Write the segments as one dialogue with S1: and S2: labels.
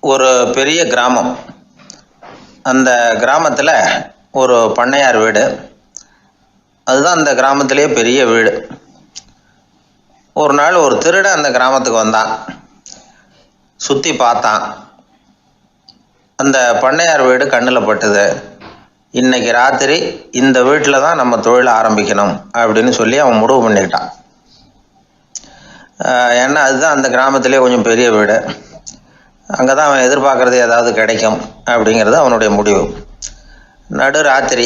S1: ஒரு பெரிய கிராமம். அந்த கிராமத்தில் ஒரு பண்ணையார் வீடு. அதுதான் அந்த கிராமத்திலேயே பெரிய வீடு. ஒரு நாள் ஒரு திருடன் அந்த கிராமத்துக்கு வந்தான். சுற்றி பார்த்தான். அந்த பண்ணையார் வீடு கண்ணில் பட்டுது. இன்னைக்கு ராத்திரி இந்த வீட்டில் தான் நம்ம தொழில் ஆரம்பிக்கணும் அப்படின்னு சொல்லி அவன் முடிவு பண்ணிக்கிட்டான். ஏன்னா அதுதான் அந்த கிராமத்திலே கொஞ்சம் பெரிய வீடு. அங்கே தான் அவன் எதிர்பார்க்குறது ஏதாவது கிடைக்கும் அப்படிங்கிறது அவனுடைய முடிவு. நடு ராத்திரி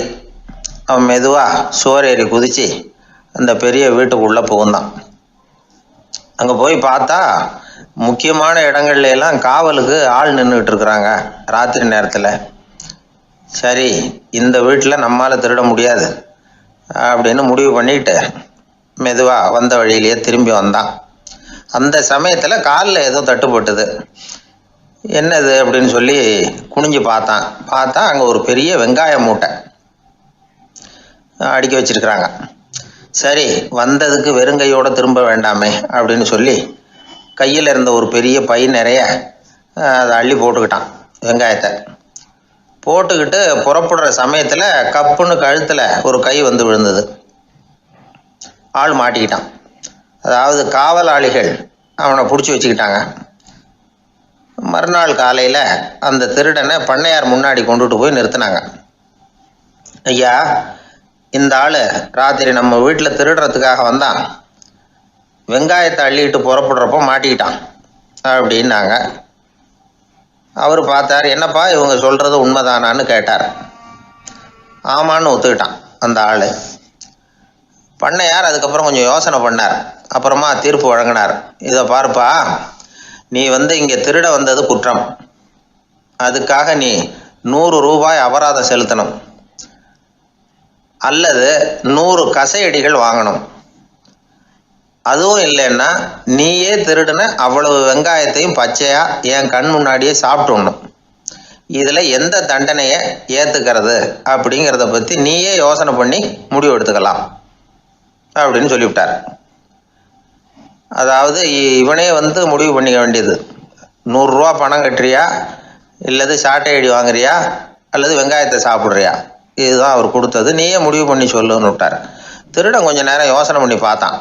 S1: அவன் மெதுவாக சுவர் ஏறி குதித்து அந்த பெரிய வீட்டுக்குள்ளே புகுந்தான். அங்கே போய் பார்த்தா முக்கியமான இடங்கள்ல எல்லாம் காவலுக்கு ஆள் நின்றுக்கிட்டு இருக்கிறாங்க ராத்திரி நேரத்தில். சரி, இந்த வீட்டில் நம்மால் திருட முடியாது அப்படின்னு முடிவு பண்ணிட்டு மெதுவாக வந்த வழியிலேயே திரும்பி வந்தான். அந்த சமயத்தில் காலில் ஏதோ தட்டுப்பட்டுது. என்னது அப்படின்னு சொல்லி குனிஞ்சு பார்த்தா அங்கே ஒரு பெரிய வெங்காய மூட்டை அடுக்கி வச்சிருக்கிறாங்க. சரி, வந்ததுக்கு வெறுங்கையோடு திரும்ப வேண்டாமே அப்படின்னு சொல்லி கையில் இருந்த ஒரு பெரிய பை நிறைய அதை அள்ளி போட்டுக்கிட்டான். வெங்காயத்தை போட்டுக்கிட்டு புறப்படுற சமயத்தில் கப்புன்னு கழுத்தில் ஒரு கை வந்து விழுந்தது. ஆள் மாட்டிக்கிட்டான். அதாவது காவலாளிகள் அவனை பிடிச்சி வச்சுக்கிட்டாங்க. மறுநாள் காலையில் அந்த திருடனை பண்ணையார் முன்னாடி கொண்டுட்டு போய் நிறுத்தினாங்க. ஐயா, இந்த ஆள் ராத்திரி நம்ம வீட்டில் திருடுறதுக்காக வந்தான். வெங்காயத்தை அள்ளிட்டு புறப்படுறப்போ மாட்டிக்கிட்டான் அப்படின்னாங்க. அவர் பார்த்தார். என்னப்பா இவங்க சொல்கிறது உண்மைதானான்னு கேட்டார். ஆமான்னு ஒத்துக்கிட்டான் அந்த ஆள். பண்ணையார் அதுக்கப்புறம் கொஞ்சம் யோசனை பண்ணார். அப்புறமா தீர்ப்பு வழங்கினார். இதை பாருப்பா, நீ இங்கே திருட வந்தது குற்றம். அதுக்காக நீ 100 ரூபாய் அபராதம் செலுத்தணும், அல்லது 100 கசையடிகள் வாங்கணும். அதுவும் இல்லைன்னா நீயே திருடுன அவ்வளவு வெங்காயத்தையும் பச்சையா என் கண் முன்னாடியே சாப்பிட்டுடணும். இதில் எந்த தண்டனையை ஏற்றுக்கிறது அப்படிங்கிறத பற்றி நீயே யோசனை பண்ணி முடிவு எடுத்துக்கலாம் அப்படின்னு சொல்லிவிட்டார். அதாவது இவனே முடிவு பண்ணிக்க வேண்டியது. 100 ரூபா பணம் கட்டுறியா, இல்லது சாட்டை அடி வாங்குறியா, அல்லது வெங்காயத்தை சாப்பிட்றியா, இதுதான் அவர் கொடுத்தது. நீயே முடிவு பண்ணி சொல்லுன்னு விட்டார். திருடன் கொஞ்சம் நேரம் யோசனை பண்ணி பார்த்தான்.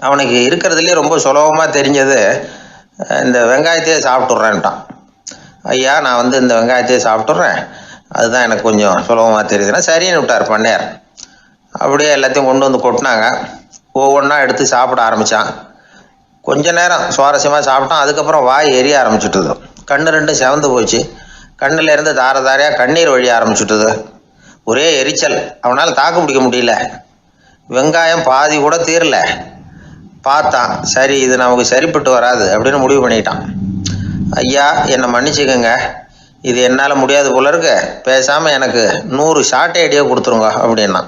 S1: அவனுக்கு இருக்கிறதுலே ரொம்ப சுலபமாக தெரிஞ்சது இந்த வெங்காயத்தையே சாப்பிட்டுட்றேன்ட்டான். ஐயா, நான் இந்த வெங்காயத்தையே சாப்பிட்டுட்றேன், அதுதான் எனக்கு கொஞ்சம் சுலபமாக தெரியுதுன்னா சரின்னு விட்டார் பண்ணையார். அப்படியே எல்லாத்தையும் கொண்டு வந்து கொட்டினாங்க. ஒவ்வொன்றா எடுத்து சாப்பிட ஆரம்பித்தான். கொஞ்ச நேரம் சுவாரஸ்யமாக சாப்பிட்டான். அதுக்கப்புறம் வாய் எரிய ஆரம்பிச்சுட்டுது. கண்ணு ரெண்டும் செவந்து போச்சு. கண்ணில் இருந்து தார தாரையாக கண்ணீர் வழிய ஆரம்பிச்சுட்டுது. ஒரே எரிச்சல். அவனால் தாக்கு பிடிக்க முடியல. வெங்காயம் பாதி கூட தீரல. பார்த்தான், சரி இது நமக்கு சரிப்பட்டு வராது அப்படின்னு முடிவு பண்ணிட்டான். ஐயா, என்னை மன்னிச்சுக்கோங்க, இது என்னால் முடியாது போல இருக்கு, பேசாமல் எனக்கு 100 சாட்டை அடியே கொடுத்துருங்க அப்படின்னா.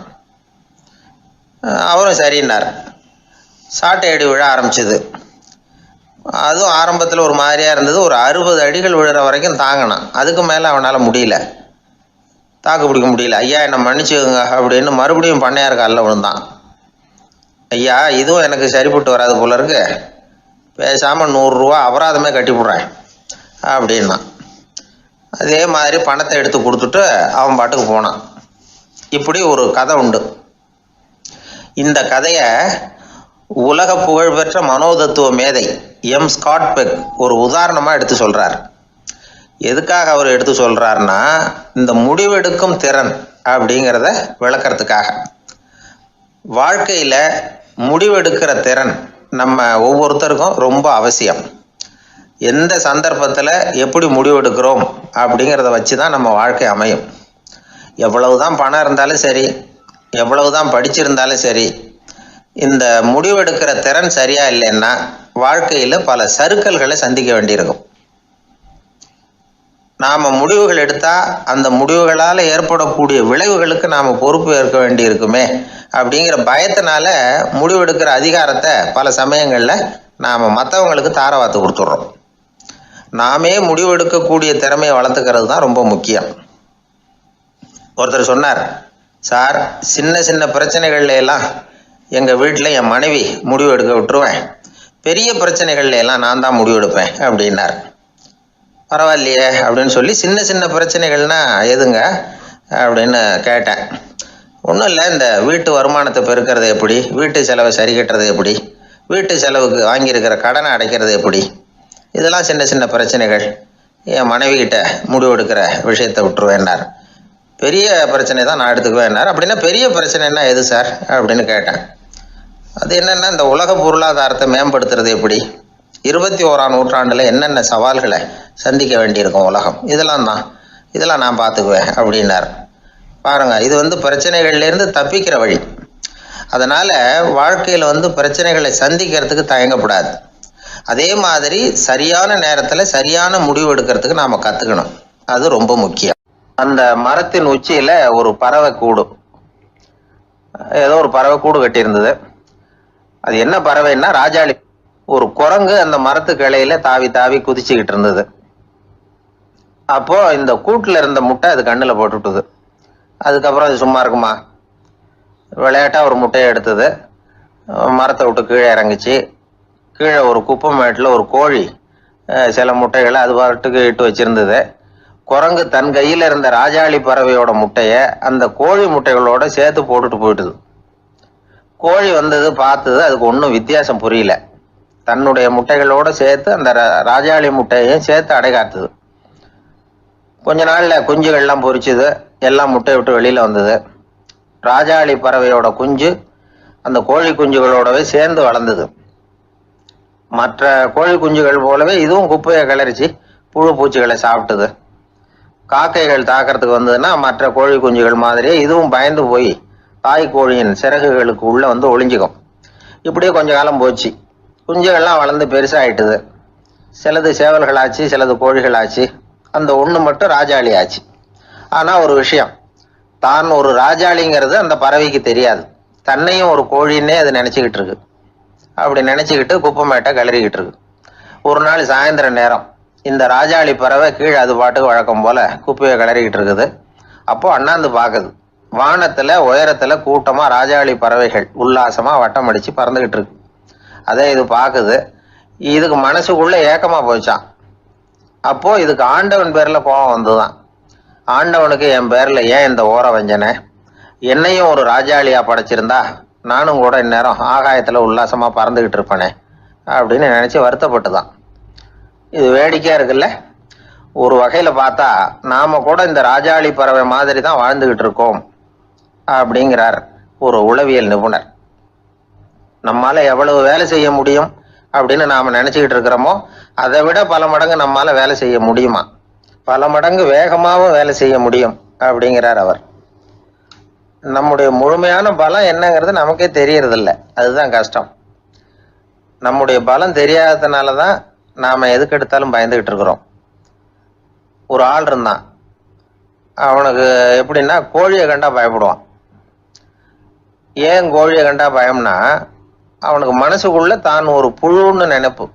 S1: அவரும் சரின்னார். சாட்டை அடி விழ ஆரம்பிச்சிது. அதுவும் ஆரம்பத்தில் ஒரு மாதிரியாக இருந்தது. ஒரு 60 அடிகள் விழுற வரைக்கும் தாங்கினான். அதுக்கு மேலே அவனால் முடியல, தாக்கு பிடிக்க முடியல. ஐயா, என்னை மன்னிச்சுக்கோங்க அப்படின்னு மறுபடியும் பண்ணையார் காலில் விழுந்தான். ஐயா, இதுவும் எனக்கு சரிப்பட்டு வராது போல இருக்கு, பேசாமல் 100 ரூபா அபராதமே கட்டிவிட்றேன் அப்படின்னா. அதே மாதிரி பணத்தை எடுத்து கொடுத்துட்டு அவன் பாட்டுக்கு போனான். இப்படி ஒரு கதை உண்டு. இந்த கதையை உலக புகழ்பெற்ற மனோதத்துவ மேதை எம் ஸ்காட் பெக் ஒரு உதாரணமாக எடுத்து சொல்கிறார். எதுக்காக அவர் எடுத்து சொல்கிறாருன்னா, இந்த முடிவெடுக்கும் திறன் அப்படிங்கிறத விளக்கிறதுக்காக. வாழ்க்கையில் முடிவெடுக்கிற திறன் நம்ம ஒவ்வொருத்தருக்கும் ரொம்ப அவசியம். எந்த சந்தர்ப்பத்தில் எப்படி முடிவெடுக்கிறோம் அப்படிங்கிறத வச்சு தான் நம்ம வாழ்க்கை அமையும். எவ்வளவு தான் பணம் இருந்தாலும் சரி, எவ்வளவு தான் படிச்சிருந்தாலும் சரி, இந்த முடிவெடுக்கிற திறன் சரியா இல்லைன்னா வாழ்க்கையில் பல சறுக்கல்களை சந்திக்க வேண்டியிருக்கும். நாம் முடிவுகள் எடுத்தால் அந்த முடிவுகளால் ஏற்படக்கூடிய விளைவுகளுக்கு நாம் பொறுப்பு ஏற்க வேண்டியிருக்குமே அப்படிங்கிற பயத்தினால முடிவெடுக்கிற அதிகாரத்தை பல சமயங்களில் நாம் மற்றவங்களுக்கு தாரவாத்து கொடுத்துட்றோம். நாமே முடிவெடுக்கக்கூடிய திறமையை வளர்த்துக்கிறது தான் ரொம்ப முக்கியம். ஒருத்தர் சொன்னார், சார், சின்ன சின்ன பிரச்சனைகள்ல எல்லாம் எங்கள் வீட்டில் என் மனைவி முடிவு எடுக்க விட்டுருவேன், பெரிய பிரச்சனைகள்ல எல்லாம் நான் தான் முடிவெடுப்பேன் அப்படின்னார். பரவாயில்லையே அப்படின்னு சொல்லி சின்ன சின்ன பிரச்சனைகள்னா எதுங்க அப்படின்னு கேட்டேன். ஒன்றும் இல்லை, இந்த வீட்டு வருமானத்தை பெருக்கிறது எப்படி, வீட்டு செலவை சரி கட்டுறது எப்படி, வீட்டு செலவுக்கு வாங்கியிருக்கிற கடனை அடைக்கிறது எப்படி, இதெல்லாம் சின்ன சின்ன பிரச்சனைகள். என் மனைவிகிட்ட முடிவெடுக்கிற விஷயத்தை விட்டுருவேன்னார். பெரிய பிரச்சனை தான் நான் எடுத்துக்குவேன்னார். அப்படின்னா பெரிய பிரச்சனைன்னா எது சார் அப்படின்னு கேட்டேன். அது என்னென்னா, இந்த உலக பொருளாதாரத்தை மேம்படுத்துறது எப்படி, 21ஆம் நூற்றாண்டில் என்னென்ன சவால்களை சந்திக்க வேண்டியிருக்கும் உலகம், இதெல்லாம் நான் பார்த்துக்குவேன் அப்படின்னார். பாருங்கள், இது பிரச்சனைகள்லேருந்து தப்பிக்கிற வழி. அதனால் வாழ்க்கையில் பிரச்சனைகளை சந்திக்கிறதுக்கு தயங்கப்படாது. அதே மாதிரி சரியான நேரத்தில் சரியான முடிவு எடுக்கிறதுக்கு நாம் கற்றுக்கணும். அது ரொம்ப முக்கியம். அந்த மரத்தின் உச்சியில் ஒரு பறவை கூடு, ஏதோ ஒரு பறவை கூடு கட்டியிருந்தது. அது என்ன பறவைன்னா ராஜாளி. ஒரு குரங்கு அந்த மரத்து கிளையில தாவி தாவி குதிச்சுக்கிட்டு இருந்தது. அப்போ இந்த கூட்டில் இருந்த முட்டை அது கண்ணில் போட்டுவிட்டுது. அதுக்கப்புறம் அது சும்மா இருக்குமா? விளையாட்டாக ஒரு முட்டையை எடுத்தது, மரத்தை விட்டு கீழே இறங்குச்சு. கீழே ஒரு குப்பை மேட்டில் ஒரு கோழி சில முட்டைகளை அது பாட்டுக்கு இட்டு வச்சிருந்தது. குரங்கு தன் கையில் இருந்த ராஜாளி பறவையோட முட்டையை அந்த கோழி முட்டைகளோட சேர்த்து போட்டுட்டு போயிட்டுது. கோழி வந்தது, பார்த்தது, அதுக்கு ஒன்றும் வித்தியாசம் புரியல. தன்னுடைய முட்டைகளோடு சேர்த்து அந்த ராஜாளி முட்டையையும் சேர்த்து அடைகாத்துது. கொஞ்ச நாளில் குஞ்சுகள்லாம் பொரிச்சுது, எல்லாம் முட்டையை விட்டு வெளியில் வந்தது. ராஜாளி பறவையோட குஞ்சு அந்த கோழி குஞ்சுகளோடவே சேர்ந்து வளர்ந்தது. மற்ற கோழி குஞ்சுகள் போலவே இதுவும் குப்பையை கிளறிச்சு புழு பூச்சிகளை சாப்பிட்டுது. காக்கைகள் தாக்கிறதுக்கு வந்ததுன்னா மற்ற கோழி குஞ்சுகள் மாதிரியே இதுவும் பயந்து போய் தாய் கோழியின் சிறகுகளுக்கு உள்ளே ஒளிஞ்சிக்கும். இப்படியே கொஞ்ச காலம் போச்சு. குஞ்சுகள்லாம் வளர்ந்து பெருசாகிட்டுது. சிலது சேவல்களாச்சு, சிலது கோழிகளாச்சு. அந்த ஒன்று மட்டும் ராஜாளி ஆச்சு. ஆனால் ஒரு விஷயம், தான் ஒரு ராஜாளிங்கிறது அந்த பறவைக்கு தெரியாது. தன்னையும் ஒரு கோழின்னே அது நினச்சிக்கிட்டு இருக்கு. அப்படி நினச்சிக்கிட்டு குப்பை மேட்டை கிளறிக்கிட்டு இருக்கு. ஒரு நாள் சாயந்தர நேரம் இந்த ராஜாளி பறவை கீழே அது பாட்டுக்கு வழக்கம் போல் குப்பையை கிளறிக்கிட்டு இருக்குது. அப்போது அண்ணாந்து பார்க்குது. வானத்தில் உயரத்தில் கூட்டமாக ராஜாளி பறவைகள் உல்லாசமாக வட்டம் அடித்து பறந்துக்கிட்டு இருக்கு. அதே இது பார்க்குது. இதுக்கு மனசுக்குள்ளே ஏக்கமாக போச்சான். அப்போது இதுக்கு ஆண்டவன் பேரில் கோபம் வந்துதான். ஆண்டவனுக்கு என் பேரில் ஏன் இந்த ஓர வஞ்சனை, என்னையும் ஒரு ராஜாளியாக படைச்சிருந்தா நானும் கூட இந்நேரம் ஆகாயத்தில் உல்லாசமாக பறந்துக்கிட்டு இருப்பேனே அப்படின்னு நினச்சி வருத்தப்பட்டு தான். இது வேடிக்கையாக இருக்குல்ல. ஒரு வகையில் பார்த்தா நாம் கூட இந்த ராஜாளி பறவை மாதிரி தான் வாழ்ந்துக்கிட்டு இருக்கோம் அப்படிங்கிறார் ஒரு உளவியல் நிபுணர். நம்மால் எவ்வளவு வேலை செய்ய முடியும் அப்படின்னு நாம் நினச்சிக்கிட்டு இருக்கிறோமோ அதை விட பல மடங்கு நம்மால் வேலை செய்ய முடியுமா, பல மடங்கு வேகமாகவும் வேலை செய்ய முடியும் அப்படிங்கிறார் அவர். நம்முடைய முழுமையான பலம் என்னங்கிறது நமக்கே தெரியறதில்ல, அதுதான் கஷ்டம். நம்முடைய பலம் தெரியாததுனால தான் நாம் எதுக்கு எடுத்தாலும் பயந்துக்கிட்டு இருக்கிறோம். ஒரு ஆள் இருந்தான், அவனுக்கு எப்படின்னா கோழியை கண்டா பயப்படுவான். ஏன் கோழியை கண்டா பயம்னா, அவனுக்கு மனசுக்குள்ள தான் ஒரு புழுன்னு நினைப்பு.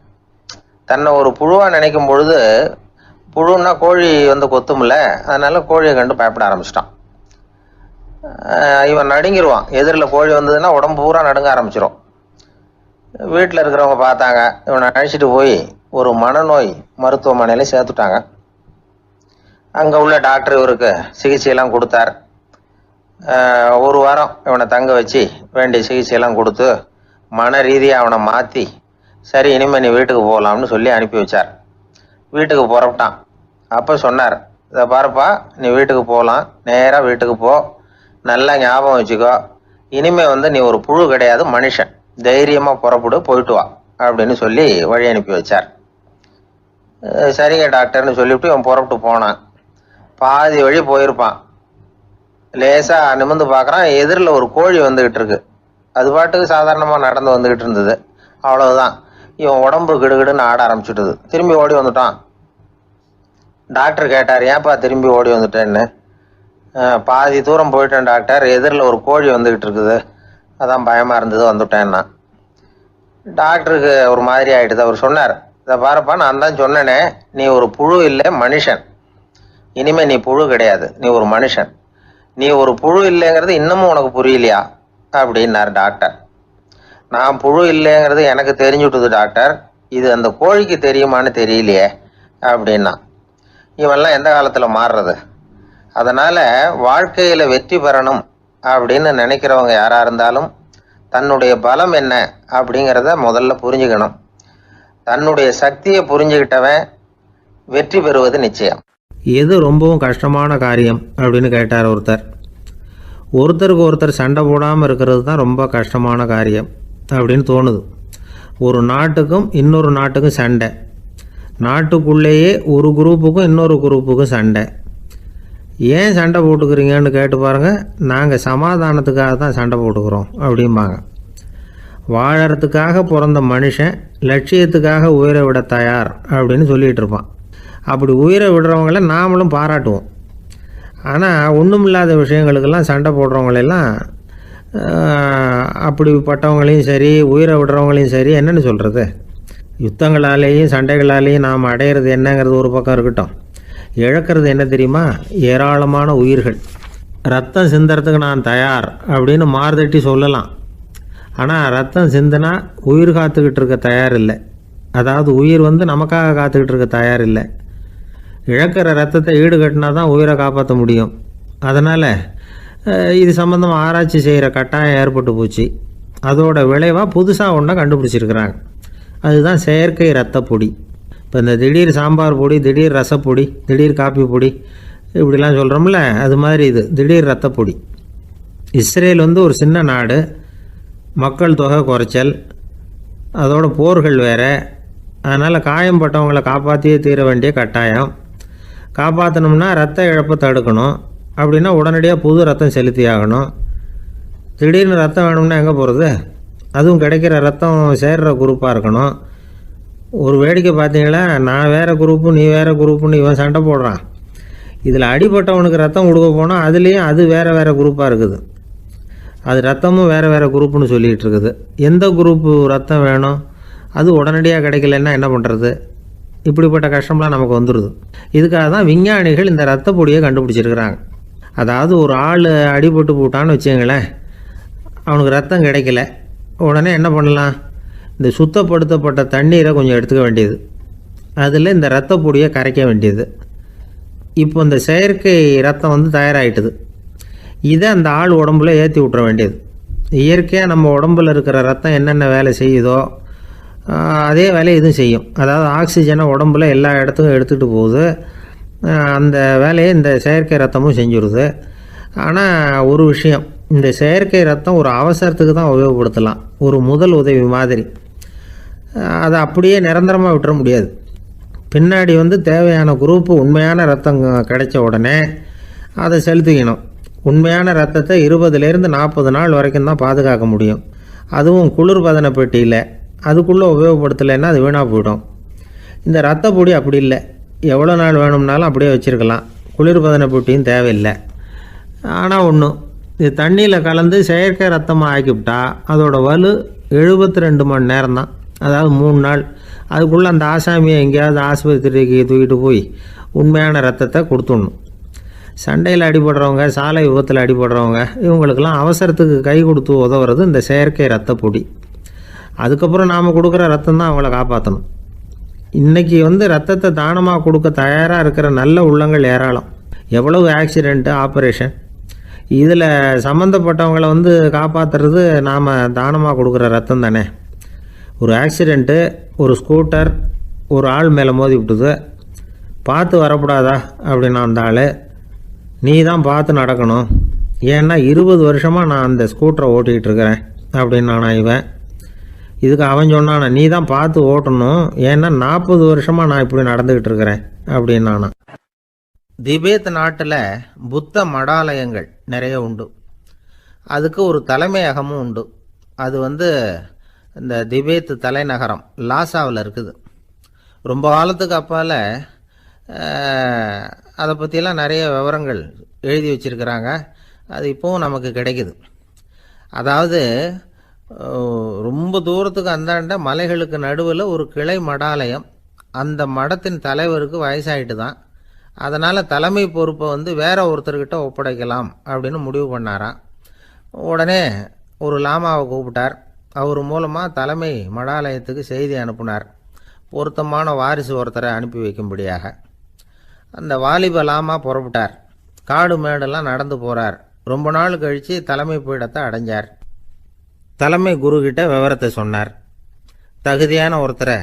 S1: தன்னை ஒரு புழுவாக நினைக்கும் பொழுது, புழுன்னா கோழி கொத்தும்ல, அதனால கோழியை கண்டு பயப்பட ஆரம்பிச்சிட்டான். இவன் நடுங்கிடுவான். எதிரில் கோழி வந்ததுன்னா உடம்பு பூரா நடுங்க ஆரம்பிச்சிடும். வீட்டில் இருக்கிறவங்க பார்த்தாங்க. இவனை அழைச்சிட்டு போய் ஒரு மனநோய் மருத்துவமனையில் சேர்த்துட்டாங்க. அங்கே உள்ள டாக்டர் இவருக்கு சிகிச்சையெல்லாம் கொடுத்தார். ஒரு வாரம் இவனை தங்க வச்சு வேண்டிய சிகிச்சையெல்லாம் கொடுத்து மன ரீதியாக அவனை மாற்றி, சரி இனிமேல் நீ வீட்டுக்கு போகலாம்னு சொல்லி அனுப்பி வச்சார். வீட்டுக்கு புறப்பட்டான். அப்போ சொன்னார், இதை பாருப்பா, நீ வீட்டுக்கு போகலாம், நேராக வீட்டுக்கு போ, நல்லா ஞாபகம் வச்சுக்கோ, இனிமே நீ ஒரு புழு கிடையாது, மனுஷன், தைரியமாக புறப்படு, போயிட்டு வா அப்படின்னு சொல்லி வழி அனுப்பி வச்சார். சரிங்க டாக்டர்னு சொல்லிவிட்டு இவன் புறப்பட்டு போனான். பாதி வழி போயிருப்பான். லேசாக நிமிர்ந்து பார்க்குறான், எதிரில் ஒரு கோழி வந்துக்கிட்டு இருக்கு. அது பாட்டுக்கு சாதாரணமாக நடந்து வந்துக்கிட்டு இருந்தது. அவ்வளவுதான், இவன் உடம்பு கிடுகிடுன்னு ஆட ஆரம்பிச்சுட்டுது. திரும்பி ஓடி வந்துட்டான். டாக்டர் கேட்டார், ஏன்ப்பா திரும்பி ஓடி வந்துட்டேன்னு. பாதி தூரம் போயிட்டேன் டாக்டர், எதிரில் ஒரு கோழி வந்துக்கிட்டு இருக்குது, அதான் பயமாக இருந்தது, வந்துட்டேன்னா. டாக்டருக்கு ஒரு மாதிரி ஆகிடுது. அவர் சொன்னார், இதை பாருப்பா, நான் தான் சொன்னேனே, நீ ஒரு புழு இல்லை, மனுஷன். இனிமேல் நீ புழு கிடையாது, நீ ஒரு மனுஷன். நீ ஒரு புழு இல்லைங்கிறது இன்னமும் உனக்கு புரியலையா அப்படின்னார் டாக்டர். நான் புழு இல்லைங்கிறது எனக்கு தெரிஞ்சுட்டுது டாக்டர், இது அந்த கோழிக்கு தெரியுமான்னு தெரியலையே அப்படின்னா. இவெல்லாம் எந்த காலத்தில் மாறுறது? அதனால் வாழ்க்கையில் வெற்றி பெறணும் அப்படின்னு நினைக்கிறவங்க யாராக இருந்தாலும் தன்னுடைய பலம் என்ன அப்படிங்கிறத முதல்ல புரிஞ்சுக்கணும். தன்னுடைய சக்தியை புரிஞ்சுக்கிட்டவன் வெற்றி பெறுவது நிச்சயம்.
S2: எது ரொம்பவும் கஷ்டமான காரியம் அப்படின்னு கேட்டார் ஒருத்தர். ஒருத்தருக்கு ஒருத்தர் சண்டை போடாமல் இருக்கிறது தான் ரொம்ப கஷ்டமான காரியம் அப்படின்னு தோணுது. ஒரு நாட்டுக்கும் இன்னொரு நாட்டுக்கும் சண்டை, நாட்டுக்குள்ளேயே ஒரு குரூப்புக்கும் இன்னொரு குரூப்புக்கும் சண்டை. ஏன் சண்டை போட்டுக்கிறீங்கன்னு கேட்டு பாருங்கள். நாங்கள் சமாதானத்துக்காக தான் சண்டை போட்டுக்கிறோம் அப்படிம்பாங்க. வாழறதுக்காக பிறந்த மனுஷன் லட்சியத்துக்காக உயிரை விட தயார் அப்படின்னு சொல்லிகிட்டு இருப்பான். அப்படி உயிரை விடுறவங்கள நாமளும் பாராட்டுவோம். ஆனால் ஒன்றும் இல்லாத விஷயங்களுக்கெல்லாம் சண்டை போடுறவங்களெல்லாம் அப்படிப்பட்டவங்களையும் சரி உயிரை விடுறவங்களையும் சரி என்னென்னு சொல்கிறது? யுத்தங்களாலேயும் சண்டைகளாலேயும் நாம் அடையிறது என்னங்கிறது ஒரு பக்கம் இருக்கட்டும், இழக்கிறது என்ன தெரியுமா? ஏராளமான உயிர்கள். ரத்தம் சிந்துறதுக்கு நான் தயார் அப்படின்னு மார்தட்டி சொல்லலாம். ஆனால் ரத்தம் சிந்தினா உயிர் காத்துக்கிட்டு இருக்க தயார் இல்லை. அதாவது உயிர் நமக்காக காத்துக்கிட்டு இருக்க தயார் இல்லை. இழக்கிற ரத்தத்தை ஈடுகட்டினா தான் உயிரை காப்பாற்ற முடியும். அதனால் இது சம்மந்தமாக ஆராய்ச்சி செய்கிற கட்டாயம் ஏற்பட்டு போச்சு. அதோட விளைவாக புதுசாக ஒன்றை கண்டுபிடிச்சிருக்கிறாங்க. அதுதான் செயற்கை ரத்த பொடி. இப்போ இந்த திடீர் சாம்பார் பொடி, திடீர் ரசப்பொடி, திடீர் காப்பி பொடி இப்படிலாம் சொல்கிறோம்ல, அது மாதிரி இது திடீர் ரத்த பொடி. இஸ்ரேல் ஒரு சின்ன நாடு, மக்கள் தொகை குறைச்சல், அதோட போர்கள் வேறு. அதனால் காயம்பட்டவங்களை காப்பாற்றியே தீர வேண்டிய கட்டாயம். காப்பாற்றணும்னா ரத்த இழப்பை தடுக்கணும். அப்படின்னா உடனடியாக புது ரத்தம் செலுத்தி ஆகணும். திடீர்னு ரத்தம் வேணும்னா எங்கே போகிறது? அதுவும் கிடைக்கிற ரத்தம் சேர்கிற குரூப்பாக இருக்கணும். ஒரு வேடிக்கை பார்த்தீங்களா, நான் வேறு குரூப்பு நீ வேறு குரூப்புன்னு இவன் சண்டை போடுறான். இதில் அடிபட்டவனுக்கு ரத்தம் கொடுக்க போனால் அதுலேயும் அது வேறு வேறு குரூப்பாக இருக்குது. அது ரத்தமும் வேறு வேறு குரூப்புன்னு சொல்லிகிட்டு இருக்குது. எந்த குரூப்பு ரத்தம் வேணும்? அது உடனடியாக கிடைக்கலன்னா என்ன பண்ணுறது? இப்படிப்பட்ட கஷ்டம்லாம் நமக்கு வந்துடுது. இதுக்காக தான் விஞ்ஞானிகள் இந்த ரத்த பொடியை கண்டுபிடிச்சிருக்கிறாங்க. அதாவது ஒரு ஆள் அடிபட்டு போட்டான்னு வச்சுங்களேன், அவனுக்கு ரத்தம் கிடைக்கல. உடனே என்ன பண்ணலாம்? இந்த சுத்தப்படுத்தப்பட்ட தண்ணீரை கொஞ்சம் எடுத்துக்க வேண்டியது, அதில் இந்த ரத்த பொடியை கரைக்க வேண்டியது. இப்போ இந்த செயற்கை ரத்தம் தயாராகிட்டுது. இதை அந்த ஆள் உடம்புல ஏற்றி விட்டுற வேண்டியது. இயற்கையாக நம்ம உடம்புல இருக்கிற ரத்தம் என்னென்ன வேலை செய்யுதோ அதே வேலையை இதுவும் செய்யும். அதாவது ஆக்சிஜனை உடம்புல எல்லா இடத்துக்கும் எடுத்துகிட்டு போகுது. அந்த வேலையை இந்த செயற்கை ரத்தமும் செஞ்சுருது. ஆனால் ஒரு விஷயம், இந்த செயற்கை ரத்தம் ஒரு அவசரத்துக்கு தான் உபயோகப்படுத்தலாம், ஒரு முதல் உதவி மாதிரி. அதை அப்படியே நிரந்தரமாக விட்டுற முடியாது. பின்னாடி தேவையான குரூப்பு உண்மையான ரத்தம் கிடைச்ச உடனே அதை செலுத்திக்கணும். உண்மையான ரத்தத்தை 20லேருந்து 40 நாள் வரைக்கும் தான் பாதுகாக்க முடியும். அதுவும் குளிர்பதன பெட்டியில். அதுக்குள்ளே உபயோகப்படுத்தலைன்னா அது வீணாக போயிடும். இந்த ரத்த பொடி அப்படி இல்லை, எவ்வளோ நாள் வேணும்னாலும் அப்படியே வச்சுருக்கலாம். குளிர்பதன பெட்டியும் தேவையில்லை. ஆனால் ஒன்று, இது தண்ணியில் கலந்து செயற்கை ரத்தமாக ஆக்கிவிட்டா அதோட வலு 72 மணி நேரம் தான். அதாவது 3 நாள். அதுக்குள்ளே அந்த ஆசாமியை எங்கேயாவது ஆஸ்பத்திரிக்கு தூக்கிட்டு போய் உண்மையான ரத்தத்தை கொடுத்துடணும். சண்டையில் அடிபடுறவங்க, சாலை விபத்தில் அடிபடுறவங்க, இவங்களுக்கெல்லாம் அவசரத்துக்கு கை கொடுத்து உதவுறது இந்த செயற்கை ரத்த பொடி. அதுக்கப்புறம் நாம் கொடுக்குற ரத்தம் தான் அவங்கள காப்பாற்றணும். இன்றைக்கி ரத்தத்தை தானமாக கொடுக்க தயாராக இருக்கிற நல்ல உள்ளங்கள் ஏராளம். எவ்வளவு ஆக்சிடெண்ட்டு, ஆப்ரேஷன், இதில் சம்மந்தப்பட்டவங்களை காப்பாற்றுறது நாம் தானமாக கொடுக்குற ரத்தம் தானே. ஒரு ஆக்சிடெண்ட்டு, ஒரு ஸ்கூட்டர் ஒரு ஆள் மேலே மோதி விட்டுது, பார்த்து வரக்கூடாதா அப்படின்னா அந்த ஆள், நீ தான் பார்த்து நடக்கணும், ஏன்னா 20 வருஷமாக நான் அந்த ஸ்கூட்டரை ஓட்டிகிட்டு இருக்கிறேன் அப்படின்னு நானா இவன். இதுக்கு அவன் சொன்னானா, நீ தான் பார்த்து ஓட்டணும், ஏன்னா 40 வருஷமாக நான் இப்படி நடந்துக்கிட்டு இருக்கிறேன் அப்படின்னு நானா. திபேத் நாட்டில் புத்த மடாலயங்கள் நிறைய உண்டு. அதுக்கு ஒரு தலைமையகமும் உண்டு. அது இந்த திபேத் தலைநகரம் லாசாவில் இருக்குது. ரொம்ப காலத்துக்கு அப்பால் அதை பற்றியெல்லாம் நிறைய விவரங்கள் எழுதி வச்சுருக்கிறாங்க. அது இப்போவும் நமக்கு கிடைக்குது. அதாவது ரொம்ப தூரத்துக்கு அந்தாண்ட மலைகளுக்கு நடுவில் ஒரு கிளை மடாலயம். அந்த மடத்தின் தலைவருக்கு வயசாகிட்டு தான். அதனால் தலைமை பொறுப்பை வேற ஒருத்தர்கிட்ட ஒப்படைக்கலாம் அப்படின்னு முடிவு பண்ணாராம். உடனே ஒரு லாமாவை கூப்பிட்டார். அவர் மூலமாக தலைமை மடாலயத்துக்கு செய்தி அனுப்புனார், பொருத்தமான வாரிசு ஒருத்தரை அனுப்பி வைக்கும்படியாக. அந்த வாலிப லாமா புறப்பட்டார். காடு மேடெல்லாம் நடந்து போகிறார். ரொம்ப நாள் கழித்து தலைமை பீடத்தை அடைஞ்சார். தலைமை குருக்கிட்ட விவரத்தை சொன்னார். தகுதியான ஒருத்தரை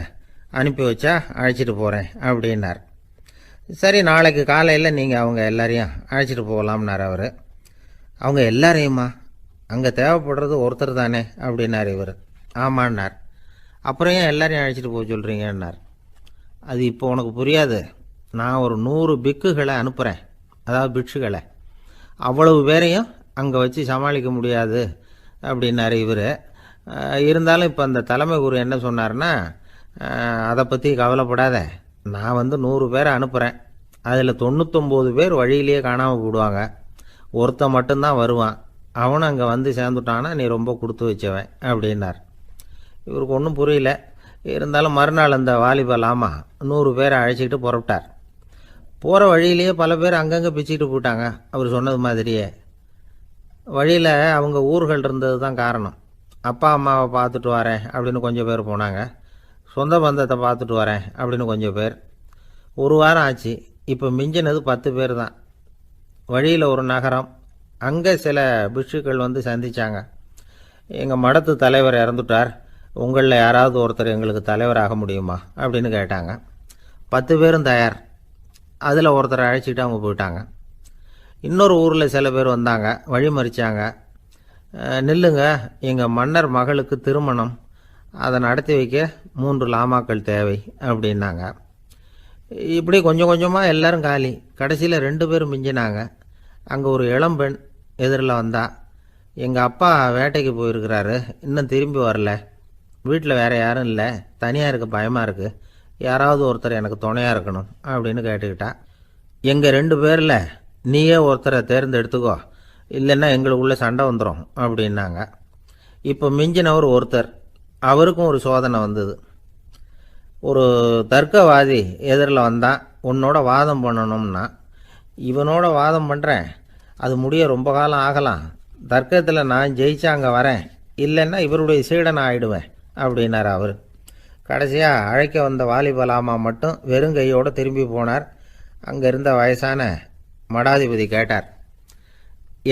S2: அனுப்பி வச்சா அழைச்சிட்டு போகிறேன் அப்படின்னார். சரி, நாளைக்கு காலையில் நீங்கள் அவங்க எல்லாரையும் அழைச்சிட்டு போகலாம்னார் அவர். அவங்க எல்லாரையுமா? அங்கே தேவைப்படுறது ஒருத்தர் தானே அப்படின்னார் இவர். ஆமான்னார். அப்புறம் ஏன் எல்லாரையும் அழைச்சிட்டு போக சொல்கிறீங்கன்னார். அது இப்போ உனக்கு புரியாது. நான் ஒரு 100 பிக்குகளை அனுப்புகிறேன், அதாவது பிட்சுகளை. அவ்வளவு பேரையும் அங்கே வச்சு சமாளிக்க முடியாது அப்படின்னாரு இவர். இருந்தாலும் இப்போ அந்த தலைமை குரு என்ன சொன்னார்னா, அதை பற்றி கவலைப்படாத, நான் 100 பேரை அனுப்புகிறேன். அதில் 99 பேர் வழியிலேயே காணாமல் போடுவாங்க, ஒருத்தன் மட்டும்தான் வருவான். அவனும் அங்கே வந்து சேர்ந்துட்டானா நீ ரொம்ப கொடுத்து வச்சவன் அப்படின்னார். இவருக்கு ஒன்றும் புரியல. இருந்தாலும் மறுநாள் அந்த வாலிப லாமா 100 பேரை அழைச்சிக்கிட்டு புறப்பட்டார். போகிற வழியிலேயே பல பேர் அங்கங்கே பிச்சுக்கிட்டு போயிட்டாங்க. அவர் சொன்னது மாதிரியே. வழியில் அவங்க ஊர்கள் இருந்தது தான் காரணம். அப்பா அம்மாவை பார்த்துட்டு வரேன் அப்படின்னு கொஞ்சம் பேர் போனாங்க. சொந்த பந்தத்தை பார்த்துட்டு வரேன் அப்படின்னு கொஞ்சம் பேர். ஒரு வாரம் ஆச்சு. இப்போ மிஞ்சினது 10 பேர் தான். வழியில் ஒரு நகரம். அங்கே சில பிட்சுக்கள் வந்து சந்தித்தாங்க. எங்கள் மடத்து தலைவர் இறந்துட்டார், உங்களில் யாராவது ஒருத்தர் எங்களுக்கு தலைவராக முடியுமா அப்படின்னு கேட்டாங்க. 10 பேரும் தயார். அதில் ஒருத்தரை அழைச்சிட்டு அவங்க போயிட்டாங்க. இன்னொரு ஊரில் சில பேர் வந்தாங்க, வழி மறிச்சாங்க. நில்லுங்க, எங்கள் மன்னர் மகளுக்கு திருமணம், அதை நடத்தி வைக்க 3 லாமாக்கள் தேவை அப்படின்னாங்க. இப்படி கொஞ்சம் கொஞ்சமாக எல்லாரும் காலி. கடைசியில் 2 பேரும் மிஞ்சினாங்க. அங்கே ஒரு இளம்பெண் எதிரில் வந்தா. எங்கள் அப்பா வேட்டைக்கு போயிருக்கிறாரு, இன்னும் திரும்பி வரல. வீட்டில் வேறு யாரும் இல்லை, தனியாக இருக்க பயமாக இருக்குது, யாராவது ஒருத்தர் எனக்கு துணையாக இருக்கணும் அப்படின்னு கேட்டுக்கிட்டா. எங்கள் 2 பேரில் நீயே ஒருத்தரை தேர்ந்தெடுத்துக்கோ, இல்லைன்னா எங்களுக்குள்ளே சண்டை வந்துடும் அப்படின்னாங்க. இப்போ மிஞ்சினவர் ஒருத்தர். அவருக்கும் ஒரு சோதனை வந்தது. ஒரு தர்க்கவாதி எதிரில் வந்தான். உன்னோட வாதம் பண்ணணும்னா. இவனோட வாதம் பண்ணுறேன், அது முடிய ரொம்ப காலம் ஆகலாம். தர்க்கத்தில் நான் ஜெயிச்சா அங்கே வரேன், இல்லைன்னா இவருடைய சீடனை ஆயிடுவேன் அப்படின்னார் அவர். கடைசியாக அழைக்க வந்த வாலிப லாமா மட்டும் வெறுங்கையோடு திரும்பி போனார். அங்கே இருந்த வயசான மடாதிபதி கேட்டார்,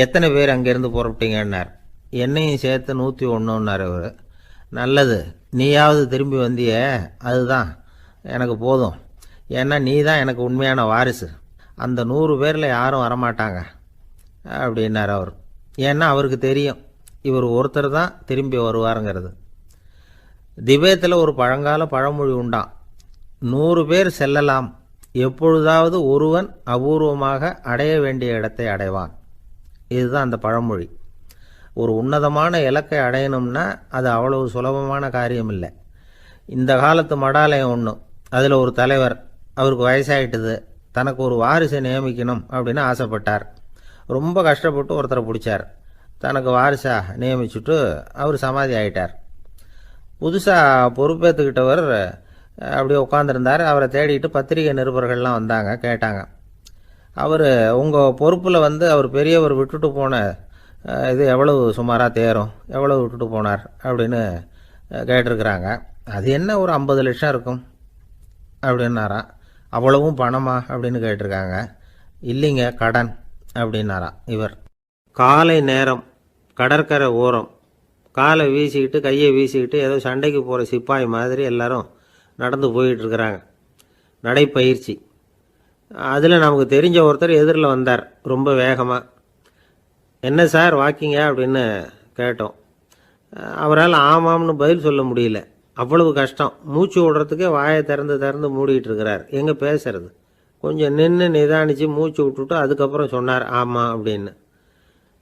S2: எத்தனை பேர் அங்கேருந்து புறப்பட்டீங்கன்னார். என்னையும் சேர்த்து 101ன்னார் அவர். நல்லது, நீயாவது திரும்பி வந்தியே, அதுதான் எனக்கு போதும். ஏன்னா நீ தான் எனக்கு உண்மையான வாரிசு. அந்த 100 பேரில் யாரும் வரமாட்டாங்க அப்படின்னார் அவர். ஏன்னா அவருக்கு தெரியும் இவர் ஒருத்தர் தான் திரும்பி வருவாருங்கிறது. திபேத்தில் ஒரு பழங்கால பழமொழி உண்டாம், 100 பேர் செல்லலாம், எப்பொழுதாவது ஒருவன் அபூர்வமாக அடைய வேண்டிய இடத்தை அடைவான். இதுதான் அந்த பழமொழி. ஒரு உன்னதமான இலக்கை அடையணும்னா அது அவ்வளவு சுலபமான காரியம் இல்லை. இந்த காலத்து மடாலயம் ஒன்று, அதில் ஒரு தலைவர், அவருக்கு வயசாகிட்டுது, தனக்கு ஒரு வாரிசை நியமிக்கணும் அப்படின்னு ஆசைப்பட்டார். ரொம்ப கஷ்டப்பட்டு ஒருத்தரை பிடிச்சார். தனக்கு வாரிசாக நியமிச்சுட்டு அவர் சமாதி ஆகிட்டார். புதுசாக பொறுப்பேற்றுக்கிட்டவர் அப்படியே உட்காந்துருந்தார். அவரை தேடிட்டு பத்திரிகை நிருபர்கள்லாம் வந்தாங்க, கேட்டாங்க. அவர் உங்கள் பொறுப்பில் அவர் பெரியவர் விட்டுட்டு போன இது எவ்வளவு சுமாராக தேரும், எவ்வளவு விட்டுட்டு போனார் அப்படின்னு கேட்டிருக்கிறாங்க. அது என்ன ஒரு 50 லட்சம் இருக்கும் அப்படின்னாராம். அவ்வளவும் பணமா அப்படின்னு கேட்டிருக்காங்க. இல்லைங்க, கடன் அப்படின்னாராம் இவர். காலை நேரம், கடற்கரை ஓரம், காலை வீசிக்கிட்டு கையை வீசிக்கிட்டு ஏதோ சண்டைக்கு போகிற சிப்பாய் மாதிரி எல்லாரும் நடந்து போயிட்டுருக்கிறாங்க. நடைப்பயிற்சி. அதில் நமக்கு தெரிஞ்ச ஒருத்தர் எதிரில் வந்தார் ரொம்ப வேகமாக. என்ன சார் வாக்கிங்க அப்படின்னு கேட்டோம். அவரால் ஆமாம்னு பதில் சொல்ல முடியல, அவ்வளவு கஷ்டம். மூச்சு விடுறதுக்கே வாயை திறந்து மூடிட்டு இருக்கிறார். எங்கே பேசுறது? கொஞ்சம் நின்று நிதானித்து மூச்சு விட்டுட்டு அதுக்கப்புறம் சொன்னார் ஆமாம் அப்படின்னு.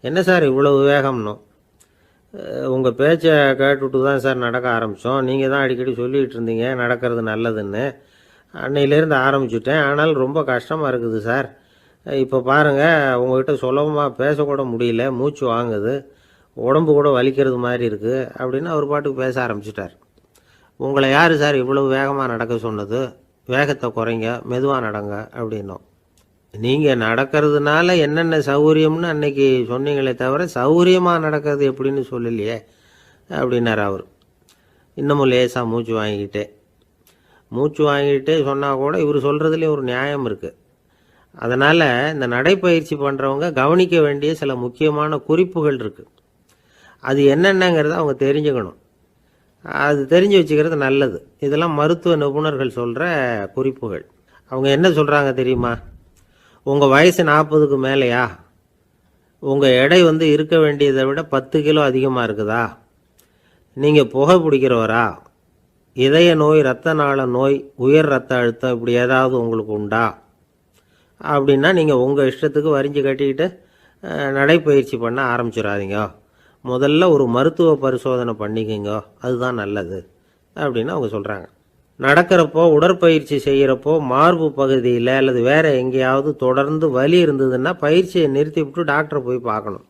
S2: என்ன சார் இவ்வளவு வேகம்னோ? உங்கள் பேச்சை கேட்டுவிட்டு தான் சார் நடக்க ஆரம்பித்தோம். நீங்கள் தான் அடிக்கடி சொல்லிகிட்டு இருந்தீங்க நடக்கிறது நல்லதுன்னு. அன்னையிலேருந்து ஆரம்பிச்சுட்டேன், ஆனால் ரொம்ப கஷ்டமாக இருக்குது சார். இப்போ பாருங்கள், உங்கள்கிட்ட சுலபமாக பேசக்கூட முடியல, மூச்சு வாங்குது, உடம்பு கூட வலிக்கிறது மாதிரி இருக்குது அப்படின்னு அவர் பாட்டுக்கு பேச ஆரம்பிச்சிட்டார். உங்களை யார் சார் இவ்வளவு வேகமாக நடக்க சொன்னது? வேகத்தை குறைங்க, மெதுவாக நடங்க அப்படின்னோம். நீங்கள் நடக்கிறதுனால என்னென்ன சௌகரியம்னு அன்னைக்கு சொன்னீங்களே தவிர சௌகரியமாக நடக்கிறது எப்படின்னு சொல்லலையே அப்படின்னார் அவர். இன்னமும் லேசாக மூச்சு வாங்கிக்கிட்டே சொன்னால் கூட இவர் சொல்கிறதுலேயே ஒரு நியாயம் இருக்குது. அதனால் இந்த நடைப்பயிற்சி பண்ணுறவங்க கவனிக்க வேண்டிய சில முக்கியமான குறிப்புகள் இருக்குது. அது என்னென்னங்கிறத அவங்க தெரிஞ்சுக்கணும். அது தெரிஞ்சு வச்சுக்கிறது நல்லது. இதெல்லாம் மருத்துவ நிபுணர்கள் சொல்கிற குறிப்புகள். அவங்க என்ன சொல்கிறாங்க தெரியுமா? உங்கள் வயசு 40க்கு மேலேயா? உங்கள் எடை இருக்க வேண்டியதை விட 10 கிலோ அதிகமாக இருக்குதா? நீங்கள் புகை பிடிக்கிறவரா? இதய நோய், இரத்த நாள நோய், உயர் இரத்த அழுத்தம் இப்படி ஏதாவது உங்களுக்கு உண்டா? அப்படின்னா நீங்கள் உங்கள் இஷ்டத்துக்கு வரிஞ்சு கட்டிக்கிட்டு நடைப்பயிற்சி பண்ண ஆரம்பிச்சிடாதீங்க. முதல்ல ஒரு மருத்துவ பரிசோதனை பண்ணிக்கோங்க, அதுதான் நல்லது அப்படின்னு அவங்க சொல்கிறாங்க. நடக்கிறப்போ, உடற்பயிற்சி செய்கிறப்போ மார்பு பகுதியில் அல்லது வேறு எங்கேயாவது தொடர்ந்து வலி இருந்ததுன்னா பயிற்சியை நிறுத்தி விட்டு டாக்டரை போய் பார்க்கணும்.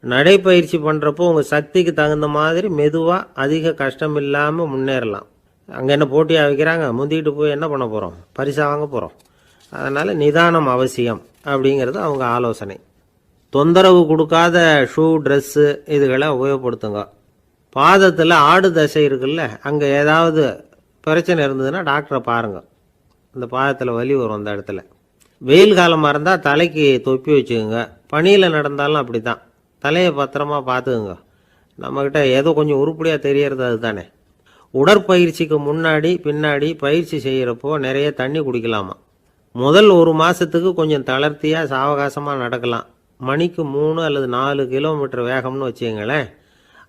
S2: நடைப்பயிற்சி பண்ணுறப்போ உங்கள் சக்திக்கு தகுந்த மாதிரி மெதுவாக அதிக கஷ்டம் இல்லாமல் முன்னேறலாம். அங்கே என்ன போட்டியாக வைக்கிறாங்க? முந்திக்கிட்டு போய் என்ன பண்ண போகிறோம்? பரிசாக வாங்க போகிறோம். அதனால் நிதானம் அவசியம் அப்படிங்கிறது அவங்க ஆலோசனை. தொந்தரவு கொடுக்காத ஷூ, ட்ரெஸ்ஸு இதுகளை உபயோகப்படுத்துங்க. பாதத்தில் ஆடு தசை இருக்குல்ல, அங்கே ஏதாவது பிரச்சனை இருந்ததுன்னா டாக்டரை பாருங்கள். இந்த பாதத்தில் வலி வரும் அந்த இடத்துல. வெயில் காலமாக இருந்தால் தலைக்கு தொப்பி வச்சுக்கோங்க. பனியில் நடந்தாலும் அப்படி தான். தலையை பத்திரமா பார்த்துக்குங்க. நம்மக்கிட்ட ஏதோ கொஞ்சம் உருப்படியாக தெரியறது அதுதானே. உடற்பயிற்சிக்கு முன்னாடி பின்னாடி பயிற்சி செய்கிறப்போ நிறைய தண்ணி குடிக்கலாமா. முதல் 1 மாதத்துக்கு கொஞ்சம் தளர்த்தியாக சாவகாசமாக நடக்கலாம். மணிக்கு 3 அல்லது 4 கிலோமீட்டர் வேகம்னு வச்சுங்களேன்.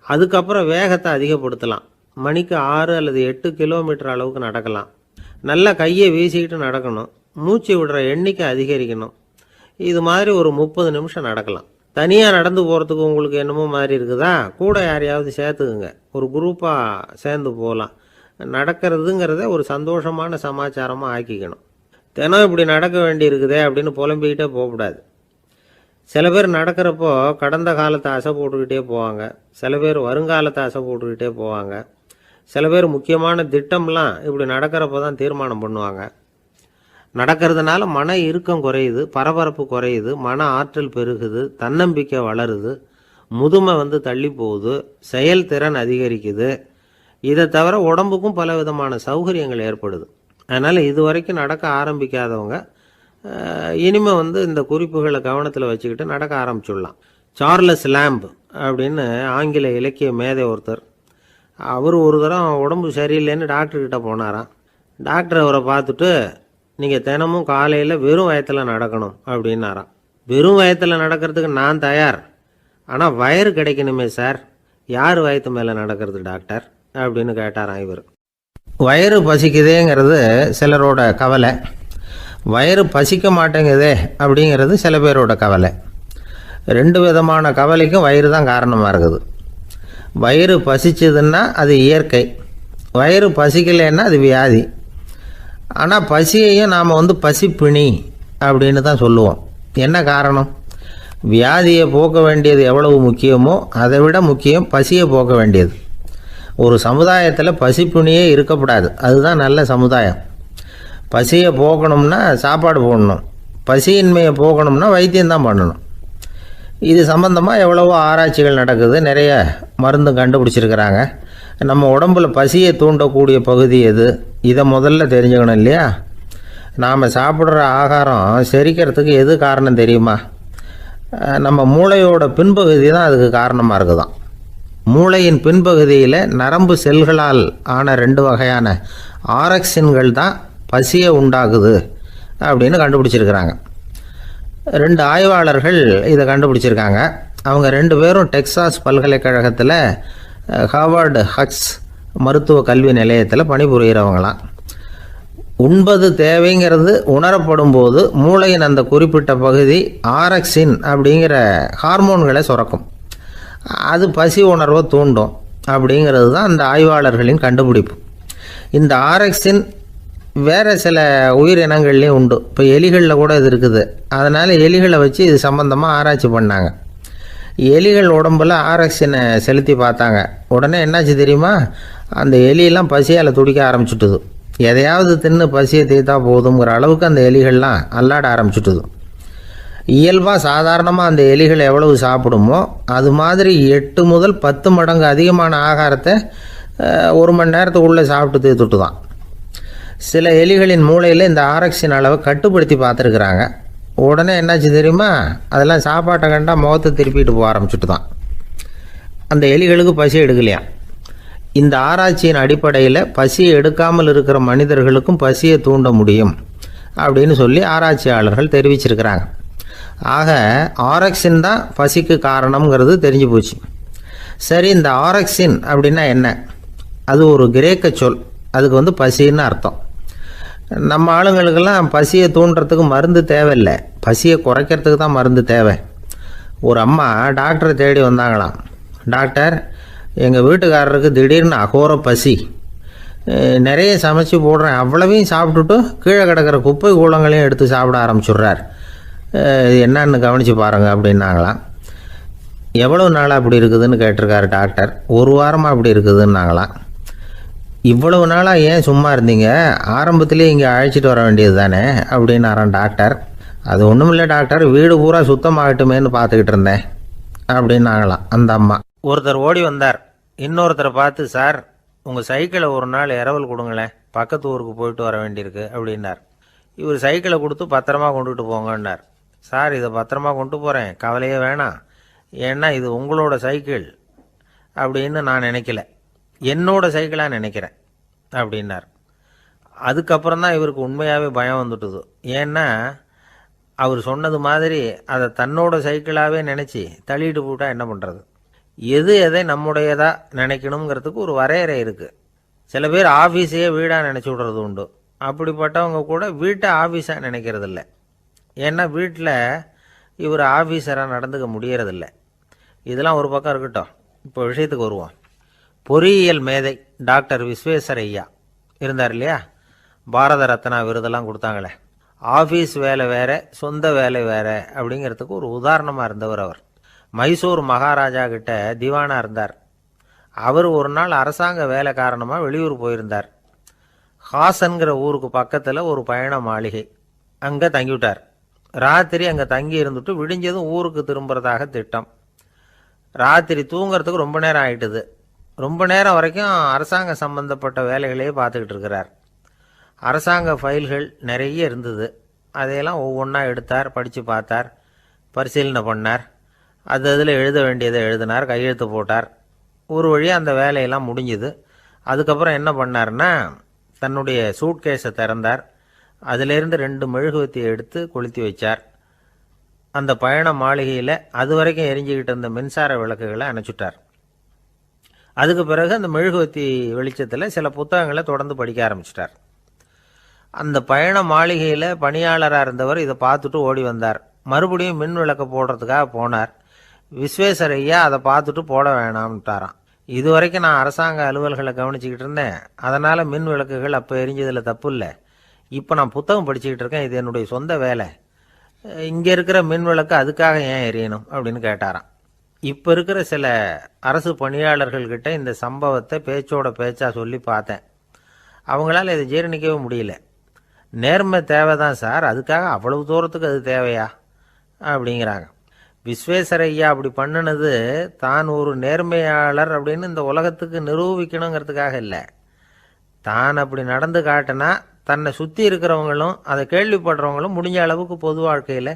S2: அதுக்கப்புறம் வேகத்தை அதிகப்படுத்தலாம். மணிக்கு 6 அல்லது 8 கிலோமீட்டர் அளவுக்கு நடக்கலாம். நல்லா கையை வீசிக்கிட்டு நடக்கணும். மூச்சு விடுற எண்ணிக்கை அதிகரிக்கணும். இது மாதிரி ஒரு 30 நிமிஷம் நடக்கலாம். தனியாக நடந்து போகிறதுக்கு உங்களுக்கு என்னமோ மாதிரி இருக்குதா? கூட யாரையாவது சேர்த்துக்குங்க. ஒரு குரூப்பாக சேர்ந்து போகலாம். நடக்கிறதுங்கிறத ஒரு சந்தோஷமான சமாச்சாரமாக ஆக்கிக்கணும். தினம் இப்படி நடக்க வேண்டி இருக்குதே அப்படின்னு புலம்பிக்கிட்டே போகக்கூடாது. சில பேர் நடக்கிறப்போ கடந்த காலத்தை அசை போட்டுக்கிட்டே போவாங்க. சில பேர் வருங்காலத்தை அசை போட்டுக்கிட்டே போவாங்க. சில பேர் முக்கியமான திட்டம்லாம் இப்படி நடக்கிறப்ப தான் தீர்மானம் பண்ணுவாங்க. நடக்கிறதுனால மன இறுக்கம் குறையுது, பரபரப்பு குறையுது, மன ஆற்றல் பெருகுது, தன்னம்பிக்கை வளருது, முதுமை தள்ளி போகுது, செயல்திறன் அதிகரிக்குது. இதை தவிர உடம்புக்கும் பல விதமான சௌகரியங்கள் ஏற்படுது. அதனால் இது வரைக்கும் நடக்க ஆரம்பிக்காதவங்க இனிமேல் இந்த குறிப்புகளை கவனத்தில் வச்சுக்கிட்டு நடக்க ஆரம்பிச்சுடலாம். சார்லஸ் லேம்ப் அப்படின்னு ஆங்கில இலக்கிய மேதை ஒருத்தர், அவர் ஒரு தரம் உடம்பு சரியில்லைன்னு டாக்டர்கிட்ட போனாராம். டாக்டர் அவரை பார்த்துட்டு, நீங்கள் தினமும் காலையில் வெறும் வயத்தில் நடக்கணும் அப்படின்னாராம். வெறும் வயத்தில் நடக்கிறதுக்கு நான் தயார், ஆனால் வயிறு கிடைக்கணுமே சார். யார் வயத்து மேலே நடக்கிறது டாக்டர் அப்படின்னு கேட்டாராம் இவர். வயிறு பசிக்குதேங்கிறது சிலரோட கவலை, வயிறு பசிக்க மாட்டேங்குதே அப்படிங்கிறது சில பேரோட கவலை. 2 விதமான கவலைக்கும் வயிறு தான் காரணமாக இருக்குது. வயிறு பசிச்சதுன்னா அது இயற்கை, வயிறு பசிக்கலைன்னா அது வியாதி. ஆனால் பசியையும் நாம் பசிப்பிணி அப்படின்னு தான் சொல்லுவோம். என்ன காரணம்? வியாதியை போக்க வேண்டியது எவ்வளவு முக்கியமோ அதை விட முக்கியம் பசியை போக்க வேண்டியது. ஒரு சமுதாயத்தில் பசிப்பிணியே இருக்கக்கூடாது, அதுதான் நல்ல சமுதாயம். பசியை போக்கணும்னா சாப்பாடு போடணும், பசியின்மையை போக்கணும்னா வைத்தியம்தான் பண்ணணும். இது சம்பந்தமாக எவ்வளவோ ஆராய்ச்சிகள் நடக்குது, நிறைய மருந்து கண்டுபிடிச்சிருக்கிறாங்க. நம்ம உடம்புல பசியை தூண்டக்கூடிய பகுதி எது, இதை முதல்ல தெரிஞ்சுக்கணும் இல்லையா? நாம் சாப்பிட்ற ஆகாரம் செரிக்கிறதுக்கு எது காரணம் தெரியுமா? நம்ம மூளையோட பின்பகுதி தான் அதுக்கு காரணமாக இருக்குதாம். மூளையின் பின்பகுதியில் நரம்பு செல்களால் ஆன 2 வகையான ஆரக்சின்கள் தான் பசியை உண்டாகுது அப்படின்னு கண்டுபிடிச்சிருக்கிறாங்க. 2 ஆய்வாளர்கள் இதை கண்டுபிடிச்சிருக்காங்க. அவங்க 2 பேரும் டெக்சாஸ் பல்கலைக்கழகத்தில் ஹார்வர்டு ஹக்ஸ் மருத்துவ கல்வி நிலையத்தில் பணிபுரிகிறவங்களாம். உண்பது தேவைங்கிறது உணரப்படும் போது மூளையின் அந்த குறிப்பிட்ட பகுதி ஆரக்சின் அப்படிங்கிற ஹார்மோன்களை சுரக்கும். அது பசி உணர்வை தூண்டும் அப்படிங்கிறது தான் அந்த ஆய்வாளர்களின் கண்டுபிடிப்பு. இந்த ஆரக்சின் வேறு சில உயிரினங்கள்லேயும் உண்டு. இப்போ எலிகளில் கூட இது இருக்குது. அதனால் எலிகளை வச்சு இது சம்பந்தமாக ஆராய்ச்சி பண்ணாங்க. எலிகள் உடம்பில் ஆரக்சினை செலுத்தி பார்த்தாங்க. உடனே என்னாச்சு தெரியுமா? அந்த எலியெல்லாம் பசியால் துடிக்க ஆரம்பிச்சுட்டுது. எதையாவது தின்னு பசியை தீர்த்தா போதுங்கிற அளவுக்கு அந்த எலிகள்லாம் அல்லாட ஆரம்பிச்சுட்டுது. இயல்பாக சாதாரணமாக அந்த எலிகள் எவ்வளவு சாப்பிடுமோ அது மாதிரி 8 முதல் 10 மடங்கு அதிகமான ஆகாரத்தை 1 மணி நேரத்துக்குள்ளே சாப்பிட்டு தீர்த்துட்டு தான். சில எலிகளின் மூளையில் இந்த ஆரக்சின் அளவை கட்டுப்படுத்தி பார்த்துருக்குறாங்க. உடனே என்னாச்சு தெரியுமா, அதெல்லாம் சாப்பாட்டை கண்டா முகத்தை திருப்பிட்டு போக ஆரம்பிச்சுட்டு தான். அந்த எலிகளுக்கு பசி எடுக்கலையாம். இந்த ஆராய்ச்சியின் அடிப்படையில் பசியை எடுக்காமல் இருக்கிற மனிதர்களுக்கும் பசியை தூண்ட முடியும் அப்படின்னு சொல்லி ஆராய்ச்சியாளர்கள் தெரிவிச்சிருக்கிறாங்க. ஆக ஆரக்சின் தான் பசிக்கு காரணம்ங்கிறது தெரிஞ்சு போச்சு. சரி, இந்த ஆரக்சின் அப்படின்னா என்ன? அது ஒரு கிரேக்க சொல். அதுக்கு பசின்னு அர்த்தம். நம்ம ஆளுங்களுக்கெல்லாம் பசியை தூண்டுறதுக்கு மருந்து தேவையில்லை, பசியை குறைக்கிறதுக்கு தான் மருந்து தேவை. ஒரு அம்மா டாக்டரை தேடி வந்தாங்களாம். டாக்டர், எங்கள் வீட்டுக்காரருக்கு திடீர்னு அகோர பசி, நிறைய சமைச்சு போடுறேன், அவ்வளவையும் சாப்பிட்டுட்டு கீழே கிடக்கிற குப்பை கூலங்களையும் எடுத்து சாப்பிட ஆரம்பிச்சுட்றார், என்னன்னு கவனித்து பாருங்கள் அப்படின்னாங்களாம். எவ்வளோ நாளாக அப்படி இருக்குதுன்னு கேட்டிருக்காரு டாக்டர். 1 வாரமாக அப்படி இருக்குதுன்னாங்களாம். இவ்வளவு நாளாக ஏன் சும்மா இருந்தீங்க, ஆரம்பத்திலே இங்கே அழைச்சிட்டு வர வேண்டியது தானே அப்படின்னாரான் டாக்டர். அது ஒன்றும் இல்லை டாக்டர், வீடு பூரா சுத்தமாகட்டுமேன்னு பார்த்துக்கிட்டு இருந்தேன் அப்படின்னாங்களாம் அந்த அம்மா. ஒருத்தர் ஓடி வந்தார், இன்னொருத்தரை பார்த்து, சார் உங்கள் சைக்கிளை ஒரு நாள் இரவல் கொடுங்களேன், பக்கத்து ஊருக்கு போயிட்டு வர வேண்டியிருக்கு அப்படின்னார். இவர் சைக்கிளை கொடுத்து பத்திரமா கொண்டுகிட்டு போங்கன்னார். சார் இதை பத்திரமா கொண்டு போகிறேன், கவலையே வேணாம், ஏன்னா இது உங்களோட சைக்கிள் அப்படின்னு நான் நினைக்கல, என்னோட சைக்கிளாக நினைக்கிறேன் அப்படின்னார். அதுக்கப்புறம் தான் இவருக்கு உண்மையாகவே பயம் வந்துட்டுது. ஏன்னா அவர் சொன்னது மாதிரி அதை தன்னோட சைக்கிளாகவே நினச்சி தள்ளிட்டு போட்டால் என்ன பண்ணுறது? எது எதை நம்முடையதாக நினைக்கணுங்கிறதுக்கு ஒரு வரையறை இருக்குது. சில பேர் ஆஃபீஸையே வீடாக நினச்சி விடுறது உண்டு. அப்படிப்பட்டவங்க கூட வீட்டை ஆஃபீஸாக நினைக்கிறதில்ல. ஏன்னா வீட்டில் இவர் ஆஃபீஸராக நடந்துக்க முடியறதில்ல. இதெல்லாம் ஒரு பக்கம் இருக்கட்டும், இப்போ விஷயத்துக்கு வருவோம். பொறியியல் மேதை டாக்டர் விஸ்வேஸ்வரய்யா இருந்தார் இல்லையா, பாரத ரத்னா விருதெல்லாம் கொடுத்தாங்களே. ஆஃபீஸ் வேலை வேற, சொந்த வேலை வேற அப்படிங்கிறதுக்கு ஒரு உதாரணமாக இருந்தவர் அவர். மைசூர் மகாராஜா கிட்ட திவானா இருந்தார். அவர் ஒரு நாள் அரசாங்க வேலை காரணமாக வெளியூர் போயிருந்தார். ஹாசன்கிற ஊருக்கு பக்கத்தில் ஒரு பயண மாளிகை, அங்கே தங்கிவிட்டார். ராத்திரி அங்கே தங்கி இருந்துட்டு விடிஞ்சதும் ஊருக்கு திரும்புறதாக திட்டம். ராத்திரி தூங்கிறதுக்கு ரொம்ப நேரம் ஆயிட்டுது. ரொம்ப நேரம் வரைக்கும் அரசாங்க சம்பந்தப்பட்ட வேலைகளையே பார்த்துக்கிட்டு இருக்கிறார். அரசாங்க ஃபைல்கள் நிறைய இருந்தது. அதையெல்லாம் ஒவ்வொன்றா எடுத்தார், படித்து பார்த்தார், பரிசீலனை பண்ணார். அதில் எழுத வேண்டியதை எழுதினார், கையெழுத்து போட்டார். ஒரு வழியாக அந்த வேலையெல்லாம் முடிஞ்சுது. அதுக்கப்புறம் என்ன பண்ணார்னா, தன்னுடைய சூட்கேஸை திறந்தார். அதிலிருந்து 2 மெழுகுவத்தியை எடுத்து கொளுத்தி வச்சார். அந்த பயண மாளிகையில் அது வரைக்கும் எரிஞ்சுக்கிட்டு இருந்த மின்சார விளக்குகளை அணைச்சிட்டார். அதுக்கு பிறகு அந்த மெழுகுவத்தி வெளிச்சத்தில் சில புத்தகங்களை தொடர்ந்து படிக்க ஆரம்பிச்சிட்டார். அந்த பயண மாளிகையில் பணியாளராக இருந்தவர் இதை பார்த்துட்டு ஓடி வந்தார். மறுபடியும் மின் விளக்க போடுறதுக்காக போனார். விஸ்வேஸ்வரய்யா அதை பார்த்துட்டு போட வேணாம்ட்டாராம். இது வரைக்கும் நான் அரசாங்க அலுவல்களை கவனிச்சுக்கிட்டு இருந்தேன், அதனால் மின் விளக்குகள் அப்போ எரிஞ்சதில் தப்பு இல்லை. இப்போ நான் புத்தகம் படிச்சுக்கிட்டு இருக்கேன், இது என்னுடைய சொந்த வேலை, இங்கே இருக்கிற மின் விளக்கு அதுக்காக ஏன் எரியணும் அப்படின்னு கேட்டாராம். இப்போ இருக்கிற சில அரசு பணியாளர்கள்கிட்ட இந்த சம்பவத்தை பேச்சோட பேச்சாக சொல்லி பார்த்தேன். அவங்களால இதை ஜீரணிக்கவே முடியல. நேர்மை தேவைதான் சார், அதுக்காக அவ்வளவு தூரத்துக்கு அது தேவையா அப்படிங்கிறாங்க. விஸ்வேஸ்வரய்யா அப்படி பண்ணினது தான் ஒரு நேர்மையாளர் அப்படின்னு இந்த உலகத்துக்கு நிரூபிக்கணுங்கிறதுக்காக இல்லை. தான் அப்படி நடந்து காட்டினா தன்னை சுற்றி இருக்கிறவங்களும் அதை கேள்விப்படுறவங்களும் முடிஞ்ச அளவுக்கு பொது வாழ்க்கையில்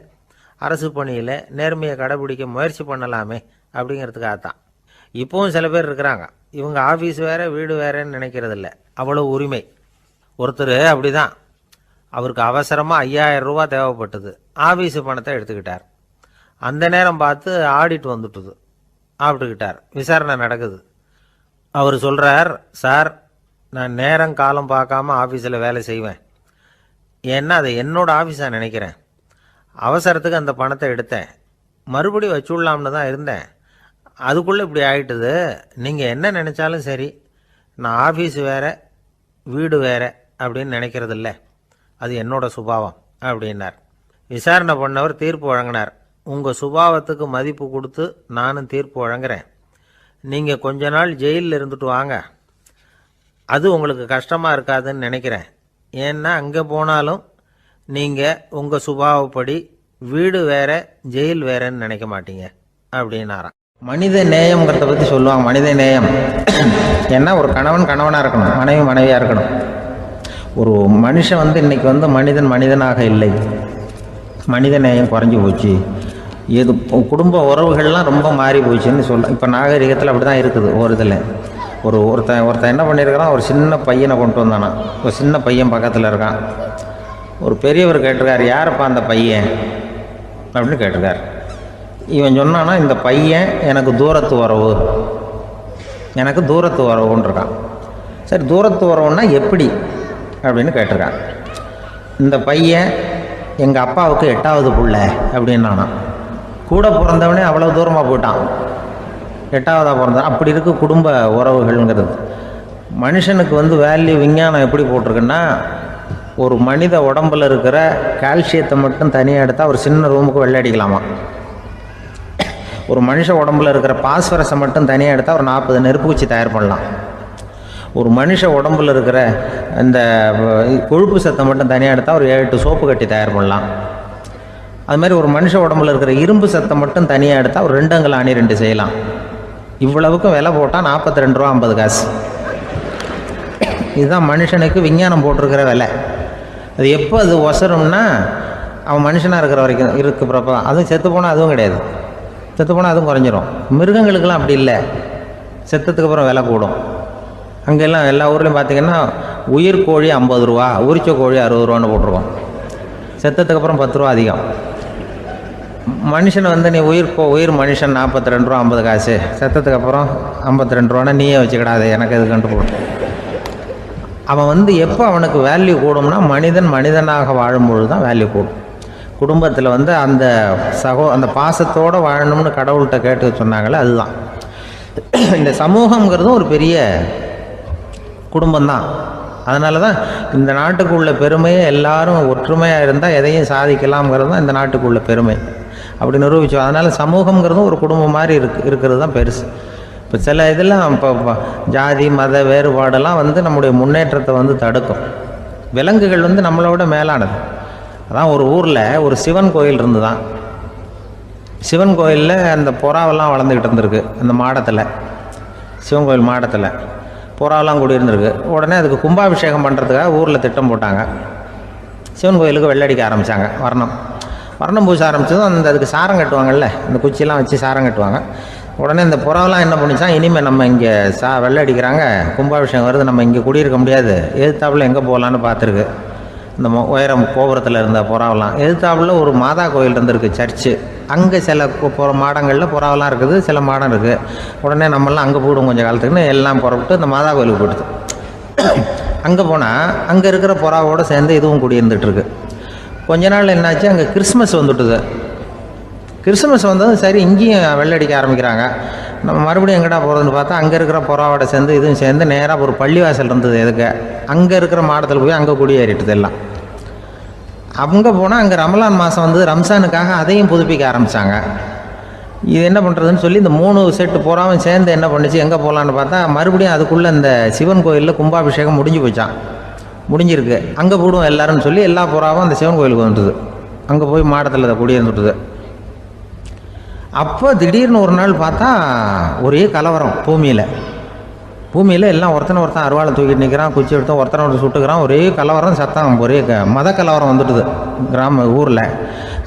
S2: அரசு பணியில் நேர்மையை கடைபிடிக்க முயற்சி பண்ணலாமே அப்படிங்கிறதுக்காகத்தான். இப்போவும் சில பேர் இருக்கிறாங்க, இவங்க ஆஃபீஸ் வேறு வீடு வேறேன்னு நினைக்கிறதில்ல, அவ்வளோ உரிமை. ஒருத்தர் அப்படி தான், அவருக்கு அவசரமாக 5000 ரூபா தேவைப்பட்டது. ஆஃபீஸு பணத்தை எடுத்துக்கிட்டார். அந்த நேரம் பார்த்து ஆடிட் வந்துட்டுது, ஆப்பிட்டுக்கிட்டார். விசாரணை நடக்குது. அவர் சொல்கிறார், சார் நான் நேரம் காலம் பார்க்காம ஆஃபீஸில் வேலை செய்வேன், ஏன்னா அதை என்னோட ஆஃபீஸாக நினைக்கிறேன். அவசரத்துக்கு அந்த பணத்தை எடுத்தேன், மறுபடியும் வச்சுடலாம்னு தான் இருந்தேன், அதுக்குள்ளே இப்படி ஆகிட்டுது. நீங்கள் என்ன நினச்சாலும் சரி, நான் ஆஃபீஸ் வேறு வீடு வேறு அப்படின்னு நினைக்கிறதில்ல, அது என்னோட சுபாவம் அப்படின்னார். விசாரணை பண்ணவர் தீர்ப்பு வழங்கினார். உங்கள் சுபாவத்துக்கு மதிப்பு கொடுத்து நானும் தீர்ப்பு வழங்குறேன். நீங்கள் கொஞ்ச நாள் ஜெயிலில் இருந்துட்டு வாங்க, அது உங்களுக்கு கஷ்டமாக இருக்காதுன்னு நினைக்கிறேன். ஏன்னா அங்கே போனாலும் நீங்கள் உங்கள் சுபாவப்படி வீடு வேற ஜெயில் வேறன்னு நினைக்க மாட்டீங்க அப்படின்னாராம். மனித நேயம்ங்கிறத பற்றி சொல்லுவாங்க. மனித நேயம் ஏன்னா ஒரு கணவன் கணவனாக இருக்கணும், மனைவி மனைவியாக இருக்கணும். ஒரு மனுஷன் இன்னைக்கு மனிதனாக இல்லை. மனித நேயம் குறைஞ்சி போச்சு, இது குடும்ப உறவுகள்லாம் ரொம்ப மாறி போச்சுன்னு சொல்ல. இப்போ நாகரிகத்தில் அப்படி தான் இருக்குது. ஒரு இதில் ஒருத்தன் என்ன பண்ணியிருக்கிறான், ஒரு சின்ன பையனை கொண்டு வந்தானா. ஒரு சின்ன பையன் பக்கத்தில் இருக்கான். ஒரு பெரியவர் கேட்டிருக்காரு, யாரப்பா அந்த பையன் அப்படின்னு கேட்டிருக்காரு. இவன் சொன்னான்னா, இந்த பையன் எனக்கு தூரத்து உறவுன்னு இருக்கான். சரி, தூரத்து உறவுன்னா எப்படி அப்படின்னு கேட்டிருக்கான். இந்த பையன் எங்கள் அப்பாவுக்கு 8வது புள்ள அப்படின்னானா. கூட பிறந்தவனே அவ்வளோ தூரமாக போயிட்டான், 8வதாக பிறந்தான். அப்படி இருக்குது குடும்ப உறவுகள்ங்கிறது. மனுஷனுக்கு வேல்யூ விஞ்ஞானம் எப்படி போட்டிருக்குன்னா, ஒரு மனித உடம்பில் இருக்கிற கால்சியத்தை மட்டும் தனியாக எடுத்தால் ஒரு சின்ன ரூமுக்கு வெள்ளை அடிக்கலாமா. ஒரு மனுஷ உடம்பில் இருக்கிற பாஸ்பரஸை மட்டும் தனியாக எடுத்தால் ஒரு 40 நெருப்பு குச்சி தயார் பண்ணலாம். ஒரு மனுஷ உடம்பில் இருக்கிற இந்த கொழுப்பு சத்தை மட்டும் தனியாக எடுத்தால் ஒரு 7-8 சோப்பு கட்டி தயார் பண்ணலாம். அது மாதிரி ஒரு மனுஷ உடம்புல இருக்கிற இரும்பு சத்தை மட்டும் தனியாக எடுத்தால் ஒரு 2 அங்குல ஆணி 2 செய்யலாம். இவ்வளவுக்கும் விலை போட்டால் 42 ரூபா 50 காசு. இதுதான் மனுஷனுக்கு விஞ்ஞானம் போட்டிருக்கிற விலை. அது எப்போ அது ஒசரும்னா, அவன் மனுஷனாக இருக்கிற வரைக்கும் இருக்கிறப்ப தான். அதுவும் செத்து போனால் அதுவும் கிடையாது, செத்து போனால் அதுவும் குறைஞ்சிரும். மிருகங்களுக்கெல்லாம் அப்படி இல்லை, செத்ததுக்கு அப்புறம் விலை கூடும். அங்கெல்லாம் எல்லா ஊர்லேயும் பார்த்திங்கன்னா உயிர் கோழி 50 ரூபா, உரிச்ச கோழி 60 ரூபான்னு போட்டிருக்கோம். செத்ததுக்கு அப்புறம் 10 ரூபா அதிகம். மனுஷனை நீ உயிர் மனுஷன் 42 ரூபா 50 காசு, செத்ததுக்கு அப்புறம் 52 ரூபான்னா நீயே வச்சுக்கிடாது, எனக்கு இது கண்டு போடும். அவன் எப்போ அவனுக்கு வேல்யூ கூடும்னா, மனிதனாக வாழும்பொழுது தான் வேல்யூ கூடும். குடும்பத்தில் அந்த பாசத்தோடு வாழணும்னு கடவுள்கிட்ட கேட்டு சொன்னாங்களே, அதுதான். இந்த சமூகங்கிறதும் ஒரு பெரிய குடும்பம்தான். அதனால தான் இந்த நாட்டுக்குள்ள பெருமையை எல்லாரும் ஒற்றுமையாக இருந்தால் எதையும் சாதிக்கலாம்ங்கிறது தான் இந்த நாட்டுக்குள்ள பெருமை. அப்படி நிரூபித்தோம். அதனால் சமூகங்கிறதும் ஒரு குடும்பம் மாதிரி இருக்கிறது தான் பெருசு. இப்போ சில இதெல்லாம் இப்போ ஜாதி மத வேறுபாடெல்லாம் நம்முடைய முன்னேற்றத்தை தடுக்கும். விலங்குகள் நம்மளோட மேலானது. அதான் ஒரு ஊரில் ஒரு சிவன் கோயில் இருந்து தான். சிவன் கோயிலில் அந்த புறாவெல்லாம் வளர்ந்துக்கிட்டு இருந்திருக்கு. அந்த மாடத்தில், சிவன் கோயில் மாடத்தில் புறாவெல்லாம் கூடியிருந்திருக்கு. உடனே அதுக்கு கும்பாபிஷேகம் பண்ணுறதுக்காக ஊரில் திட்டம் போட்டாங்க. சிவன் கோயிலுக்கு வெள்ளடிக்க ஆரம்பித்தாங்க. வர்ணம் பூச ஆரம்பித்ததும் அதுக்கு சாரம் கட்டுவாங்கள்ல, இந்த குச்சியெல்லாம் வச்சு சாரம் கட்டுவாங்க. உடனே இந்த புறாவெல்லாம் என்ன பண்ணிச்சான், இனிமேல் நம்ம இங்கே வெள்ளை அடிக்கிறாங்க, கும்பாபிஷேகம் வருது, நம்ம இங்கே குடியிருக்க முடியாது, எதிர்த்தாப்புல எங்கே போகலான்னு பார்த்துருக்கு. இந்த உயரம் கோபுரத்தில் இருந்த புறாவெல்லாம் எதிர்த்தாப்புல ஒரு மாதா கோயில் இருந்திருக்கு, சர்ச்சு. அங்கே சில மாடங்களில் புறாவெல்லாம் இருக்குது, சில மாடம் இருக்குது. உடனே நம்மளாம் அங்கே போய்டும் கொஞ்சம் காலத்துக்குன்னு எல்லாம் புறப்பட்டு இந்த மாதா கோயிலுக்கு போயிடுது. அங்கே போனால் அங்கே இருக்கிற புறாவோடு சேர்ந்து இதுவும் குடியிருந்துட்டுருக்கு. கொஞ்ச நாள் என்னாச்சு, அங்கே கிறிஸ்மஸ் வந்துட்டுது. கிறிஸ்மஸ் வந்ததும் சரி, இங்கேயும் வெள்ளடிக்க ஆரம்பிக்கிறாங்க. நம்ம மறுபடியும் எங்கடா போகிறதுன்னு பார்த்தா, அங்கே இருக்கிற புறாவோட சேர்ந்து இதுவும் சேர்ந்து நேராக ஒரு பள்ளிவாசல் இருந்தது. எதுக்கு அங்கே இருக்கிற மாடத்தில் போய் அங்கே குடியேறிட்டுது எல்லாம். அங்கே போனால் அங்கே ரமலான் மாதம் ரம்ஜானுக்காக அதையும் புதுப்பிக்க ஆரம்பித்தாங்க. இது என்ன பண்ணுறதுன்னு சொல்லி இந்த 3 செட்டு புறாவும் சேர்ந்து என்ன பண்ணிச்சு, எங்கே போகலான்னு பார்த்தா மறுபடியும் அதுக்குள்ளே இந்த சிவன் கோயிலில் கும்பாபிஷேகம் முடிஞ்சிருக்கு. அங்கே போடுவோம் எல்லாருன்னு சொல்லி எல்லா புறாவும் அந்த சிவன் கோயிலுக்கு வந்துட்டுது. அங்கே போய் மாடத்தில் அதை குடியிருந்துட்டுது. அப்போ திடீர்னு ஒரு நாள் பார்த்தா ஒரே கலவரம் பூமியில் எல்லாம் ஒருத்தன் அருவாளை தூக்கிட்டு நிற்கிறான், குச்சி எடுத்து ஒருத்தனை சுட்டுக்கிறான். ஒரே கலவரம், சத்தம், ஒரே மத கலவரம் வந்துட்டுது ஊரில்.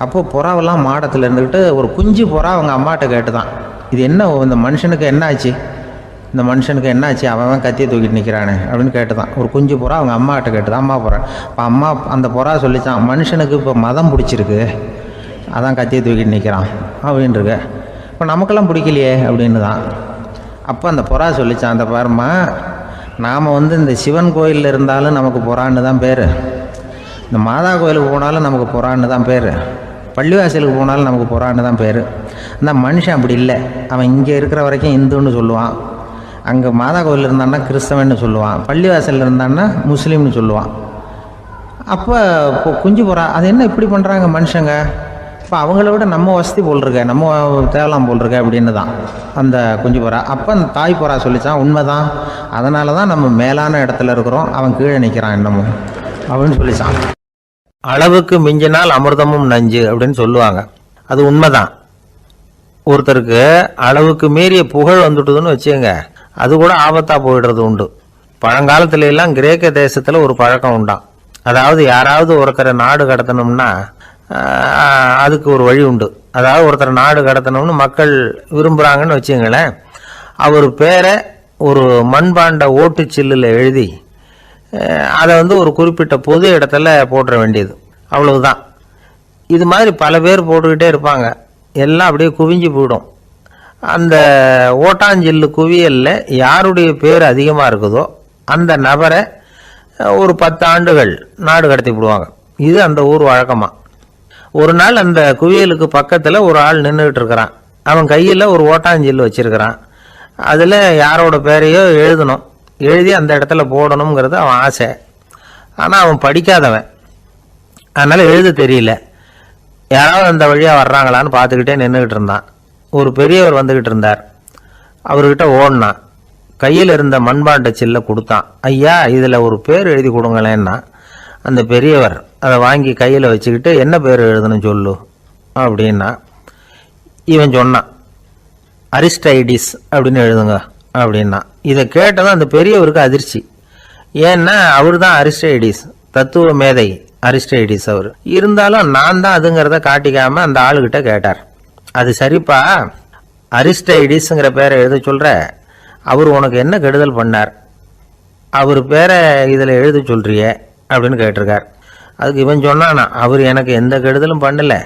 S2: அப்போது புறாவெல்லாம் மாடத்தில் இருந்துக்கிட்டு ஒரு குஞ்சு புறா அவங்க அம்மாட்ட கேட்டு தான், இது என்ன, இந்த மனுஷனுக்கு என்னாச்சு, அவன் கத்தியை தூக்கிட்டு நிற்கிறானே அப்படின்னு கேட்டு தான். ஒரு குஞ்சு புறா அவங்க அம்மாட்ட கேட்டுதான், அம்மா புறா. இப்போ அம்மா அந்த புறா சொல்லித்தான், மனுஷனுக்கு இப்போ மதம் பிடிச்சிருக்கு, அதான் கத்தியை தூக்கிட்டு நிற்கிறான் அப்படின்ருக்கு. இப்போ நமக்கெல்லாம் பிடிக்கலையே அப்படின்னு தான். அப்போ அந்த புறா சொல்லித்தான், அந்த பாருமா, நாம் இந்த சிவன் கோயிலில் இருந்தாலும் நமக்கு புறான்னு தான் பேர், இந்த மாதா கோயிலுக்கு போனாலும் நமக்கு புறான்னு தான் பேர், பள்ளிவாசலுக்கு போனாலும் நமக்கு புறான்னு தான் பேர். அந்த மனுஷன் அப்படி இல்லை. அவன் இங்கே இருக்கிற வரைக்கும் இந்துன்னு சொல்லுவான், அங்கே மாதா கோயில் இருந்தான்னா கிறிஸ்தவன்னு சொல்லுவான், பள்ளிவாசலில் இருந்தான்னா முஸ்லீம்னு சொல்லுவான். அப்போ குஞ்சு புறா அது என்ன இப்படி பண்ணுறாங்க மனுஷங்க, இப்போ அவங்கள விட நம்ம வசதி போல் இருக்க, நம்ம தேவலாம் போல் இருக்க அப்படின்னு தான் அந்த குஞ்சு புறா. அப்போ அந்த தாய் புறா சொல்லித்தான், உண்மைதான், அதனால தான் நம்ம மேலான இடத்துல இருக்கிறோம், அவன் கீழே நிற்கிறான் இன்னமும் அப்படின்னு சொல்லித்தான். அளவுக்கு மிஞ்சினால் அமிர்தமும் நஞ்சு அப்படின்னு சொல்லுவாங்க. அது உண்மைதான். ஒருத்தருக்கு அளவுக்கு மீறிய புகழ் வந்துட்டுதுன்னு வச்சுங்க, அது கூட ஆபத்தாக போயிடுறது உண்டு. பழங்காலத்துல எல்லாம் கிரேக்க தேசத்தில் ஒரு பழக்கம் உண்டாம். அதாவது யாராவது ஒருத்தரை நாடு கடத்தணும்னா அதுக்கு ஒரு வழி உண்டு. அதாவது ஒருத்தர் நாடு கடத்தணும்னு மக்கள் விரும்புகிறாங்கன்னு வச்சுங்களேன், அவர் பேரை ஒரு மண்பாண்ட ஓட்டுச்சில்லில் எழுதி அதை ஒரு குறிப்பிட்ட பொது இடத்துல போட்டுற வேண்டியது, அவ்வளவுதான். இது மாதிரி பல பேர் போட்டுக்கிட்டே இருப்பாங்க, எல்லாம் அப்படியே குவிஞ்சு போயிடும். அந்த ஓட்டாஞ்சில்லு குவியலில் யாருடைய பேர் அதிகமாக இருக்குதோ அந்த நபரை ஒரு 10 ஆண்டுகள் நாடு கடத்தி விடுவாங்க. இது அந்த ஊர் வழக்கமாக. ஒரு நாள் அந்த குவியலுக்கு பக்கத்தில் ஒரு ஆள் நின்றுக்கிட்டு இருக்கிறான். அவன் கையில் ஒரு ஓட்டாஞ்சில்லு வச்சிருக்கிறான். அதில் யாரோட பேரையோ எழுதணும், எழுதி அந்த இடத்துல போடணுங்கிறது அவன் ஆசை. ஆனால் அவன் படிக்காதவன், அதனால் எழுத தெரியல. யாராவது அந்த வழியாக வர்றாங்களான்னு பார்த்துக்கிட்டே நின்றுக்கிட்டு இருந்தான். ஒரு பெரியவர் வந்துக்கிட்டு இருந்தார். அவர்கிட்ட ஓடினான். கையில் இருந்த மண்பாண்ட சில்லை கொடுத்தான். ஐயா, இதில் ஒரு பேர் எழுதி கொடுங்களேன்னா அந்த பெரியவர் அதை வாங்கி கையில் வச்சுக்கிட்டு, என்ன பேர் எழுதணும் சொல்லு அப்படின்னா இவன் சொன்னான், அரிஸ்டைடிஸ் அப்படின்னு எழுதுங்க அப்படின்னா. இதை கேட்டதும் அந்த பெரியவருக்கு அதிர்ச்சி. ஏன்னா அவர் தான் அரிஸ்டைடிஸ், தத்துவ மேதை அரிஸ்டைடிஸ் அவர். இருந்தாலும் நான் தான் அதுங்கிறத காட்டிக்காம அந்த ஆளுகிட்ட கேட்டார். அது சரிப்பா, அரிஸ்டைடிஸ்ங்கிற பேரை எழுத சொல்ற, அவர் உனக்கு என்ன கெடுதல் பண்ணார், அவர் பேரை இதில் எழுத சொல்றியே அப்படின்னு கேட்டிருக்கார். அதுக்கு இவன் சொன்னானா, அவர் எனக்கு எந்த கெடுதலும் பண்ணலை,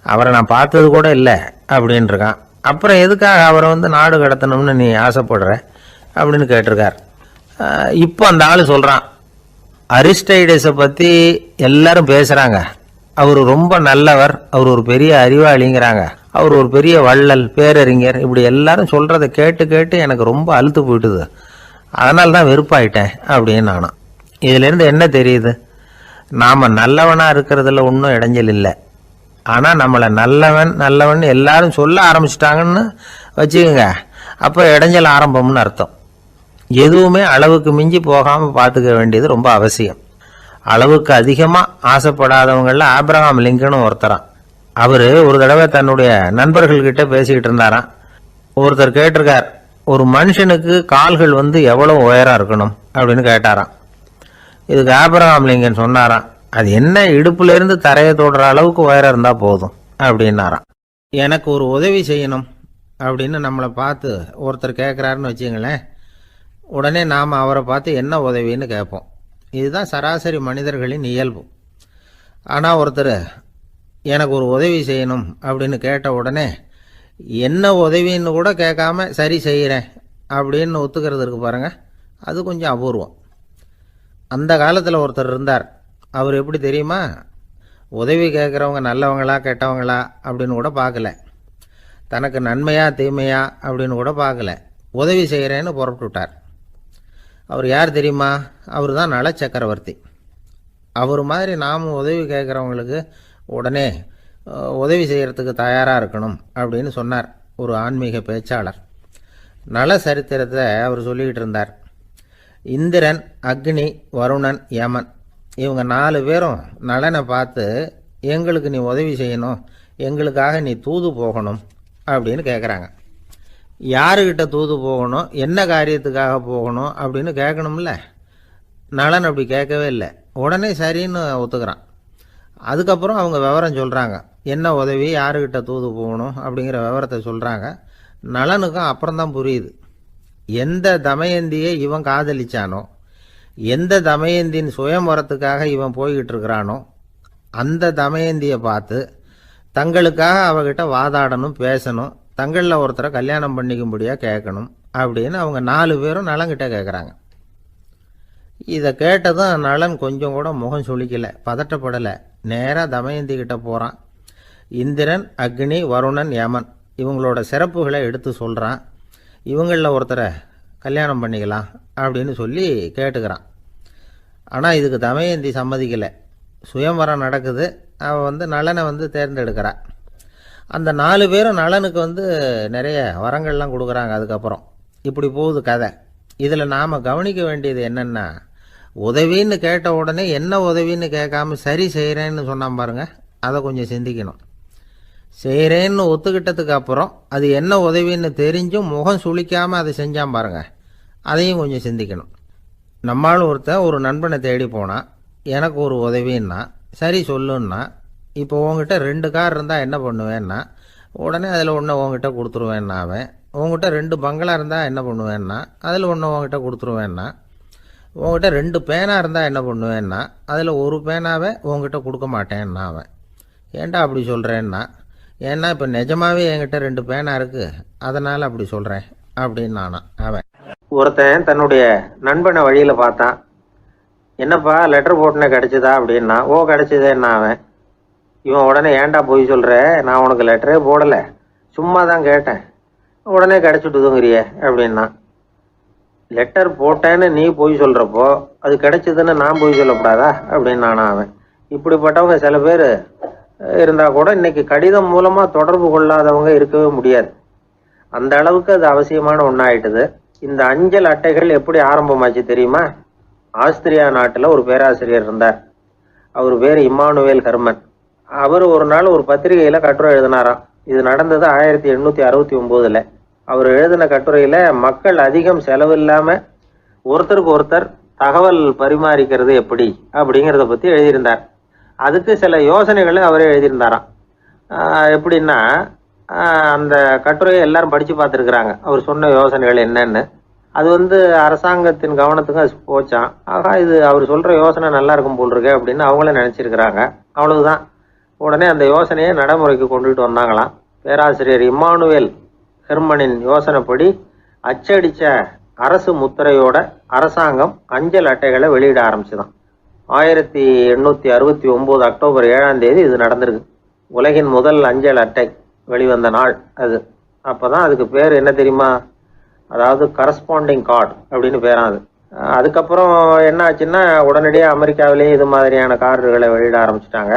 S2: அவரை நான் பார்த்தது கூட இல்லை அப்படின்ட்டுருக்கான். அப்புறம் எதுக்காக அவரை நாடு கடத்தணும்னு நீ ஆசைப்படுற அப்படின்னு கேட்டிருக்கார். இப்போ அந்த ஆள் சொல்கிறான், அரிஸ்டைடஸை பற்றி எல்லாரும் பேசுகிறாங்க, அவர் ரொம்ப நல்லவர், அவர் ஒரு பெரிய அறிவாளிங்கிறாங்க, அவர் ஒரு பெரிய வள்ளல், பேரறிஞர், இப்படி எல்லாரும் சொல்கிறத கேட்டு கேட்டு எனக்கு ரொம்ப அழுத்து போயிட்டுது, அதனால தான் வெறுப்பாயிட்டேன் அப்படின்னு நானும். இதிலேருந்து என்ன தெரியுது, நாம் நல்லவனாக இருக்கிறதுல ஒன்றும் இடைஞ்சல் இல்லை. ஆனால் நம்மளை நல்லவன் நல்லவன் எல்லாரும் சொல்ல ஆரம்பிச்சிட்டாங்கன்னு வச்சுக்கோங்க, அப்போ இடைஞ்சல் ஆரம்பம்னு அர்த்தம். எதுவுமே அளவுக்கு மிஞ்சி போகாமல் பார்த்துக்க வேண்டியது ரொம்ப அவசியம். அளவுக்கு அதிகமாக ஆசைப்படாதவங்களில் ஆப்ரஹாம் லிங்கனும் ஒருத்தரான். அவர் ஒரு தடவை தன்னுடைய நண்பர்கள்கிட்ட பேசிக்கிட்டு இருந்தாராம். ஒருத்தர் கேட்டிருக்கார், ஒரு மனுஷனுக்கு கால்கள் எவ்வளோ உயரம் இருக்கணும் அப்படின்னு கேட்டாராம். இதுக்கு ஆப்ரஹாம் லிங்கன் சொன்னாராம், அது என்ன, இடுப்புலேருந்து தரையை தொடுற அளவுக்கு உயரம் இருந்தால் போதும் அப்படின்னாராம். எனக்கு ஒரு உதவி செய்யணும் அப்படின்னு நம்மளை பார்த்து ஒருத்தர் கேட்குறாருன்னு வச்சுங்களேன், உடனே நாம் அவரை பார்த்து என்ன உதவின்னு கேட்போம். இதுதான் சராசரி மனிதர்களின் இயல்பு. ஆனால் ஒருத்தர் எனக்கு ஒரு உதவி செய்யணும் அப்படின்னு கேட்ட உடனே என்ன உதவின்னு கூட கேட்காம சரி செய்கிறேன் அப்படின்னு ஒத்துக்கிறது இருக்கு பாருங்க, அது கொஞ்சம் அபூர்வம். அந்த காலத்தில் ஒருத்தர் இருந்தார். அவர் எப்படி தெரியுமா, உதவி கேட்குறவங்க நல்லவங்களா கெட்டவங்களா அப்படின்னு கூட பார்க்கல, தனக்கு நன்மையா தீமையா அப்படின்னு கூட பார்க்கல, உதவி செய்கிறேன்னு புறப்பட்டுட்டார். அவர் யார் தெரியுமா, அவர் தான் நல சக்கரவர்த்தி. அவர் மாதிரி நாம் உதவி கேட்குறவங்களுக்கு உடனே உதவி செய்கிறதுக்கு தயாராக இருக்கணும் அப்படின்னு சொன்னார் ஒரு ஆன்மீக பேச்சாளர். நல சரித்திரத்தை அவர் சொல்லிக்கிட்டு இருந்தார். இந்திரன், அக்னி, வருணன், யமன், இவங்க 4 பேரும் நலனை பார்த்து எங்களுக்கு நீ உதவி செய்யணும், எங்களுக்காக நீ தூது போகணும் அப்படின்னு கேட்குறாங்க. யாருக்கிட்ட தூது போகணும், என்ன காரியத்துக்காக போகணும் அப்படின்னு கேட்கணும்ல. நலன் அப்படி கேட்கவே இல்லை, உடனே சரின்னு ஒத்துக்கிறான். அதுக்கப்புறம் அவங்க விவரம் சொல்கிறாங்க, என்ன உதவி, யாருக்கிட்ட தூது போகணும் அப்படிங்கிற விவரத்தை சொல்கிறாங்க. நலனுக்கும் அப்புறம்தான் புரியுது, எந்த தமயந்தியை இவன் காதலிச்சானோ, எந்த தமயந்தின் சுயம்பரத்துக்காக இவன் போய்கிட்டு இருக்கிறானோ அந்த தமயந்தியை பார்த்து தங்களுக்காக அவகிட்ட வாதாடணும், பேசணும், தங்களில் ஒருத்தரை கல்யாணம் பண்ணிக்கும்படியாக கேட்கணும் அப்படின்னு அவங்க 4 பேரும் நலன்கிட்ட கேட்குறாங்க. இதை கேட்டதும் நலன் கொஞ்சம் கூட முகம் சுளிக்கலை, பதட்டப்படலை. நேராக தமயந்தி கிட்ட போகிறான். இந்திரன், அக்னி, வருணன், யமன் இவங்களோட சிறப்புகளை எடுத்து சொல்கிறான். இவங்களில் ஒருத்தரை கல்யாணம் பண்ணிக்கலாம் அப்படின்னு சொல்லி கேட்டுக்கிறான். ஆனால் இதுக்கு தமயந்தி சம்மதிக்கலை. சுயம்வரம் நடக்குது, அவள் நலனை தேர்ந்தெடுக்கிறாள். அந்த 4 பேரும் நலனுக்கு நிறைய வரங்கள்லாம் கொடுக்குறாங்க. அதுக்கப்புறம் இப்படி போகுது கதை. இதில் நாம் கவனிக்க வேண்டியது என்னென்னா, உதவின்னு கேட்ட உடனே என்ன உதவின்னு கேட்காம சரி செய்கிறேன்னு சொன்னான் பாருங்க, அதை கொஞ்சம் சிந்திக்கணும். செய்கிறேன்னு ஒத்துக்கிட்டதுக்கு அப்புறம் அது என்ன உதவின்னு தெரிஞ்சும் முகம் சுளிக்காமல் அதை செஞ்சான் பாருங்க, அதையும் கொஞ்சம் சிந்திக்கணும். நம்மளும் ஒருத்தன் ஒரு நண்பனை தேடி போனான், எனக்கு ஒரு உதவின்னா சரி சொல்லுன்னா, இப்போ உங்ககிட்ட 2 கார் இருந்தால் என்ன பண்ணுவேன்னா, உடனே அதில் ஒன்று உங்ககிட்ட கொடுத்துருவேன்னா அவன். உங்ககிட்ட 2 பங்களா இருந்தால் என்ன பண்ணுவேன்னா, அதில் ஒன்று உங்ககிட்ட கொடுத்துருவேன்னா. உங்ககிட்ட 2 பேனா இருந்தால் என்ன பண்ணுவேன்னா, அதில் ஒரு பேனாவை உங்ககிட்ட கொடுக்க மாட்டேன்னா அவன். ஏன்டா அப்படி சொல்கிறேன்னா, ஏன்னா இப்போ நிஜமாவே என்கிட்ட 2 பேனா இருக்குது, அதனால் அப்படி சொல்கிறேன் அப்படின்னு அவன். ஒருத்தன் தன்னுடைய நண்பனை வழியில் பார்த்தான். என்னப்பா லெட்டர் போட்டுனே கிடச்சிதா அப்படின்னா. ஓ கிடச்சிதேன்னா அவன். இவன் உடனே ஏன்டா போய் சொல்கிற, நான் உனக்கு லெட்டரே போடலை, சும்மா தான் கேட்டேன், உடனே கிடச்சிட்டுதுங்கிறியே அப்படின்னா. லெட்டர் போட்டேன்னு நீ போய் சொல்கிறப்போ அது கிடைச்சதுன்னு நான் போய் சொல்லக்கூடாதா அப்படின்னு அவன். இப்படிப்பட்டவங்க சில பேர் இருந்தால் கூட இன்னைக்கு கடிதம் மூலமாக தொடர்பு கொள்ளாதவங்க இருக்கவே முடியாது. அந்த அளவுக்கு அது அவசியமான ஒன்றாயிட்டுது. இந்த அஞ்சல் அட்டைகள் எப்படி ஆரம்பமாச்சு தெரியுமா? ஆஸ்திரியா நாட்டில் ஒரு பேராசிரியர் இருந்தார். அவர் பேர் இம்மானுவேல் ஹெர்மன். அவர் ஒரு நாள் ஒரு பத்திரிகையில் கட்டுரை எழுதினாராம். இது நடந்தது 1869. அவர் எழுதின கட்டுரையில் மக்கள் அதிகம் செலவு இல்லாமல் ஒருத்தருக்கு ஒருத்தர் தகவல் பரிமாறிக்கிறது எப்படி அப்படிங்கிறத பற்றி எழுதியிருந்தார். அதுக்கு சில யோசனைகளை அவரே எழுதியிருந்தாராம். எப்படின்னா, அந்த கட்டுரையை எல்லாரும் படித்து பார்த்துருக்குறாங்க, அவர் சொன்ன யோசனைகள் என்னன்னு. அது அரசாங்கத்தின் கவனத்துக்கு அது போச்சான். ஆகா, இது அவர் சொல்கிற யோசனை நல்லா இருக்கும் போல் இருக்கு அப்படின்னு அவங்களே நினச்சிருக்கிறாங்க. அவ்வளவுதான். உடனே அந்த யோசனையை நடைமுறைக்கு கொண்டுகிட்டு வந்தாங்களாம். பேராசிரியர் இம்மானுவேல் ஹெர்மனின் யோசனைப்படி அச்சடித்த அரசு முத்திரையோட அரசாங்கம் அஞ்சல் அட்டைகளை வெளியிட ஆரம்பிச்சுதான். 1869 அக்டோபர் 7ஆம் தேதி இது நடந்திருக்கு. உலகின் முதல் அஞ்சல் அட்டை வெளிவந்த நாள் அது. அப்போதான் அதுக்கு பேர் என்ன தெரியுமா? அதாவது கரஸ்பாண்டிங் கார்டு அப்படின்னு பேராது. அதுக்கப்புறம் என்ன ஆச்சுன்னா, உடனடியாக அமெரிக்காவிலேயே இது மாதிரியான கார்டுகளை வெளியிட ஆரம்பிச்சிட்டாங்க.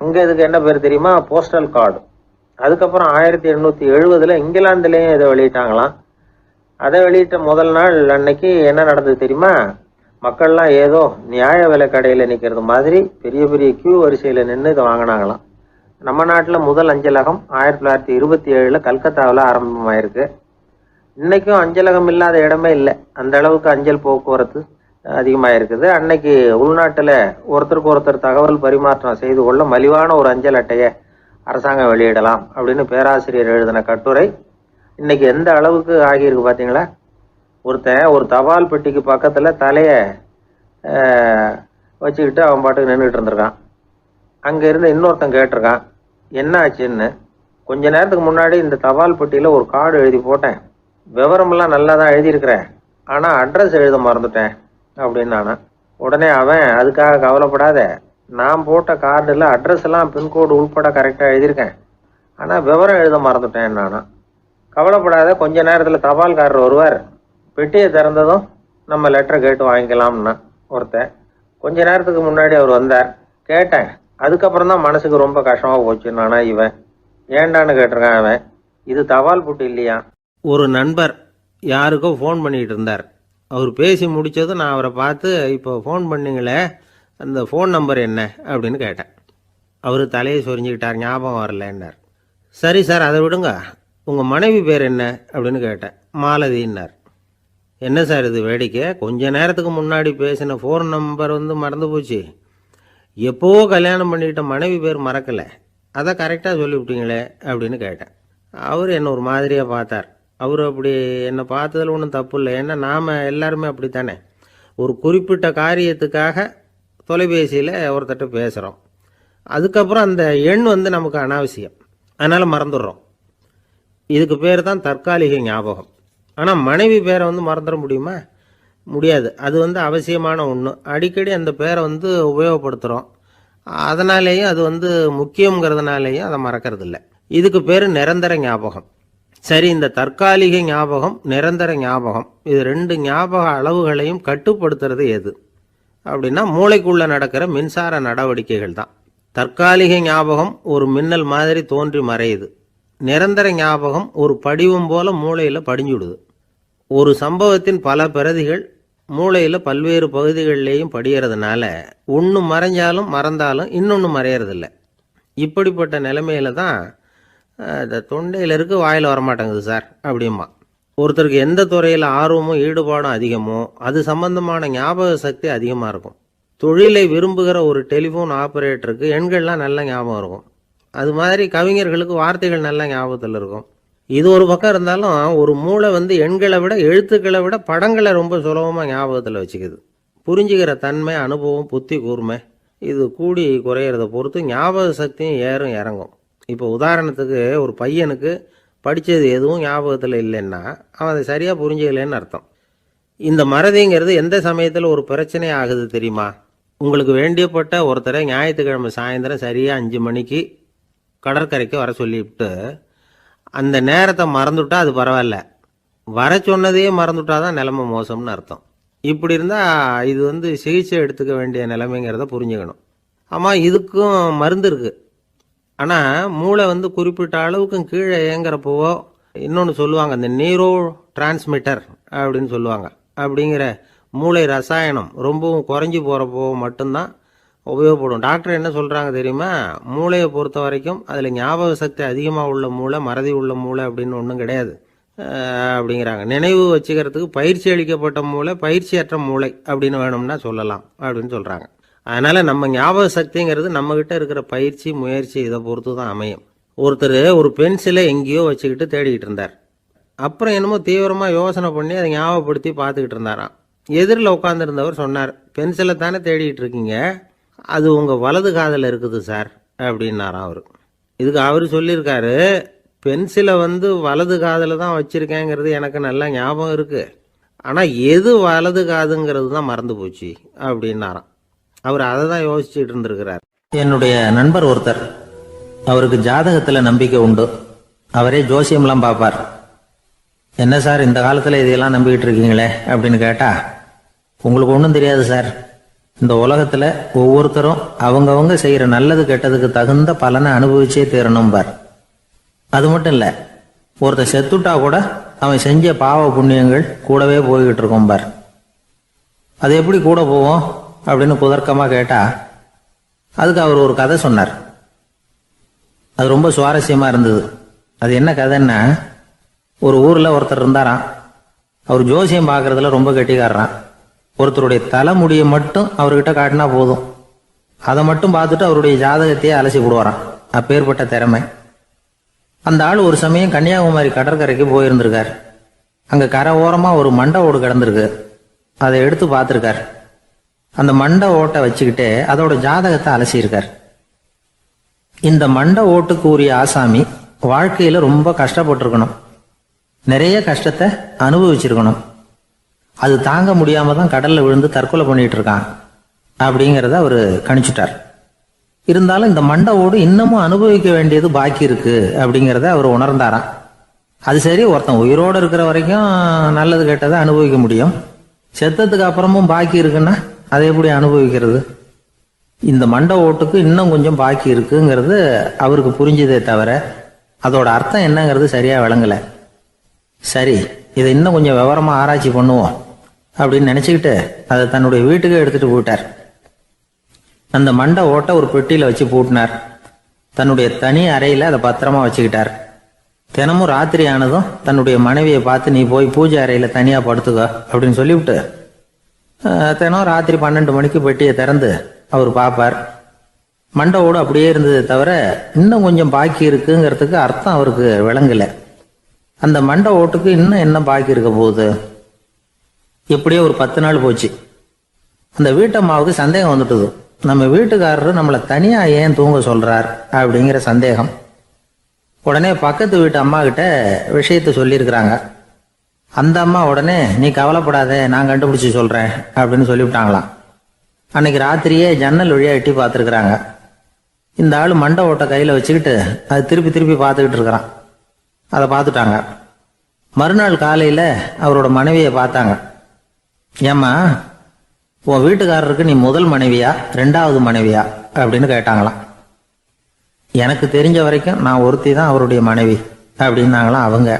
S2: அங்கே இதுக்கு என்ன பேர் தெரியுமா? Postal card. அதுக்கப்புறம் 1870 இங்கிலாந்துலேயும் இதை வெளியிட்டாங்களாம். அதை வெளியிட்ட முதல் நாள் அன்னைக்கு என்ன நடந்தது தெரியுமா? மக்கள்லாம் ஏதோ நியாய விலை கடையில் நிற்கிறது மாதிரி பெரிய பெரிய கியூ வரிசையில் நின்று இதை வாங்கினாங்களாம். நம்ம நாட்டில் முதல் அஞ்சலகம் 1927 கல்கத்தாவில் ஆரம்பமாயிருக்கு. இன்னைக்கும் அஞ்சலகம் இல்லாத இடமே இல்லை. அந்த அளவுக்கு அஞ்சல் போக்குவரத்து அதிகமாக இருக்குது. அன்னைக்கு உள்நாட்டில் ஒருத்தருக்கு ஒருத்தர் தகவல் பரிமாற்றம் செய்து கொள்ள மலிவான ஒரு அஞ்சல் அட்டையை அரசாங்கம் வெளியிடலாம் அப்படின்னு பேராசிரியர் எழுதின கட்டுரை இன்னைக்கு எந்த அளவுக்கு ஆகியிருக்கு பார்த்தீங்களா? ஒருத்தன் ஒரு தபால் பெட்டிக்கு பக்கத்தில் தலையை வச்சுக்கிட்டு அவன் பாட்டுக்கு நின்றுட்டு இருந்திருக்கான். அங்கே இருந்து இன்னொருத்தன் கேட்டிருக்கான், என்ன ஆச்சுன்னு. கொஞ்ச நேரத்துக்கு முன்னாடி இந்த தபால் பெட்டியில் ஒரு கார்டு எழுதி போட்டேன், விவரமெல்லாம் நல்லா தான் எழுதியிருக்கிறேன், ஆனால் அட்ரஸ் எழுத மறந்துட்டேன் அப்படின்னு. உடனே அவன், அதுக்காக கவலைப்படாத, நான் போட்ட கார்டில் அட்ரஸ் எல்லாம் பின்கோடு உள்பட கரெக்டாக எழுதியிருக்கேன், ஆனால் விவரம் எழுத மறந்துட்டேன் நானா. கவலைப்படாத, கொஞ்ச நேரத்தில் தபால்காரர் வருவார், பெட்டியை திறந்ததும் நம்ம லெட்டரை கேட்டு வாங்கிக்கலாம்னா ஒருத்தன். கொஞ்ச நேரத்துக்கு முன்னாடி அவர் வந்தார், கேட்டேன், அதுக்கப்புறம் தான் மனசுக்கு ரொம்ப கஷ்டமாக போச்சு நானா. இவன் ஏண்டான்னு கேட்டிருக்கான். அவன், இது தபால் புட்டு இல்லையா. ஒரு நண்பர் யாருக்கோ ஃபோன் பண்ணிகிட்டு இருந்தார். அவர் பேசி முடித்ததும் நான் அவரை பார்த்து, இப்போ ஃபோன் பண்ணிங்களே, அந்த ஃபோன் நம்பர் என்ன அப்படின்னு கேட்டேன். அவர் தலையை சொரிஞ்சுக்கிட்டார், ஞாபகம் வரலன்னார். சரி சார், அதை விடுங்க, உங்கள் மனைவி பேர் என்ன அப்படின்னு கேட்டேன். மாலதின்னார். என்ன சார் இது வேடிக்கை, கொஞ்ச நேரத்துக்கு முன்னாடி பேசின ஃபோன் நம்பர் மறந்து போச்சு, எப்போவோ கல்யாணம் பண்ணிக்கிட்ட மனைவி பேர் மறக்கலை, அதை கரெக்டாக சொல்லிவிட்டீங்களே அப்படின்னு கேட்டேன். அவர் என்ன ஒரு மாதிரியாக பார்த்தார். அவர் அப்படி என்னை பார்த்ததில் ஒன்றும் தப்பு இல்லை, ஏன்னா நாம் எல்லாருமே அப்படி தானே. ஒரு குறிப்பிட்ட காரியத்துக்காக தொலைபேசியில் ஒருத்தட்ட பேசுகிறோம், அதுக்கப்புறம் அந்த எண் நமக்கு அனாவசியம், அதனால் மறந்துடுறோம். இதுக்கு பேர் தான் தற்காலிக ஞாபகம். ஆனால் மனைவி பேரை மறந்துட முடியுமா? முடியாது. அது அவசியமான ஒன்று. அடிக்கடி அந்த பேரை உபயோகப்படுத்துகிறோம், அதனாலேயும் அது முக்கியங்கிறதுனாலேயும் அதை மறக்கறதில்லை. இதுக்கு பேர் நிரந்தர ஞாபகம். சரி, இந்த தற்காலிக ஞாபகம், நிரந்தர ஞாபகம், இது 2 ஞாபக அளவுகளையும் கட்டுப்படுத்துறது எது அப்படின்னா, மூளைக்குள்ளே நடக்கிற மின்சார நடவடிக்கைகள் தான். தற்காலிக ஞாபகம் ஒரு மின்னல் மாதிரி தோன்றி மறையுது. நிரந்தர ஞாபகம் ஒரு படிவம் போல மூளையில் படிஞ்சுடுது. ஒரு சம்பவத்தின் பல பிரதிகள் மூளையில் பல்வேறு பகுதிகளிலேயும் படிகிறதுனால ஒன்று மறைஞ்சாலும் மறந்தாலும் இன்னொன்று மறையறதில்லை. இப்படிப்பட்ட நிலைமையில தான் இந்த தொண்டையில் இருக்கு, வாயில் வரமாட்டேங்குது சார் அப்படிமா. ஒருத்தருக்கு எந்த துறையில் ஆர்வமும் ஈடுபாடும் அதிகமோ அது சம்பந்தமான ஞாபக சக்தி அதிகமாக இருக்கும். தொழிலை விரும்புகிற ஒரு டெலிஃபோன் ஆப்ரேட்டருக்கு எண்கள்லாம் நல்ல ஞாபகம் இருக்கும். அது மாதிரி கவிஞர்களுக்கு வார்த்தைகள் நல்ல ஞாபகத்தில் இருக்கும். இது ஒரு பக்கம் இருந்தாலும் ஒரு மூளை எண்களை விட எழுத்துக்களை விட படங்களை ரொம்ப சுலபமாக ஞாபகத்தில் வச்சுக்குது. புரிஞ்சுக்கிற தன்மை, அனுபவம், புத்தி கூர்மை இது கூடி குறையிறத பொறுத்து ஞாபக சக்தியும் ஏறும் இறங்கும். இப்போ உதாரணத்துக்கு ஒரு பையனுக்கு படித்தது எதுவும் ஞாபகத்தில் இல்லைன்னா அவன் அதை சரியாக புரிஞ்சுக்கலன்னு அர்த்தம். இந்த மறதிங்கிறது எந்த சமயத்தில் ஒரு பிரச்சனை ஆகுது தெரியுமா? உங்களுக்கு வேண்டியப்பட்ட ஒருத்தரை ஞாயிற்றுக்கிழமை சாயந்தரம் சரியாக 5 மணிக்கு கடற்கரைக்கு வர சொல்லிவிட்டு அந்த நேரத்தை மறந்துவிட்டா அது பரவாயில்ல, வர சொன்னதையே மறந்துவிட்டா தான் நிலைமை மோசம்னு அர்த்தம். இப்படி இருந்தால் இது சிகிச்சை எடுத்துக்க வேண்டிய நிலைமைங்கிறத புரிஞ்சுக்கணும். ஆமாம், இதுக்கும் மருந்து இருக்குது. ஆனால் மூளை குறிப்பிட்ட அளவுக்கும் கீழே இயங்குறப்போவோ இன்னொன்று சொல்லுவாங்க, இந்த நியூரோ டிரான்ஸ்மிட்டர் அப்படின்னு சொல்லுவாங்க. அப்படிங்கிற மூளை ரசாயனம் ரொம்பவும் குறைஞ்சி போகிறப்போ மட்டும்தான் உபயோகப்படும். டாக்டர் என்ன சொல்கிறாங்க தெரியுமா? மூளையை பொறுத்த வரைக்கும் அதில் ஞாபக சக்தி அதிகமாக உள்ள மூளை, மறதி உள்ள மூளை அப்படின்னு ஒன்றும் கிடையாது அப்படிங்கிறாங்க. நினைவு வச்சுக்கிறதுக்கு பயிற்சி அளிக்கப்பட்ட மூளை, பயிற்சியற்ற மூளை அப்படின்னு வேணும்னா சொல்லலாம் அப்படின்னு சொல்கிறாங்க. அதனால் நம்ம ஞாபக சக்திங்கிறது நம்மக்கிட்ட இருக்கிற பயிற்சி, முயற்சி இதை பொறுத்து தான் அமையும். ஒருத்தர் ஒரு பென்சிலை எங்கேயோ வச்சுக்கிட்டு தேடிக்கிட்டு இருந்தார். அப்புறம் என்னமோ தீவிரமாக யோசனை பண்ணி அதை ஞாபகப்படுத்தி பார்த்துக்கிட்டு இருந்தாராம். எதிரில் உட்காந்துருந்தவர் சொன்னார், பென்சிலை தானே தேடிக்கிட்டு இருக்கீங்க, அது உங்கள் வலது காதில் இருக்குது சார் அப்படின்னாராம் அவர். இதுக்கு அவர் சொல்லியிருக்காரு, பென்சிலை வலது காதில் தான் வச்சுருக்கேங்கிறது எனக்கு நல்லா ஞாபகம் இருக்குது, ஆனால் எது வலது காதுங்கிறது தான் மறந்து போச்சு அப்படின்னாராம். அவர் அதை தான் யோசிச்சுட்டு இருந்திருக்கிறார். என்னுடைய நண்பர் ஒருத்தர், அவருக்கு ஜாதகத்தில் நம்பிக்கை உண்டு. அவரே ஜோசியம்லாம் பார்ப்பார். என்ன சார் இந்த காலத்தில் இதையெல்லாம் நம்பிக்கிட்டு இருக்கீங்களே அப்படின்னு கேட்டால், உங்களுக்கு ஒன்றும் தெரியாது சார், இந்த உலகத்தில் ஒவ்வொருத்தரும் அவங்கவங்க செய்கிற நல்லது கெட்டதுக்கு தகுந்த பலனை அனுபவிச்சே தீரணும் பார். அது மட்டும் இல்லை, ஒருத்தர் செத்துட்டா கூட அவன் செஞ்ச பாவ புண்ணியங்கள் கூடவே போய்கிட்டு இருக்கோம் பார். அது எப்படி கூட போவோம் அப்படின்னு குதர்க்கமாக கேட்டால், அதுக்கு அவர் ஒரு கதை சொன்னார். அது ரொம்ப சுவாரஸ்யமாக இருந்தது. அது என்ன கதைன்னா, ஒரு ஊரில் ஒருத்தர் இருந்தாராம். அவர் ஜோசியம் பார்க்குறதுல ரொம்ப கெட்டிக்காரரான். ஒருத்தருடைய தலைமுடியை மட்டும் அவர்கிட்ட காட்டினா போதும், அதை மட்டும் பார்த்துட்டு அவருடைய ஜாதகத்தையே அலசி விடுவாராம். அப்பேற்பட்ட திறமை. அந்த ஆள் ஒரு சமயம் கன்னியாகுமரி கடற்கரைக்கு போயிருந்திருக்கார். அங்கே கரை ஓரமாக ஒரு மண்டை ஓடு கிடந்திருக்கு. அதை எடுத்து பார்த்துருக்கார். அந்த மண்டை ஓட்டை வச்சுக்கிட்டே அதோட ஜாதகத்தை அலசியிருக்கார். இந்த மண்டை ஓட்டுக்கு உரிய ஆசாமி வாழ்க்கையில் ரொம்ப கஷ்டப்பட்டிருக்கணும், நிறைய கஷ்டத்தை அனுபவிச்சிருக்கணும். அது தாங்க முடியாம தான் கடல்ல விழுந்து தற்கொலை பண்ணிட்டு இருக்கான் அப்படிங்கிறத அவர் கணிச்சுட்டார். இருந்தாலும் இந்த மண்டை ஓடு இன்னமும் அனுபவிக்க வேண்டியது பாக்கி இருக்கு அப்படிங்கிறத அவர் உணர்ந்தாராம். அது சரி, ஒருத்தன் உயிரோடு இருக்கிற வரைக்கும் நல்லது கெட்டதை அனுபவிக்க முடியும், செத்ததுக்கு அப்புறமும் பாக்கி இருக்குன்னா அதை எப்படி அனுபவிக்கிறது? இந்த மண்டை ஓட்டுக்கு இன்னும் கொஞ்சம் பாக்கி இருக்குங்கிறது அவருக்கு புரிஞ்சதே தவிர அதோட அர்த்தம் என்னங்கிறது சரியா விளங்கலை. சரி, இதை இன்னும் கொஞ்சம் விவரமா ஆராய்ச்சி பண்ணுவோம் அப்படின்னு நினைச்சுக்கிட்டு அதை தன்னுடைய வீட்டுக்கு எடுத்துட்டு போயிட்டார். அந்த மண்டை ஓட்டை ஒரு பெட்டியில வச்சு பூட்டினார். தன்னுடைய தனி அறையில அதை பத்திரமா வச்சுக்கிட்டார். தினமும் ராத்திரி ஆனதும் தன்னுடைய மனைவியை பார்த்து, நீ போய் பூஜை அறையில தனியா படுத்துக்க அப்படின்னு சொல்லிவிட்டு தினம் ராத்திரி 12 மணிக்கு பெட்டியை திறந்து அவர் பார்ப்பார். மண்டை ஓடு அப்படியே இருந்தது தவிர இன்னும் கொஞ்சம் பாக்கி இருக்குங்கிறதுக்கு அர்த்தம் அவருக்கு விளங்கலை. அந்த மண்டை ஓட்டுக்கு இன்னும் என்ன பாக்கி இருக்க போகுது? எப்படியோ ஒரு 10 நாள் போச்சு. அந்த வீட்டம்மாவுக்கு சந்தேகம் வந்துட்டுது. நம்ம வீட்டுக்காரரு நம்மளை தனியா ஏன் தூங்க சொல்றார் அப்படிங்கிற சந்தேகம். உடனே பக்கத்து வீட்டு அம்மா கிட்ட விஷயத்த சொல்லியிருக்கிறாங்க. அந்த அம்மா உடனே, நீ கவலைப்படாத, நான் கண்டுபிடிச்சு சொல்றேன் அப்படின்னு சொல்லிவிட்டாங்களாம். அன்னைக்கு ராத்திரியே ஜன்னல் வழியா எட்டி பார்த்துருக்குறாங்க. இந்த ஆள் மண்டை ஓட்டை கையில வச்சுக்கிட்டு அது திருப்பி திருப்பி பார்த்துக்கிட்டு இருக்கிறான். அதை பார்த்துட்டாங்க. மறுநாள் காலையில அவரோட மனைவியை பார்த்தாங்க. ஏம்மா, உன் வீட்டுக்காரருக்கு நீ முதல் மனைவியா 2வது மனைவியா அப்படின்னு கேட்டாங்களாம். எனக்கு தெரிஞ்ச வரைக்கும் நான் ஒருத்தி தான் அவருடைய மனைவி அப்படின்னாங்களாம் அவங்க.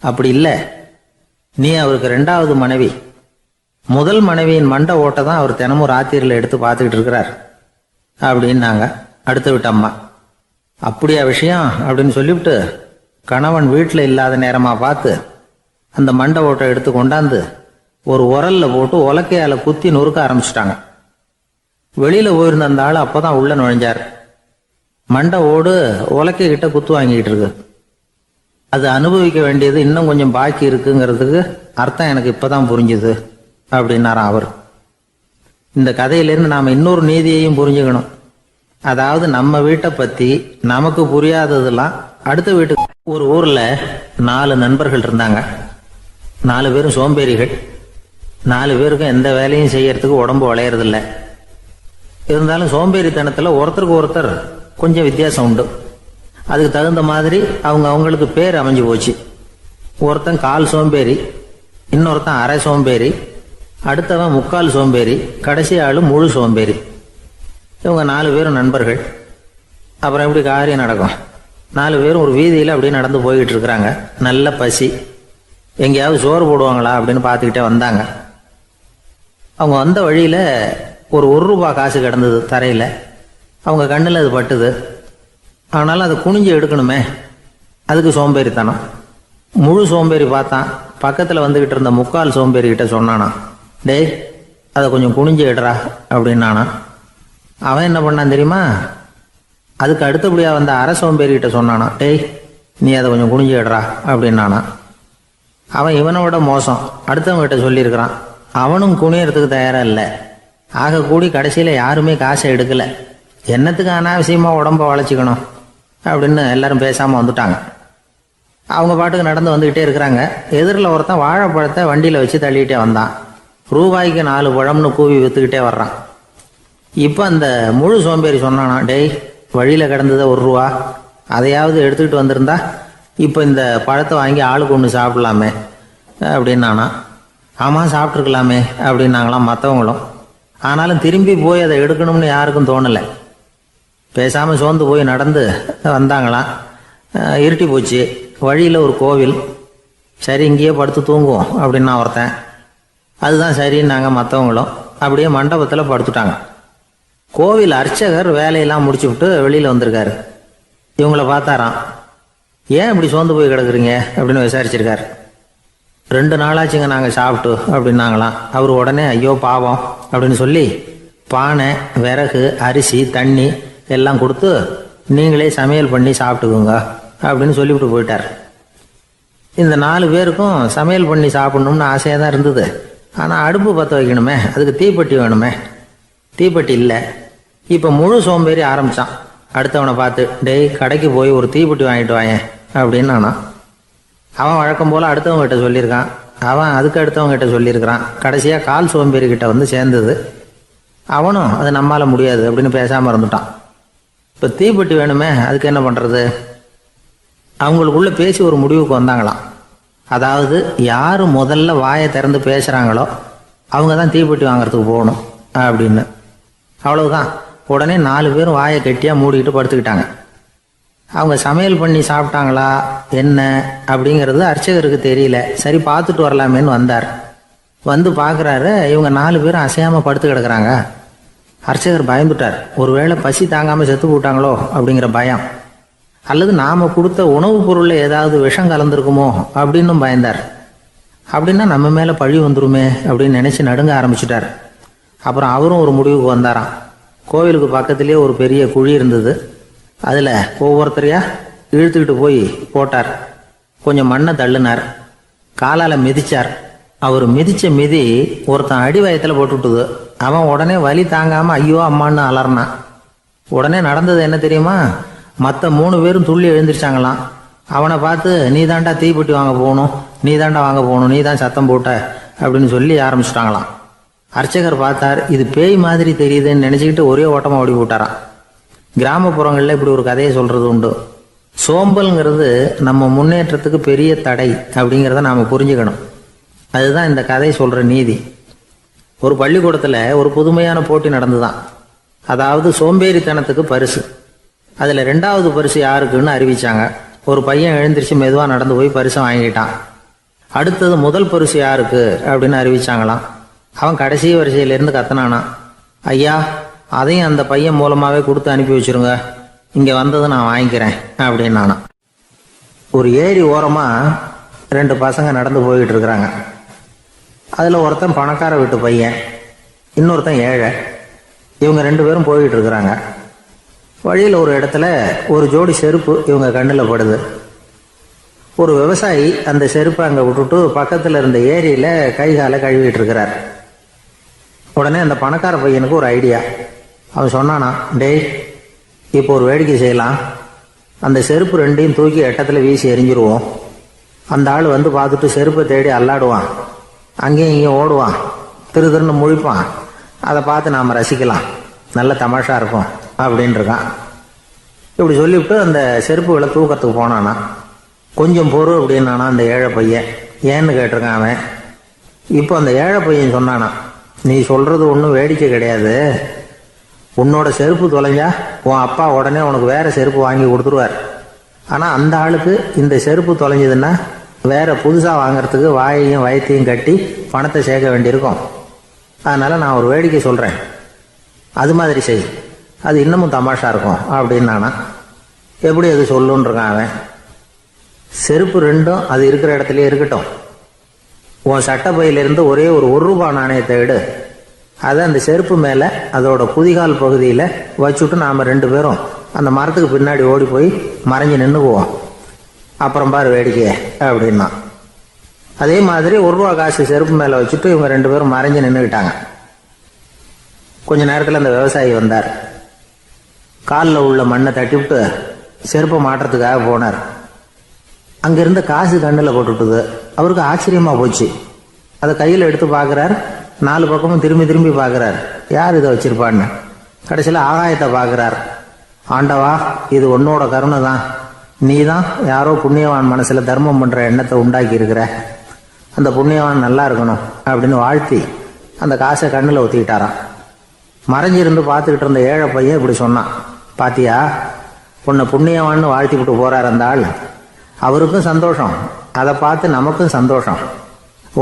S2: அப்படி இல்லை, நீ அவருக்கு 2வது மனைவி. முதல் மனைவியின் மண்டை ஓட்டை தான் அவர் தினமும் ராத்திரியில் எடுத்து பார்த்துக்கிட்டு இருக்கிறார் அப்படின்னாங்க அடுத்த வீட்டு அம்மா. அப்படியா விஷயம் அப்படின்னு சொல்லிவிட்டு கணவன் வீட்டில் இல்லாத நேரமா பார்த்து அந்த மண்டை ஓட்டை எடுத்து கொண்டாந்து ஒரு உரல்ல போட்டு உலக்கையால குத்தி நொறுக்க ஆரம்பிச்சுட்டாங்க. வெளியில் போயிருந்த அந்த ஆள் அப்போ தான் உள்ளே நுழைஞ்சார். மண்டை ஓடு உலக்கைக்கிட்ட குத்து வாங்கிக்கிட்டு இருக்கு. அது அனுபவிக்க வேண்டியது இன்னும் கொஞ்சம் பாக்கி இருக்குங்கிறதுக்கு அர்த்தம் எனக்கு இப்போ தான் புரிஞ்சுது அப்படின்னாராம் அவர். இந்த கதையிலேருந்து நாம் இன்னொரு நீதியையும் புரிஞ்சுக்கணும். அதாவது நம்ம வீட்டை பற்றி நமக்கு புரியாததெல்லாம் அடுத்த வீட்டுக்கு. ஒரு ஊரில் 4 நண்பர்கள் இருந்தாங்க. 4 பேரும் சோம்பேறிகள். 4 பேருக்கும் எந்த வேலையும் செய்யறதுக்கு உடம்பு வளையறதில்லை. இருந்தாலும் சோம்பேறித்தனத்தில் ஒருத்தருக்கு ஒருத்தர் கொஞ்சம் வித்தியாசம் உண்டு. அதுக்கு தகுந்த மாதிரி அவங்களுக்கு பேர் அமைஞ்சு போச்சு. ஒருத்தன் கால் சோம்பேறி, இன்னொருத்தன் அரை சோம்பேறி, அடுத்தவன் முக்கால் சோம்பேறி, கடைசி ஆளு முழு சோம்பேறி. இவங்க 4 பேரும் நண்பர்கள். அப்புறம் எப்படி காரியம் நடக்கும்? 4 பேரும் ஒரு வீதியில் அப்படியே நடந்து போய்கிட்டு இருக்கிறாங்க. நல்ல பசி. எங்கேயாவது சோறு போடுவாங்களா அப்படின்னு பார்த்துக்கிட்டே வந்தாங்க. அவங்க வந்த வழியில் ஒரு ரூபா காசு கிடந்தது தரையில். அவங்க கண்ணில் அது பட்டுது. ஆனாலும் அதை குனிஞ்சு எடுக்கணுமே, அதுக்கு சோம்பேறித்தனம். முழு சோம்பேறி பார்த்தான். பக்கத்தில் வந்துக்கிட்டு இருந்த முக்கால் சோம்பேறிக்கிட்ட சொன்னானா, டேய் அதை கொஞ்சம் குனிஞ்சு எடுறா அப்படின்னானா. அவன் என்ன பண்ணான் தெரியுமா? அதுக்கு அடுத்தபடியாக வந்த அரை சோம்பேறிக்கிட்ட சொன்னானா, டேய் நீ அதை கொஞ்சம் குனிஞ்சு எடுறா அப்படின்னானா. அவன் இவனை விட மோசம். அடுத்தவங்கிட்ட சொல்லியிருக்கிறான். அவனும் குனியறதுக்கு தயாராக இல்லை. ஆக கூடி கடைசியில் யாருமே காசை எடுக்கலை. என்னத்துக்கு அனாவசியமாக உடம்ப வளைச்சிக்கணும் அப்படின்னு எல்லாரும் பேசாமல் வந்துட்டாங்க. அவங்க பாட்டுக்கு நடந்து வந்துக்கிட்டே இருக்கிறாங்க. எதிரில் ஒருத்தன் வாழைப்பழத்தை வண்டியில் வச்சு தள்ளிக்கிட்டே வந்தான். ரூபாய்க்கு 4 பழம்னு கூவி விற்றுக்கிட்டே வர்றான். இப்போ அந்த முழு சோம்பேறி சொன்னானா, டேய் வழியில் கிடந்ததை 1 ரூபா, அதையாவது எடுத்துக்கிட்டு வந்திருந்தா இப்போ இந்த பழத்தை வாங்கி ஆளுக்கு ஒன்று சாப்பிடலாமே அப்படின்னானா. ஆமாம் சாப்பிட்ருக்கலாமே அப்படின்னாங்களாம் மற்றவங்களும். ஆனாலும் திரும்பி போய் அதை எடுக்கணும்னு யாருக்கும் தோணலை. பேசாமல் சோர்ந்து போய் நடந்து வந்தாங்களாம். இருட்டி போச்சு. வழியில் ஒரு கோவில். சரி இங்கேயே படுத்து தூங்குவோம் அப்படின்னா ஒருத்தன். அதுதான் சரின்னாங்க மற்றவங்களும். அப்படியே மண்டபத்தில் படுத்துட்டாங்க. கோவில் அர்ச்சகர் வேலையெல்லாம் முடிச்சு விட்டு வெளியில் வந்திருக்காரு. இவங்கள பார்த்தாராம். ஏன் இப்படி சோர்ந்து போய் கிடக்குறீங்க அப்படின்னு விசாரிச்சிருக்காரு. 2 நாளாச்சுங்க நாங்கள் சாப்பிட்டு அப்படின்னாங்களாம். அவர் உடனே ஐயோ பாவம் அப்படின்னு சொல்லி பானை, விறகு, அரிசி, தண்ணி எல்லாம் கொடுத்து நீங்களே சமையல் பண்ணி சாப்பிட்டுக்குங்க அப்படின்னு சொல்லிவிட்டு போயிட்டார். இந்த 4 பேருக்கும் சமையல் பண்ணி சாப்பிட்ணும்னு ஆசையாக தான் இருந்தது. ஆனால் அடுப்பு பற்ற வைக்கணுமே, அதுக்கு தீப்பெட்டி வேணுமே. தீப்பெட்டி இல்லை. இப்போ முழு சோம்பேறி ஆரம்பித்தான். அடுத்தவனை பார்த்து, டேய் கடைக்கு போய் ஒரு தீப்பெட்டி வாங்கிட்டு வாயேன் அப்படின்னு நானா. அவன் வழக்கம் போல் அடுத்தவங்ககிட்ட சொல்லியிருக்கான். அவன் அதுக்கு அடுத்தவங்ககிட்ட சொல்லியிருக்கிறான். கடைசியாக கால் சோம்பேறிக்கிட்ட வந்து சேர்ந்தது. அவனும் அது நம்மால் முடியாது அப்படின்னு பேசாமல் இருந்துட்டான். இப்போ தீப்பெட்டி வேணுமே, அதுக்கு என்ன பண்ணுறது? அவங்களுக்குள்ளே பேசி ஒரு முடிவுக்கு வந்தாங்களாம். அதாவது யார் முதல்ல வாயை திறந்து பேசுகிறாங்களோ அவங்க தான் தீப்பெட்டி வாங்கிறதுக்கு போகணும் அப்படின்னு. அவ்வளவுதான். உடனே 4 பேரும் வாயை கெட்டியாக மூடிக்கிட்டு படுத்துக்கிட்டாங்க. அவங்க சமையல் பண்ணி சாப்பிட்டாங்களா என்ன அப்படிங்கிறது அர்ச்சகருக்கு தெரியல. சரி பார்த்துட்டு வரலாமேன்னு வந்தார். வந்து பார்க்குறாரு, இவங்க 4 பேரும் அசையாமல் படுத்து கிடக்குறாங்க. அர்ச்சகர் பயந்துட்டார். ஒருவேளை பசி தாங்காமல் செத்து போட்டாங்களோ அப்படிங்கிற பயம், அல்லது நாம் கொடுத்த உணவுப் பொருளில் ஏதாவது விஷம் கலந்துருக்குமோ அப்படின்னும் பயந்தார். அப்படின்னா நம்ம மேலே பழி வந்துருமே அப்படின்னு நினச்சி நடுங்க ஆரம்பிச்சிட்டார். அப்புறம் அவரும் ஒரு முடிவுக்கு வந்தாராம். கோவிலுக்கு பக்கத்துலேயே ஒரு பெரிய குழி இருந்தது. அதில் ஒவ்வொருத்தரையா இழுத்துக்கிட்டு போய் போட்டார். கொஞ்சம் மண்ணை தள்ளினார். காலால் மிதிச்சார். அவர் மிதித்த மிதி ஒருத்தன் அடி வயத்தில் போட்டுவிட்டுது. அவன் உடனே வலி தாங்காமல் ஐயோ அம்மான்னு அலறினான். உடனே நடந்தது என்ன தெரியுமா? மற்ற 3 பேரும் துள்ளி எழுந்திரிச்சாங்களாம். அவனை பார்த்து நீ தாண்டா தீப்பெட்டி வாங்க போகணும், நீ தாண்டா வாங்க போகணும், நீ தான் சத்தம் போட்ட அப்படின்னு சொல்லி ஆரம்பிச்சிட்டாங்களாம். அர்ச்சகர் பார்த்தார். இது பேய் மாதிரி தெரியுதுன்னு நினச்சிக்கிட்டு ஒரே ஓட்டமாக ஓடி போட்டாரான். கிராமப்புறங்களில் இப்படி ஒரு கதையை சொல்கிறது உண்டு. சோம்பல்ங்கிறது நம்ம முன்னேற்றத்துக்கு பெரிய தடை அப்படிங்கிறத நாம் புரிஞ்சுக்கணும். அதுதான் இந்த கதை சொல்கிற நீதி. ஒரு பள்ளிக்கூடத்தில் ஒரு புதுமையான போட்டி நடந்துதான். அதாவது சோம்பேறித்தனத்துக்கு பரிசு. அதில் 2வது பரிசு யாருக்குன்னு அறிவிச்சாங்க. ஒரு பையன் எழுந்திரிச்சு மெதுவாக நடந்து போய் பரிசை வாங்கிட்டான். அடுத்தது முதல் பரிசு யாருக்கு அப்படின்னு அறிவிச்சாங்களாம். அவன் கடைசி வரிசையிலேருந்து கத்தனானா, ஐயா அதையும் அந்த பையன் மூலமாகவே கொடுத்து அனுப்பி வச்சுருங்க, இங்கே வந்தது நான் வாங்கிக்கிறேன் அப்படின்னு நானா. ஒரு ஏரி ஓரமாக 2 பசங்க நடந்து போய்கிட்டு இருக்கிறாங்க. அதில் ஒருத்தன் பணக்கார வீட்டு பையன், இன்னொருத்தன் ஏழை. இவங்க 2 பேரும் போய்கிட்டு இருக்கிறாங்க. வழியில் ஒரு இடத்துல ஒரு ஜோடி செருப்பு இவங்க கண்ணில் படுது. ஒரு விவசாயி அந்த செருப்பை அங்கே விட்டுட்டு பக்கத்தில் இருந்த ஏரியில் கை காலை கழுவிட்டு இருக்கிறார். உடனே அந்த பணக்கார பையனுக்கு ஒரு ஐடியா. அவன் சொன்னானா, டேய், இப்போ ஒரு வேடிக்கை செய்யலாம். அந்த செருப்பு 2ஐயும் தூக்கி எட்டத்தில் வீசி எரிஞ்சிருவோம். அந்த ஆள் வந்து பார்த்துட்டு செருப்பை தேடி அல்லாடுவான், அங்கேயும் இங்கேயும் ஓடுவான், திருன்னு முழிப்பான். அதை பார்த்து நாம் ரசிக்கலாம், நல்ல தமாஷா இருக்கும் அப்படின்னு இருக்கான். இப்படி சொல்லிவிட்டு அந்த செருப்புகளை தூக்கத்துக்கு போனானா. கொஞ்சம் பொறு அப்படின்னானா அந்த ஏழை பையன். ஏன்னு கேட்டிருக்கான் அவன். இப்போ அந்த ஏழை பையன் சொன்னானா, நீ சொல்றது ஒன்றும் வேடிக்கை கிடையாது. உன்னோட செருப்பு தொலைஞ்சா உன் அப்பா உடனே உனக்கு வேற செருப்பு வாங்கி கொடுத்துருவார். ஆனால் அந்த ஆளுக்கு இந்த செருப்பு தொலைஞ்சதுன்னா வேற புதுசாக வாங்கறதுக்கு வாயையும் வயத்தையும் கட்டி பணத்தை சேர்க்க வேண்டியிருக்கும். அதனால நான் ஒரு வேடிக்கை சொல்கிறேன், அது மாதிரி செய், அது இன்னமும் தமாஷா இருக்கும் அப்படின்னு நானா. எப்படி அது சொல்லுன்னு இருக்கான் அவன். செருப்பு 2ம் அது இருக்கிற இடத்துலயே இருக்கட்டும். உன் சட்டை பையிலிருந்து ஒரே ஒரு ரூபாய் நாணயத்தை எடு. அதை அந்த செருப்பு மேலே அதோட குதிகால் பகுதியில் வச்சுட்டு நாம் 2 பேரும் அந்த மரத்துக்கு பின்னாடி ஓடி போய் மறைஞ்சு நின்றுக்குவோம். அப்புறம் பாரு வேடிக்கையே அப்படின்னா. அதே மாதிரி ரூபா காசு செருப்பு மேலே வச்சுட்டு இவங்க 2 பேரும் மறைஞ்சு நின்றுக்கிட்டாங்க. கொஞ்ச நேரத்தில் அந்த விவசாயி வந்தார். காலில் உள்ள மண்ணை தட்டிவிட்டு செருப்பை மாட்டுறதுக்காக போனார். அங்கிருந்த காசு கண்ணில் போட்டுவிட்டது. அவருக்கு ஆச்சரியமாக போச்சு. அதை கையில் எடுத்து பார்க்குறார். 4 பக்கமும் திரும்பி திரும்பி பார்க்குறார், யார் இதை வச்சிருப்பான்னு. கடைசியில் ஆகாயத்தை பார்க்குறார். ஆண்டவா, இது உன்னோட கருணை தான். நீ தான் யாரோ புண்ணியவான் மனசில் தர்மம் பண்ணுற எண்ணத்தை உண்டாக்கி இருக்கிற. அந்த புண்ணியவான் நல்லா இருக்கணும் அப்படின்னு வாழ்த்தி அந்த காசை கண்ணில் ஒத்திக்கிட்டாராம். மறைஞ்சிருந்து பார்த்துக்கிட்டு இருந்த ஏழை பையன் இப்படி சொன்னான், பாத்தியா, உன்னை புண்ணியவான்னு வாழ்த்தி விட்டு போறார் அந்த ஆள். அவருக்கும் சந்தோஷம், அதை பார்த்து நமக்கும் சந்தோஷம்.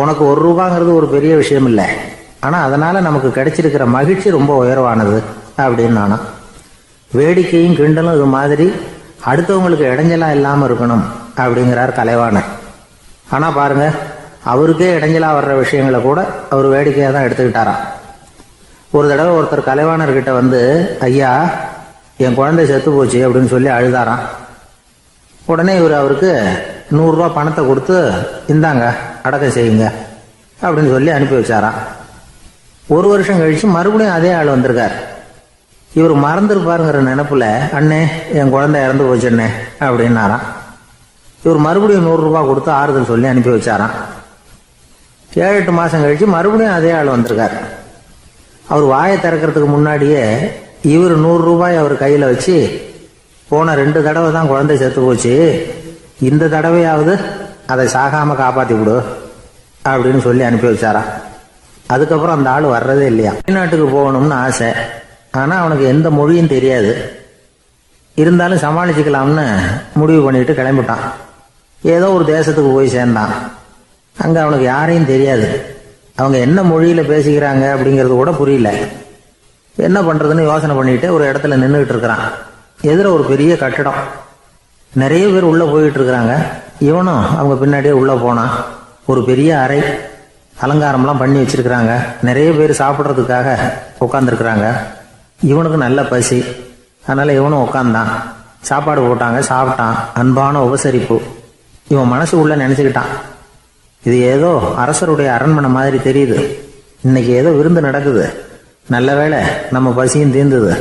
S2: உனக்கு ரூபாங்கிறது ஒரு பெரிய விஷயம் இல்லை, ஆனால் அதனால நமக்கு கிடைச்சிருக்கிற மகிழ்ச்சி ரொம்ப உயர்வானது அப்படின்னு நானா. வேடிக்கையும் கிண்டலும் இது மாதிரி அடுத்தவங்களுக்கு இடைஞ்சலா இல்லாமல் இருக்கணும் அப்படிங்கிறார் கலைவாணர். ஆனால் பாருங்க, அவருக்கே இடைஞ்சலா வர்ற விஷயங்களை கூட அவர் வேடிக்கையாக தான் எடுத்துக்கிட்டாராம். ஒரு தடவை ஒருத்தர் கலைவாணர்கிட்ட வந்து, ஐயா, என் குழந்தை செத்து போச்சு அப்படின்னு சொல்லி அழுதாராம். உடனே இவர் அவருக்கு 100 ரூபா பணத்தை கொடுத்து, இந்தாங்க அடக்கம் செய்யுங்க அப்படின்னு சொல்லி அனுப்பி வச்சாராம். 1 வருஷம் கழிச்சு மறுபடியும் அதே ஆள் வந்திருக்கார். இவர் மறந்துருப்பாருங்கிற நினைப்புல, அண்ணே என் குழந்தை இறந்து போச்சுண்ணே அப்படின்னாராம். இவர் மறுபடியும் 100 ரூபா கொடுத்து ஆறுதல் சொல்லி அனுப்பி வச்சாராம். 7-8 மாசம் கழிச்சு மறுபடியும் அதே ஆள் வந்திருக்கார். அவர் வாயை திறக்கிறதுக்கு முன்னாடியே இவர் 100 ரூபாய் அவர் கையில வச்சு, போன 2 தடவை தான் குழந்தை செத்து போச்சு, இந்த தடவையாவது அதை சாகாம காப்பாத்தி விடு அப்படின்னு சொல்லி அனுப்பி வச்சாராம். அதுக்கப்புறம் அந்த ஆள் வர்றதே இல்லையா. வெளிநாட்டுக்கு போகணும்னு ஆசை, ஆனா அவனுக்கு எந்த மொழியும் தெரியாது. இருந்தாலும் சமாளிச்சுக்கலாம்னு முடிவு பண்ணிட்டு கிளம்பிட்டான். ஏதோ ஒரு தேசத்துக்கு போய் சேர்ந்தான். அங்க அவனுக்கு யாரையும் தெரியாது. அவங்க என்ன மொழியில பேசிக்கிறாங்க அப்படிங்கிறது கூட புரியல. என்ன பண்றதுன்னு யோசனை பண்ணிட்டு ஒரு இடத்துல நின்றுகிட்டு இருக்கிறான். எதிர ஒரு பெரிய கட்டடம், நிறைய பேர் உள்ள போயிட்டு இருக்கிறாங்க. இவனும் அவங்க பின்னாடியே உள்ள போனான். ஒரு பெரிய அறை, அலங்காரம்லாம் பண்ணி வச்சிருக்கிறாங்க. நிறைய பேர் சாப்பிட்றதுக்காக உட்காந்துருக்குறாங்க. இவனுக்கு நல்ல பசி, அதனால இவனும் உட்காந்தான். சாப்பாடு போட்டாங்க, சாப்பிட்டான். அன்பான உபசரிப்பு. இவன் மனசு உள்ள நினைச்சுக்கிட்டான், இது ஏதோ அரசருடைய அரண்மனை மாதிரி தெரியுது, இன்னைக்கு ஏதோ விருந்து நடக்குது, நல்ல வேளை நம்ம பசியும் தீர்ந்தது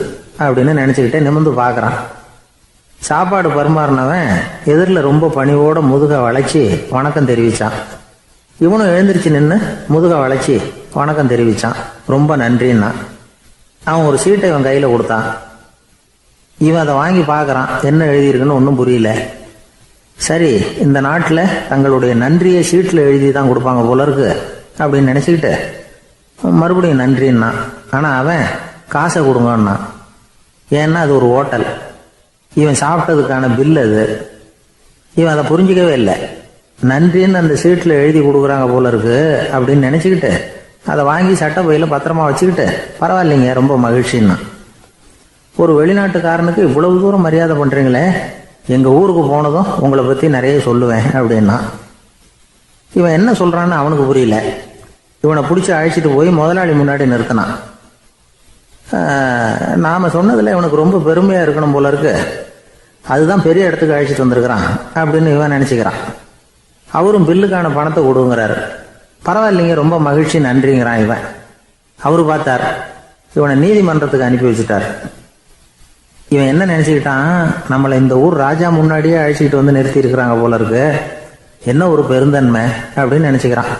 S2: அப்படின்னு நினைச்சுக்கிட்டே நிமிர்ந்து பார்க்கறான். சாப்பாடு பரிமாறினவன் எதிரில் ரொம்ப பணிவோட முதுக வளைச்சி வணக்கம் தெரிவிச்சான். இவனும் எழுந்திருச்சு நின்று முதுக வளைச்சி வணக்கம் தெரிவிச்சான். ரொம்ப நன்றின்னா. அவன் ஒரு சீட்டை இவன் கையில கொடுத்தான். இவன் அதை வாங்கி பார்க்கறான். என்ன எழுதியிருக்குன்னு ஒன்றும் புரியல. சரி, இந்த நாட்டில் தங்களுடைய நன்றியை சீட்டில் எழுதி தான் கொடுப்பாங்க போல இருக்கு அப்படின்னு நினைச்சுக்கிட்டு மறுபடியும் நன்றின்னா. ஆனால் அவன் காசை கொடுங்கன்னா. ஏன்னா அது ஒரு ஹோட்டல், இவன் சாப்பிட்டதுக்கான பில் அது. இவன் அதை புரிஞ்சிக்கவே இல்லை. நன்றின்னு அந்த சீட்டில் எழுதி கொடுக்குறாங்க போல இருக்கு அப்படின்னு நினைச்சுக்கிட்டு அதை வாங்கி சட்டை பையில பத்திரமா வச்சுக்கிட்டு, பரவாயில்லைங்க ரொம்ப மகிழ்ச்சின்னா. ஒரு வெளிநாட்டுக்காரனுக்கு இவ்வளவு தூரம் மரியாதை பண்றீங்களே, எங்க ஊருக்கு போனதும் உங்களை பத்தி நிறைய சொல்லுவேன் அப்படின்னா. இவன் என்ன சொல்றான்னு அவனுக்கு புரியல. இவனை பிடிச்சி அழைச்சிட்டு போய் முதலாளி முன்னாடி நிறுத்தினான். நாம் சொன்னதில் இவனுக்கு ரொம்ப பெருமையாக இருக்கணும் போல இருக்கு, அதுதான் பெரிய இடத்துக்கு அழைச்சிட்டு வந்திருக்கிறான் அப்படின்னு இவன் நினச்சிக்கிறான். அவரும் பில்லுக்கான பணத்தை கொடுங்கிறாரு. பரவாயில்லைங்க, ரொம்ப மகிழ்ச்சி, நன்றிங்கிறான் இவன். அவரு பார்த்தார், இவனை நீதிமன்றத்துக்கு அனுப்பி வச்சுட்டார். இவன் என்ன நினச்சிக்கிட்டான், நம்மளை இந்த ஊர் ராஜா முன்னாடியே அழைச்சிக்கிட்டு வந்து நிறுத்தி இருக்கிறாங்க போல இருக்கு, என்ன ஒரு பெருந்தன்மை அப்படின்னு நினச்சிக்கிறான்.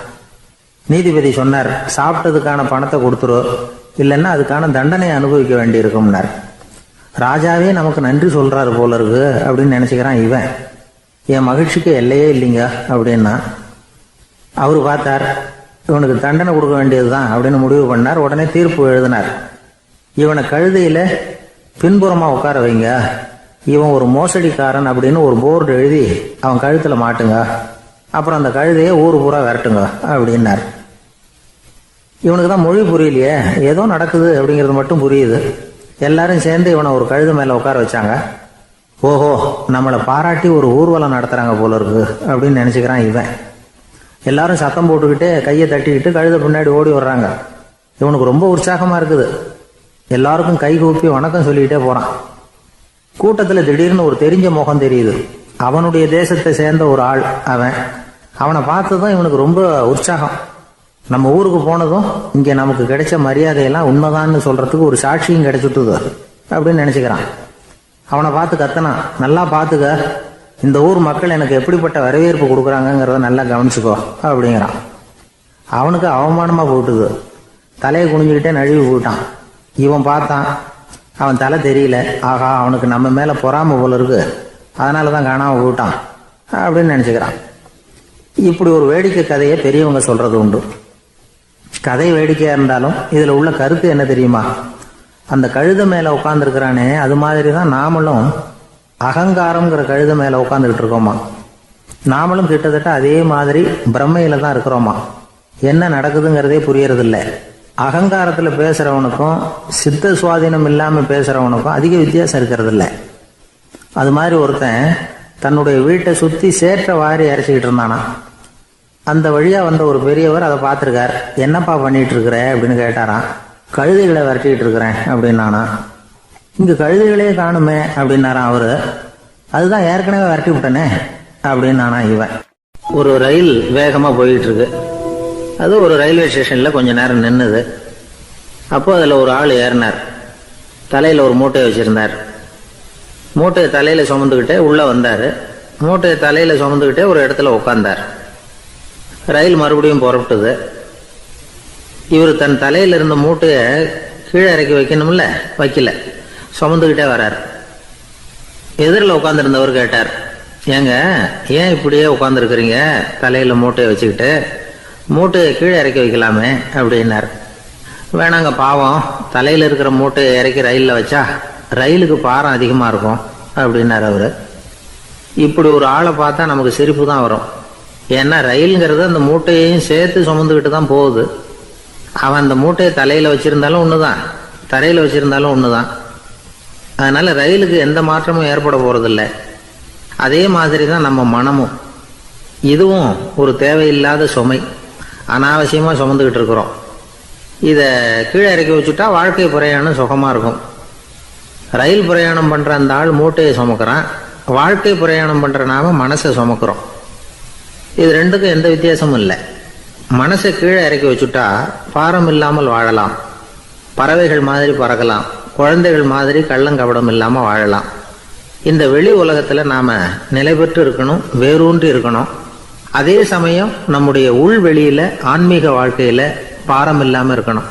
S2: நீதிபதி சொன்னார், சாப்பிட்டதுக்கான பணத்தை கொடுத்துரு, இல்லைன்னா அதுக்கான தண்டனையை அனுபவிக்க வேண்டி இருக்கும்னார். ராஜாவே நமக்கு நன்றி சொல்றாரு போல இருக்கு அப்படின்னு நினச்சிக்கிறான் இவன். என் மகிழ்ச்சிக்கு எல்லையே இல்லைங்க அப்படின்னா. அவரு பார்த்தார், இவனுக்கு தண்டனை கொடுக்க வேண்டியதுதான் அப்படின்னு முடிவு பண்ணார். உடனே தீர்ப்பு எழுதினார். இவனை கழுதையில பின்புறமா உட்கார வைங்க, இவன் ஒரு மோசடிக்காரன் அப்படின்னு ஒரு போர்டு எழுதி அவன் கழுத்துல மாட்டுங்க, அப்புறம் அந்த கழுதையை ஊர் பூரா விரட்டுங்க அப்படின்னார். இவனுக்கு தான் மொழி புரியலையே, ஏதோ நடக்குது அப்படிங்கிறது மட்டும் புரியுது. எல்லாரும் சேர்ந்து இவனை ஒரு கழுதை மேல உட்கார வச்சாங்க. ஓஹோ, நம்மளை பாராட்டி ஒரு ஊர்வலம் நடத்துறாங்க போல இருக்கு அப்படின்னு நினைச்சுக்கிறான் இவன். எல்லாரும் சத்தம் போட்டுக்கிட்டே கையை தட்டிக்கிட்டு கழுதை பின்னாடி ஓடி வர்றாங்க. இவனுக்கு ரொம்ப உற்சாகமா இருக்குது. எல்லாருக்கும் கை கூப்பி வணக்கம் சொல்லிக்கிட்டே போறான். கூட்டத்தில் திடீர்னு ஒரு தெரிஞ்ச முகம் தெரியுது. அவனுடைய தேசத்தை சேர்ந்த ஒரு ஆள் அவன். அவனை பார்த்ததும் இவனுக்கு ரொம்ப உற்சாகம். நம்ம ஊருக்கு போனதும் இங்க நமக்கு கிடைச்ச மரியாதையெல்லாம் உண்மைதான்னு சொல்றதுக்கு ஒரு சாட்சியும் கிடைச்சிட்டுது அப்படின்னு நினைச்சுக்கிறான். அவனை பார்த்து கத்தனான், நல்லா பார்த்துக்க, இந்த ஊர் மக்கள் எனக்கு எப்படிப்பட்ட வரவேற்பு கொடுக்குறாங்கிறத நல்லா கவனிச்சுக்கோ அப்படிங்கிறான். அவனுக்கு அவமானமா போட்டுது. தலையை குனிஞ்சுக்கிட்டே நழுவி போயிட்டான். இவன் பார்த்தான், அவன் தலை தெரியல. ஆகா, அவனுக்கு நம்ம மேல பொறாம போல இருக்கு, அதனாலதான் காணாம போயிட்டான் அப்படின்னு நினைச்சுக்கிறான். இப்படி ஒரு வேடிக்கை கதையை பெரியவங்க சொல்றது உண்டு. கதை வேடிக்கையா இருந்தாலும் இதுல உள்ள கருத்து என்ன தெரியுமா? அந்த கழுதை மேல உட்கார்ந்துருக்கிறானே, அது மாதிரிதான் நாமளும் அகங்காரம்ங்கிற கழுதை மேல உட்காந்துக்கிட்டு இருக்கோமா. நாமளும் கிட்டத்தட்ட அதே மாதிரி பிரம்மையில தான் இருக்கிறோமா. என்ன நடக்குதுங்கிறதே புரியறதில்ல. அகங்காரத்துல பேசுறவனுக்கும் சித்த சுவாதீனம் இல்லாம பேசுறவனுக்கும் அதிக வித்தியாசம் இருக்கிறது இல்லை. அது மாதிரி ஒருத்தன் தன்னுடைய வீட்டை சுத்தி சேற்ற வாரி அரைச்சிக்கிட்டு இருந்தானா. அந்த வழியா வந்த ஒரு பெரியவர் அதை பார்த்துருக்கார். என்னப்பா பண்ணிட்டு இருக்கிற அப்படின்னு கேட்டாராம். கழுதைகளை விரட்டிக்கிட்டு இருக்கிறேன் அப்படின்னானா. இங்க கழுதைகளே காணுமே அப்படின்னாராம் அவரு. அதுதான் ஏற்கனவே விரட்டி விட்டனே அப்படின்னானா இவன். ஒரு ரயில் வேகமா போயிட்டு இருக்கு. அது ஒரு ரயில்வே ஸ்டேஷன்ல கொஞ்ச நேரம் நின்னுது. அப்போ அதுல ஒரு ஆள் ஏறினார். தலையில ஒரு மூட்டையை வச்சிருந்தார். மூட்டையை தலையில சுமந்துக்கிட்டே உள்ள வந்தாரு. மூட்டையை தலையில சுமந்துக்கிட்டே ஒரு இடத்துல உட்கார்ந்தார். ரயில் மறுபடியும் புறப்பட்டது. இவர் தன் தலையில இருந்த மூட்டையை கீழே இறக்கி வைக்கணும்ல, வைக்கல, சுமந்துக்கிட்டே வர்றார். எதிரில் உட்காந்துருந்தவர் கேட்டார், ஏங்க ஏன் இப்படியே உட்காந்துருக்குறீங்க தலையில மூட்டையை வச்சுக்கிட்டு, மூட்டையை கீழே இறக்கி வைக்கலாமே அப்படின்னார். வேணாங்க, பாவம், தலையில இருக்கிற மூட்டையை இறக்கி ரயிலில் வச்சா ரயிலுக்கு பாரம் அதிகமா இருக்கும் அப்படின்னார் அவரு. இப்படி ஒரு ஆளை பார்த்தா நமக்கு சிரிப்பு தான் வரும். ஏன்னா ரயிலுங்கிறது அந்த மூட்டையையும் சேர்த்து சுமந்துக்கிட்டு தான் போகுது. அவன் அந்த மூட்டையை தலையில வச்சிருந்தாலும் ஒண்ணுதான், தரையில வச்சிருந்தாலும் ஒண்ணுதான். அதனால ரயிலுக்கு எந்த மாற்றமும் ஏற்பட போறதில்லை. அதே மாதிரி தான் நம்ம மனமும். இதுவும் ஒரு தேவையில்லாத சுமை, அனாவசியமா சுமந்துக்கிட்டு இருக்கிறோம். இதை கீழே இறக்கி வச்சுட்டா வாழ்க்கை பிரயாணம் சுகமா இருக்கும். ரயில் பிரயாணம் பண்ற அந்த ஆள் மூட்டையை சுமக்கிறான், வாழ்க்கை பிரயாணம் பண்ற நாம மனசை சுமக்கிறோம். இது ரெண்டுக்கும் எந்த வித்தியாசமும் இல்லை. மனசை கீழே இறக்கி வச்சுட்டா பாரம் இல்லாமல் வாழலாம், பறவைகள் மாதிரி பறக்கலாம், குழந்தைகள் மாதிரி கள்ளங்கபடம் இல்லாம வாழலாம். இந்த வெளி உலகத்துல நாம நிலை பெற்று இருக்கணும், வேரூன்றி இருக்கணும். அதே சமயம் நம்முடைய உள் வெளியில ஆன்மீக வாழ்க்கையில பாரம் இல்லாம இருக்கணும்.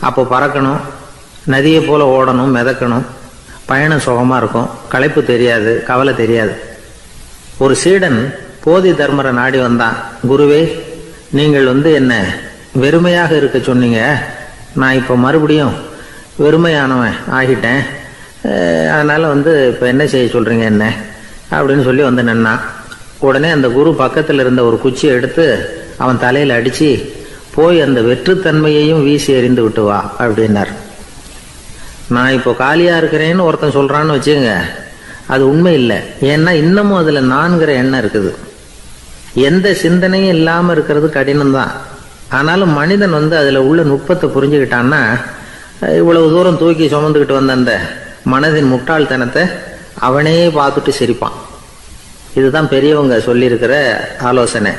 S2: அப்போ பறக்கணும், நதியை போல ஓடணும், மிதக்கணும். பயணம் சுகமா இருக்கும், களைப்பு தெரியாது, கவலை தெரியாது. ஒரு சீடன் போதி தர்மரை நாடி வந்தான். குருவே, நீங்கள் என்ன வெறுமையாக இருக்க சொன்னீங்க, நான் இப்போ மறுபடியும் வெறுமையானவன் ஆகிட்டேன், அதனால இப்போ என்ன செய்ய சொல்றீங்க என்ன அப்படின்னு சொல்லி நின்னான். உடனே அந்த குரு பக்கத்தில் இருந்த ஒரு குச்சியை எடுத்து அவன் தலையில அடிச்சு, போய் அந்த வெற்றுத்தன்மையையும் வீசி எறிந்து விட்டு வா அப்படின்னார். நான் இப்போ காலியா இருக்கிறேன்னு ஒருத்தன் சொல்றான்னு வச்சுங்க, அது உண்மை இல்லை. ஏன்னா இன்னமும் அதுல நான்கிற எண்ணம் இருக்குது. எந்த சிந்தனையும் இல்லாம இருக்கிறது கடினம்தான். ஆனாலும் மனிதன் அதுல உள்ள நுட்பத்தை புரிஞ்சுக்கிட்டான்னா இவ்வளவு தூரம் தூக்கி சுமந்துக்கிட்டு வந்த அந்த மனதின் முட்டாள்தனத்தை அவனே பார்த்துட்டு சிரிப்பான். இதுதான் பெரியவங்க சொல்லியிருக்கிற ஆலோசனை.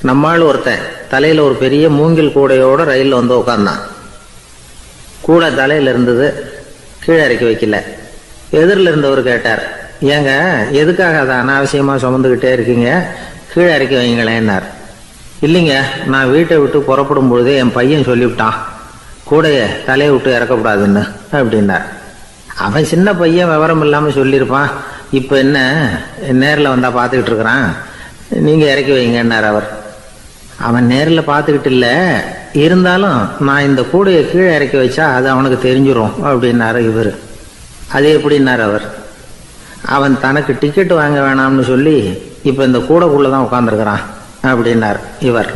S2: நம்மால் ஒருத்தன் தலையில் ஒரு பெரிய மூங்கில் கூடையோட ரயிலில் வந்து உட்காந்தான். கூடை தலையில் இருந்தது, கீழே இறக்கி வைக்கல. எதிரில் இருந்தவர் கேட்டார், ஏங்க எதுக்காக அதை அனாவசியமாக சுமந்துக்கிட்டே இருக்கீங்க, கீழே இறக்கி வைங்களேன்னார். இல்லைங்க, நான் வீட்டை விட்டு புறப்படும் பொழுதே என் பையன் சொல்லிவிட்டான் கூடையை தலையை விட்டு இறக்கக்கூடாதுன்னு அப்படின்னார். அவன் சின்ன பையன், விவரம் இல்லாமல் சொல்லியிருப்பான். இப்போ என்ன நேரில் வந்தால் பார்த்துக்கிட்டு இருக்கிறான், நீங்கள் இறக்கி வைங்கன்னார் அவர். அவன் நேரில் பார்த்துக்கிட்டு இல்லை, இருந்தாலும் நான் இந்த கூடையை கீழே இறக்கி வச்சா அது அவனுக்கு தெரிஞ்சிடும் அப்படின்னாரு இவர். அது எப்படின்னார் அவர். அவன் தனக்கு டிக்கெட் வாங்க வேணாம்னு சொல்லி இப்போ இந்த கூடைக்குள்ளே தான் உட்காந்துருக்கிறான் அப்படின்னார் இவர்.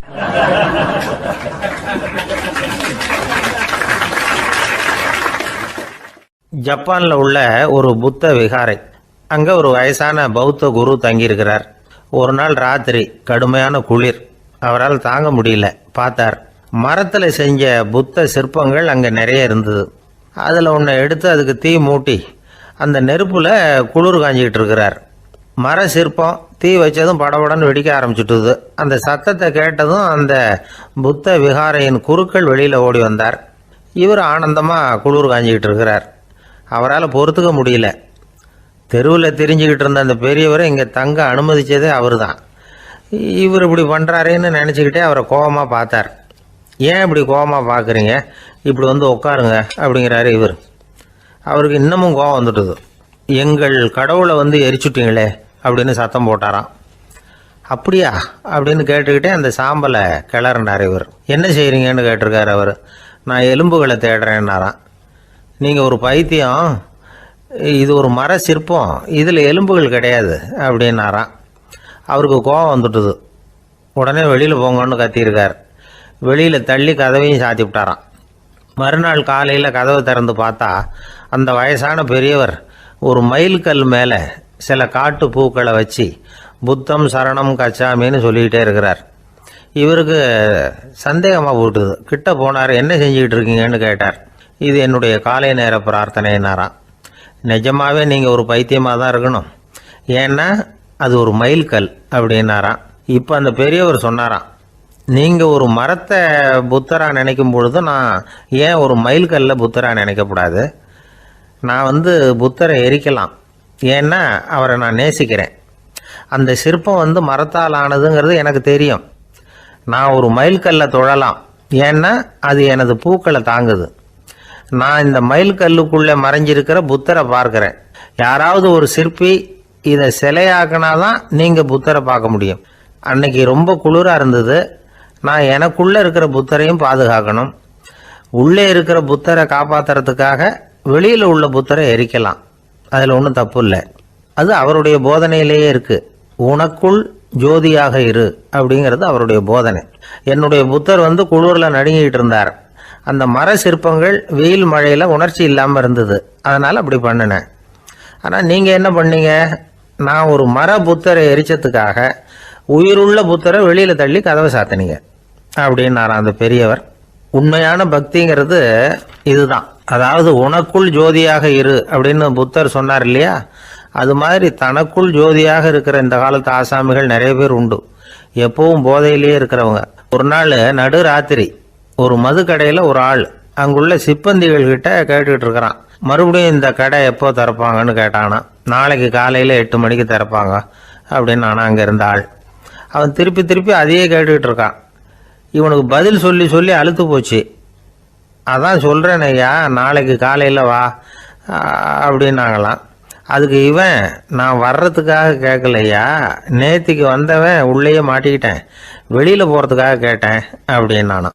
S2: ஜப்பானில் உள்ள ஒரு புத்த விகாரை, அங்கே ஒரு வயசான பௌத்த குரு தங்கியிருக்கிறார். ஒரு நாள் ராத்திரி கடுமையான குளிர், அவரால் தாங்க முடியல. பார்த்தார், மரத்தில் செஞ்ச புத்த சிற்பங்கள் அங்கே நிறைய இருந்தது. அதில் ஒன்றை எடுத்து அதுக்கு தீ மூட்டி அந்த நெருப்பில் குளிர் காஞ்சிக்கிட்டு இருக்கிறார். மர சிற்பம் தீ வச்சதும் படபடன்னு வெடிக்க ஆரம்பிச்சுட்டுது. அந்த சத்தத்தை கேட்டதும் அந்த புத்த விகாரையின் குருக்கள் வெளியில் ஓடி வந்தார். இவர் ஆனந்தமாக குளிர் காஞ்சிக்கிட்டு இருக்கிறார். அவரால் பொறுத்துக்க முடியல. தெருவில் திரிஞ்சுக்கிட்டு இருந்த அந்த பெரியவரை இங்கே தங்க அனுமதித்ததே அவர் தான். இவர் இப்படி பண்ணுறாருன்னு நினச்சிக்கிட்டே அவரை கோபமாக பார்த்தார். ஏன் இப்படி கோபமாக பார்க்குறீங்க, இப்படி வந்து உட்காருங்க அப்படிங்கிறாரு இவர். அவருக்கு இன்னமும் கோபம் வந்துட்டுது. எங்கள் கடவுளை வந்து எரிச்சுட்டீங்களே அப்படின்னு சத்தம் போட்டாராம். அப்படியா அப்படின்னு கேட்டுக்கிட்டே அந்த சாம்பலை கிளறினார் இவர். என்ன செய்கிறீங்கன்னு கேட்டிருக்காரு அவர். நான் எலும்புகளை தேடுறேன்னாராம். நீங்கள் ஒரு பைத்தியம், இது ஒரு மர சிற்பம், இதில் எலும்புகள் கிடையாது அப்படின்னாராம். அவருக்கு கோபம் வந்துட்டுது. உடனே வெளியில் போங்கன்னு கத்தியிருக்கார். வெளியில் தள்ளி கதவையும் சாத்தி விட்டாராம். மறுநாள் காலையில் கதவை திறந்து பார்த்தா அந்த வயசான பெரியவர் ஒரு மைல்கல் மேலே சில காட்டு பூக்களை வச்சு புத்தம் சரணம் கச்சாமின்னு சொல்லிக்கிட்டே இருக்கிறார். இவருக்கு சந்தேகமாக போட்டுது. கிட்ட போனார். என்ன செஞ்சுக்கிட்டு இருக்கீங்கன்னு கேட்டார். இது என்னுடைய காலை நேர பிரார்த்தனைனாராம். நிஜமாகவே நீங்கள் ஒரு பைத்தியமாக தான் இருக்கணும், ஏன்னா அது ஒரு மைல்கல் அப்படின்னாராம். இப்போ அந்த பெரியவர் சொன்னாராம், நீங்கள் ஒரு மரத்தை புத்தராக நினைக்கும் பொழுது நான் ஏன் ஒரு மைல்கல்ல புத்தராக நினைக்கக்கூடாது? நான் வந்து புத்தரை எரிக்கலாம், ஏன்னா அவரை நான் நேசிக்கிறேன். அந்த சிற்பம் வந்து மரத்தால் ஆனதுங்கிறது எனக்கு தெரியும். நான் ஒரு மைல்கல்லை தொழலாம், ஏன்னா அது எனது பூக்களை தாங்குது. நான் இந்த மைல்கல்லுக்குள்ளே மறைஞ்சிருக்கிற புத்தரை பார்க்குறேன். யாராவது ஒரு சிற்பி இதை சிலையாக்கினாதான் நீங்கள் புத்தரை பார்க்க முடியும். அன்னைக்கு ரொம்ப குளிராக இருந்தது. நான் எனக்குள்ளே இருக்கிற புத்தரையும் பாதுகாக்கணும். உள்ளே இருக்கிற புத்தரை காப்பாற்றுறதுக்காக வெளியில் உள்ள புத்தரை எரிக்கலாம், அதில் ஒன்றும் தப்பு இல்லை. அது அவருடைய போதனையிலேயே இருக்குது. உனக்குள் ஜோதியாக இரு அப்படிங்கிறது அவருடைய போதனை. என்னுடைய புத்தர் வந்து குளிரில் நடுங்கிட்டு இருந்தார். அந்த மர சிற்பங்கள் வெயில் மழையில் உணர்ச்சி இல்லாமல் இருந்தது, அதனால் அப்படி பண்ணினேன். ஆனால் நீங்கள் என்ன பண்ணீங்க? நான் ஒரு மர புத்தரை எரிச்சதுக்காக உயிருள்ள புத்தரை வெளியில் தள்ளி கதவை சாத்தினீங்க அப்படின்னாராம் அந்த பெரியவர். உண்மையான பக்திங்கிறது இதுதான். அதாவது உனக்குள் ஜோதியாக இரு அப்படின்னு புத்தர் சொன்னார் இல்லையா, அது மாதிரி தனக்குள் ஜோதியாக இருக்கிற இந்த காலத்து ஆசாமிகள் நிறைய பேர் உண்டு. எப்பவும் போதையிலேயே இருக்கிறவங்க. ஒரு நாள் நடு ராத்திரி ஒரு மது கடையில் ஒரு ஆள் அங்குள்ள சிப்பந்திகள் கிட்ட கேட்டுக்கிட்டு இருக்கிறான். மறுபடியும் இந்த கடை எப்போ திறப்பாங்கன்னு கேட்டானா. நாளைக்கு காலையில் 8 மணிக்கு திறப்பாங்க அப்படின்னு நானா அங்கே இருந்த ஆள். அவன் திருப்பி திருப்பி அதையே கேட்டுக்கிட்டு இருக்கான். இவனுக்கு பதில் சொல்லி சொல்லி அழுத்து போச்சு. அதான் சொல்கிறேன் ஐயா, நாளைக்கு காலையில் வா அப்படின்னாங்களாம். அதுக்கு இவன், நான் வர்றதுக்காக கேட்கலையா, நேத்திக்கு வந்தவன் உள்ளேயே மாட்டிக்கிட்டேன், வெளியில் போகிறதுக்காக கேட்டேன் அப்படின்னானா.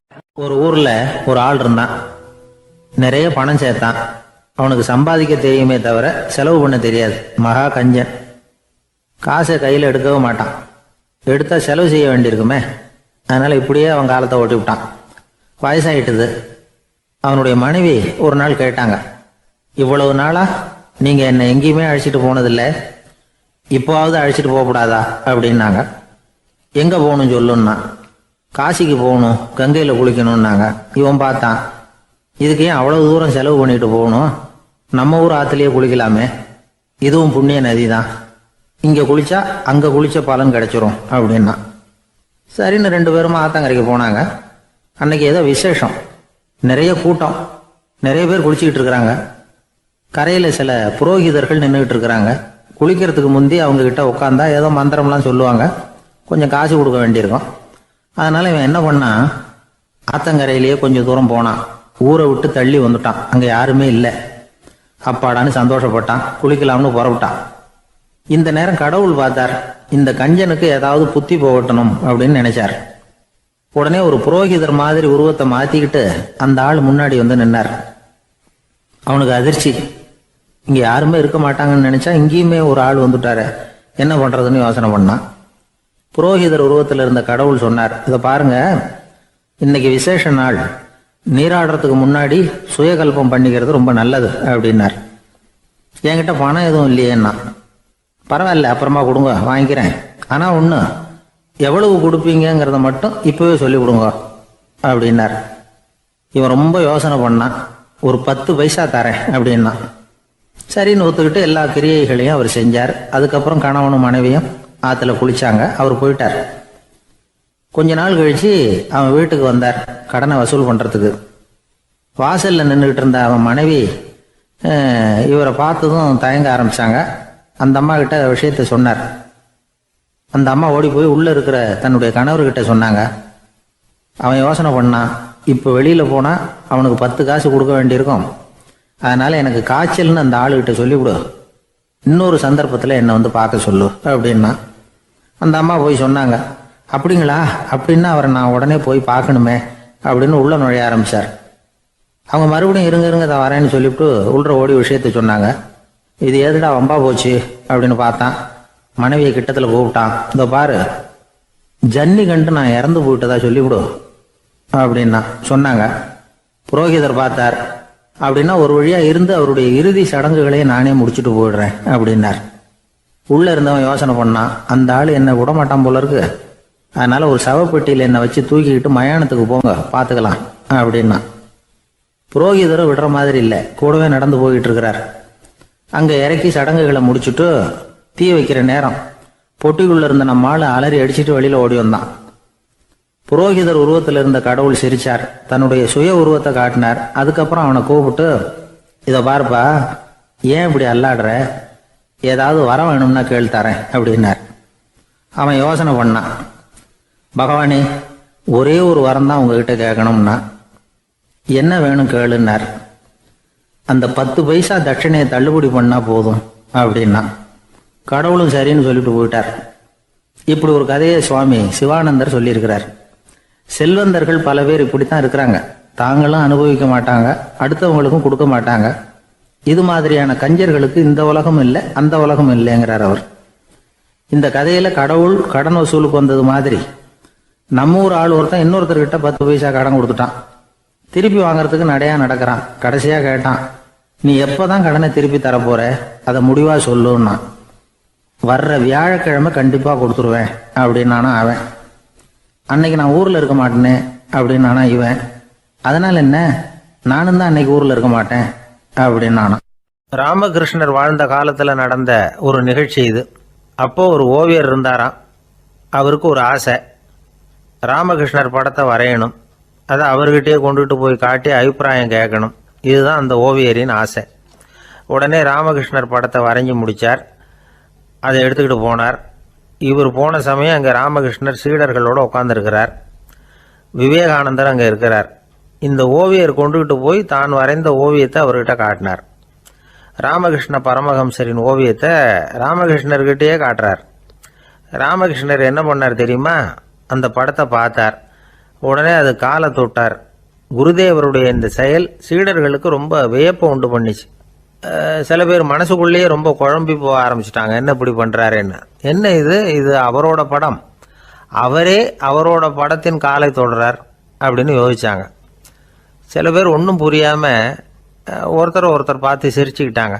S2: ஒரு ஊரில் ஒரு ஆள் இருந்தான். நிறைய பணம் சேர்த்தான். அவனுக்கு சம்பாதிக்க தெரியுமே தவிர செலவு பண்ண தெரியாது. மகா கஞ்சன். காசை கையில் எடுக்கவே மாட்டான். எடுத்தால் செலவு செய்ய வேண்டியிருக்குமே, அதனால் இப்படியே அவன் காலத்தை ஓட்டி விட்டான். வயசாயிட்டுது. அவனுடைய மனைவி ஒரு நாள் கேட்டாங்க, இவ்வளவு நாளா நீங்கள் என்னை எங்கேயுமே அழைச்சிட்டு போனதில்லை, இப்போவாவது அழைச்சிட்டு போகக்கூடாதா அப்படின்னாங்க. எங்கே போகணும் சொல்லுன்னா. காசிக்கு போகணும், கங்கையில் குளிக்கணும்னாங்க. இவன் பார்த்தான், இதுக்கு ஏன் அவ்வளோ தூரம் செலவு பண்ணிட்டு போகணும்? நம்ம ஊர் ஆற்றுலேயே குளிக்கலாமே, இதுவும் புண்ணிய நதி தான், இங்கே குளிச்சா அங்கே குளிச்ச பலன் கிடைச்சிரும் அப்படின்னா. சரின்னு 2 பேரும் ஆத்தங்கரைக்கு போனாங்க. அன்னைக்கு ஏதோ விசேஷம், நிறைய கூட்டம், நிறைய பேர் குளிச்சுக்கிட்டு இருக்கிறாங்க. கரையில் சில புரோகிதர்கள் நின்றுக்கிட்டு இருக்கிறாங்க. குளிக்கிறதுக்கு முந்தி அவங்க கிட்ட உட்காந்தா ஏதோ மந்திரம்லாம் சொல்லுவாங்க, கொஞ்சம் காசு கொடுக்க வேண்டியிருக்கும். அதனால இவன் என்ன பண்ணான், ஆத்தங்கரையிலேயே கொஞ்சம் தூரம் போனான். ஊரை விட்டு தள்ளி வந்துட்டான், அங்கே யாருமே இல்லை. அப்பாடான்னு சந்தோஷப்பட்டான், குளிக்கலாம்னு புறப்பட்டான். இந்த நேரம் கடவுள் பார்த்தார், இந்த கஞ்சனுக்கு ஏதாவது புத்தி போகட்டணும் அப்படின்னு நினைச்சார். உடனே ஒரு புரோகிதர் மாதிரி உருவத்தை மாத்திக்கிட்டு அந்த ஆள் முன்னாடி வந்து நின்னார். அவனுக்கு அதிர்ச்சி, இங்க யாருமே இருக்க மாட்டாங்கன்னு நினைச்சா இங்கேயுமே ஒரு ஆள் வந்துட்டாரு, என்ன பண்றதுன்னு யோசனை பண்ணான். புரோகிதர் உருவத்தில் இருந்த கடவுள் சொன்னார், இதை பாருங்க, இன்னைக்கு விசேஷ நாள், நீராடுறதுக்கு முன்னாடி சுயகல்பம் பண்ணிக்கிறது ரொம்ப நல்லது அப்படின்னார். என்கிட்ட பணம் எதுவும் இல்லையேன்னா. பரவாயில்ல, அப்புறமா கொடுங்க, வாங்கிக்கிறேன். ஆனால் ஒன்று, எவ்வளவு கொடுப்பீங்கிறத மட்டும் இப்போவே சொல்லி கொடுங்க அப்படின்னார். இவன் ரொம்ப யோசனை பண்ணான். ஒரு 10 பைசா தரேன் அப்படின்னா. சரின்னு ஒத்துக்கிட்டு எல்லா கிரியைகளையும் அவர் செஞ்சார். அதுக்கப்புறம் கணவனும் மனைவியும் ஆற்றுல குளிச்சாங்க. அவர் போயிட்டார். கொஞ்ச நாள் கழிச்சு அவன் வீட்டுக்கு வந்தார் கடனை வசூல் பண்ணுறதுக்கு. வாசலில் நின்றுக்கிட்டு இருந்த அவன் மனைவி இவரை பார்த்ததும் தயங்க ஆரம்பித்தாங்க. அந்த அம்மா கிட்ட விஷயத்த சொன்னார். அந்த அம்மா ஓடி போய் உள்ளே இருக்கிற தன்னுடைய கணவர்கிட்ட சொன்னாங்க. அவன் யோசனை பண்ணான், இப்போ வெளியில் போனால் அவனுக்கு 10 காசு கொடுக்க வேண்டியிருக்கும், அதனால் எனக்கு காய்ச்சல்னு அந்த ஆளுகிட்ட சொல்லிவிடு, இன்னொரு சந்தர்ப்பத்தில் என்னை வந்து பார்க்க சொல்லு அப்படின்னா. அந்த அம்மா போய் சொன்னாங்க. அப்படிங்களா, அப்படின்னா அவரை நான் உடனே போய் பார்க்கணுமே அப்படின்னு உள்ளே நுழைய ஆரம்பித்தார். அவங்க மறுபடியும் இருங்க தான் வரேன்னு சொல்லிவிட்டு உள்ள ஓடி விஷயத்த சொன்னாங்க. இது எதுடா வம்பா போச்சு அப்படின்னு பார்த்தான். மனைவியை கிட்டத்தில் கூப்பிட்டான். இதோ பாரு, ஜன்னி கண்டு நான் இறந்து போயிட்டதா சொல்லிவிடு அப்படின்னா சொன்னாங்க. புரோகிதர் பார்த்தார். அப்படின்னா ஒரு வழியா இருந்து அவருடைய இறுதி சடங்குகளை நானே முடிச்சுட்டு போயிடுறேன் அப்படின்னார். உள்ள இருந்தவன் யோசனை பண்ணான், அந்த ஆள் என்னை விடமாட்டான் போல இருக்கு, அதனால ஒரு சவப்பெட்டியில் என்னை வச்சு தூக்கிக்கிட்டு மயானத்துக்கு போங்க, பார்த்துக்கலாம் அப்படின்னா. புரோகிதரும் விடுற மாதிரி இல்லை, கூடவே நடந்து போயிட்டு இருக்கிறார். அங்கே இறக்கி சடங்குகளை முடிச்சுட்டு தீ வைக்கிற நேரம் பொட்டிக்குள்ள இருந்த நம்ம ஆள் அலறி அடிச்சுட்டு வெளியில ஓடி வந்தான். புரோகிதர் உருவத்தில் இருந்த கடவுள் சிரிச்சார், தன்னுடைய சுய உருவத்தை காட்டினார். அதுக்கப்புறம் அவனை கூப்பிட்டு, இதை பாருப்பா, ஏன் இப்படி அல்லாடுற, ஏதாவது வர வேணும்னா கேள் தரேன் அப்படின்னார். அவன் யோசனை பண்ணான். பகவானே, ஒரே ஒரு வரம் தான் உங்ககிட்ட கேட்கணும்னா. என்ன வேணும் கேளுன்னார். அந்த 10 பைசா தட்சணையை தள்ளுபடி பண்ணா போதும் அப்படின்னா. கடவுளும் சரின்னு சொல்லிட்டு போயிட்டார். இப்படி ஒரு கதையை சுவாமி சிவானந்தர் சொல்லியிருக்கிறார். செல்வந்தர்கள் பல பேர் இப்படித்தான் இருக்கிறாங்க. தாங்களும் அனுபவிக்க மாட்டாங்க, அடுத்தவங்களுக்கும் கொடுக்க மாட்டாங்க. இது மாதிரியான கஞ்சர்களுக்கு இந்த உலகம் இல்லை, அந்த உலகம் இல்லைங்கிறார் அவர். இந்த கதையில கடவுள் கடன் வசூலுக்கு வந்தது மாதிரி நம்ம ஊர் ஆள் ஒருத்தன் இன்னொருத்தர்கிட்ட 10 பைசா கடன் கொடுத்துட்டான். திருப்பி வாங்கறதுக்கு நடையா நடக்கிறான். கடைசியா கேட்டான், நீ எப்பதான் கடனை திருப்பி தரப்போற, அதை முடிவா சொல்லுன்னா. வர்ற வியாழக்கிழமை கண்டிப்பா கொடுத்துருவேன் அப்படின்னானா அவன். அன்னைக்கு நான் ஊர்ல இருக்க மாட்டேனே அப்படின்னானா இவன். அதனால என்ன, நானும் தான் அன்னைக்கு ஊர்ல இருக்க மாட்டேன் அப்படின்னானா. ராமகிருஷ்ணர் வாழ்ந்த காலத்துல நடந்த ஒரு நிகழ்ச்சி இது. அப்போ ஒரு ஓவியர் இருந்தாராம். அவருக்கு ஒரு ஆசை, ராமகிருஷ்ணர் படத்தை வரையணும், அதை அவர்கிட்டயே கொண்டுட்டு போய் காட்டி அபிப்பிராயம் கேட்கணும். இதுதான் அந்த ஓவியரின் ஆசை. உடனே ராமகிருஷ்ணர் படத்தை வரைஞ்சி முடித்தார். அதை எடுத்துக்கிட்டு போனார். இவர் போன சமயம் அங்கே ராமகிருஷ்ணர் சீடர்களோடு உட்காந்துருக்கிறார். விவேகானந்தர் அங்கே இருக்கிறார். இந்த ஓவியர் கொண்டுகிட்டு போய் தான் வரைந்த ஓவியத்தை அவர்கிட்ட காட்டினார். ராமகிருஷ்ண பரமஹம்சரின் ஓவியத்தை ராமகிருஷ்ணர்கிட்டயே காட்டுறார். ராமகிருஷ்ணர் என்ன பண்ணார் தெரியுமா, அந்த படத்தை பார்த்தார். உடனே அது காலை தொட்டார். குருதேவருடைய இந்த செயல் சீடர்களுக்கு ரொம்ப வியப்பை உண்டு பண்ணிச்சு. சில பேர் மனசுக்குள்ளேயே ரொம்ப குழம்பி போக ஆரம்பிச்சிட்டாங்க, என்ன இப்படி பண்ணுறாருன்னு. என்ன இது அவரோட படம், அவரே அவரோட படத்தின் காலை தொடுறார் அப்படின்னு யோசிச்சாங்க. சில பேர் ஒன்றும் புரியாமல் ஒருத்தர் பார்த்து சிரிச்சுக்கிட்டாங்க.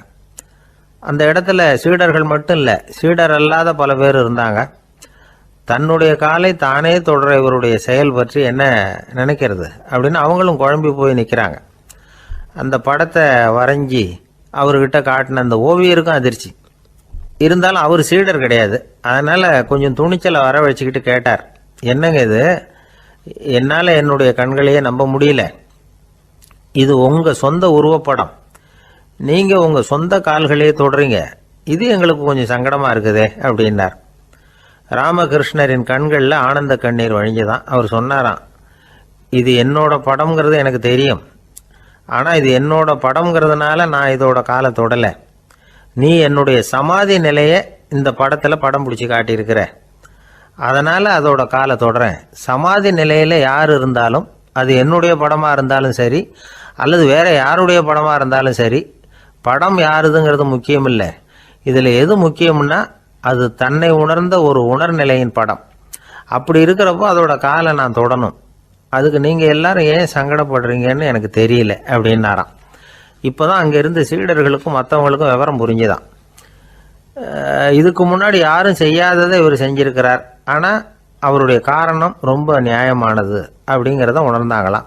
S2: அந்த இடத்துல சீடர்கள் மட்டும் இல்லை, சீடர் அல்லாத பல பேர் இருந்தாங்க. தன்னுடைய காலை தானே தொடர இவருடைய செயல் பற்றி என்ன நினைக்கிறது அப்படின்னு அவங்களும் குழம்பி போய் நிற்கிறாங்க. அந்த படத்தை வரைஞ்சி அவர்கிட்ட காட்டின அந்த ஓவியருக்கும் அதிர்ச்சி. இருந்தாலும் அவர் சீடர் கிடையாது. அதனால் கொஞ்சம் துணிச்சலை வர வச்சுக்கிட்டு கேட்டார், என்னங்க இது, என்னால் என்னுடைய கண்களையே நம்ப முடியல. இது உங்கள் சொந்த உருவப்படம், நீங்கள் உங்கள் சொந்த கால்களையே தொடுறீங்க, இது எங்களுக்கு கொஞ்சம் சங்கடமாக இருக்குதே அப்படின்னார். ராமகிருஷ்ணரின் கண்களில் ஆனந்த கண்ணீர் வழிஞ்சுதான். அவர் சொன்னாராம், இது என்னோட படம்ங்கிறது எனக்கு தெரியும், ஆனால் இது என்னோட படம்ங்கிறதுனால நான் இதோட காலை தொடலை. நீ என்னுடைய சமாதி நிலையை இந்த படத்தில் படம் பிடிச்சி காட்டியிருக்கிற, அதனால் அதோட காலை தொடறேன். சமாதி நிலையில் யார் இருந்தாலும், அது என்னுடைய படமாக இருந்தாலும் சரி அல்லது வேறு யாருடைய படமாக இருந்தாலும் சரி, படம் யாருதுங்கிறது முக்கியம் இல்லை. இதில் எது முக்கியம்னா அது தன்னை உணர்ந்த ஒரு உணர்நிலையின் படம். அப்படி இருக்கிறப்போ அதோட காலை நான் தொடணும். அதுக்கு நீங்கள் எல்லாரும் ஏன் சங்கடப்படுறீங்கன்னு எனக்கு தெரியல அப்படின்னாராம். இப்போ தான் அங்கே இருந்த சீடர்களுக்கும் மற்றவங்களுக்கும் விவரம் புரிஞ்சுதான். இதுக்கு முன்னாடி யாரும் செய்யாததை இவர் செஞ்சிருக்கிறார், ஆனால் அவருடைய காரணம் ரொம்ப நியாயமானது அப்படிங்கிறத உணர்ந்தாங்களாம்.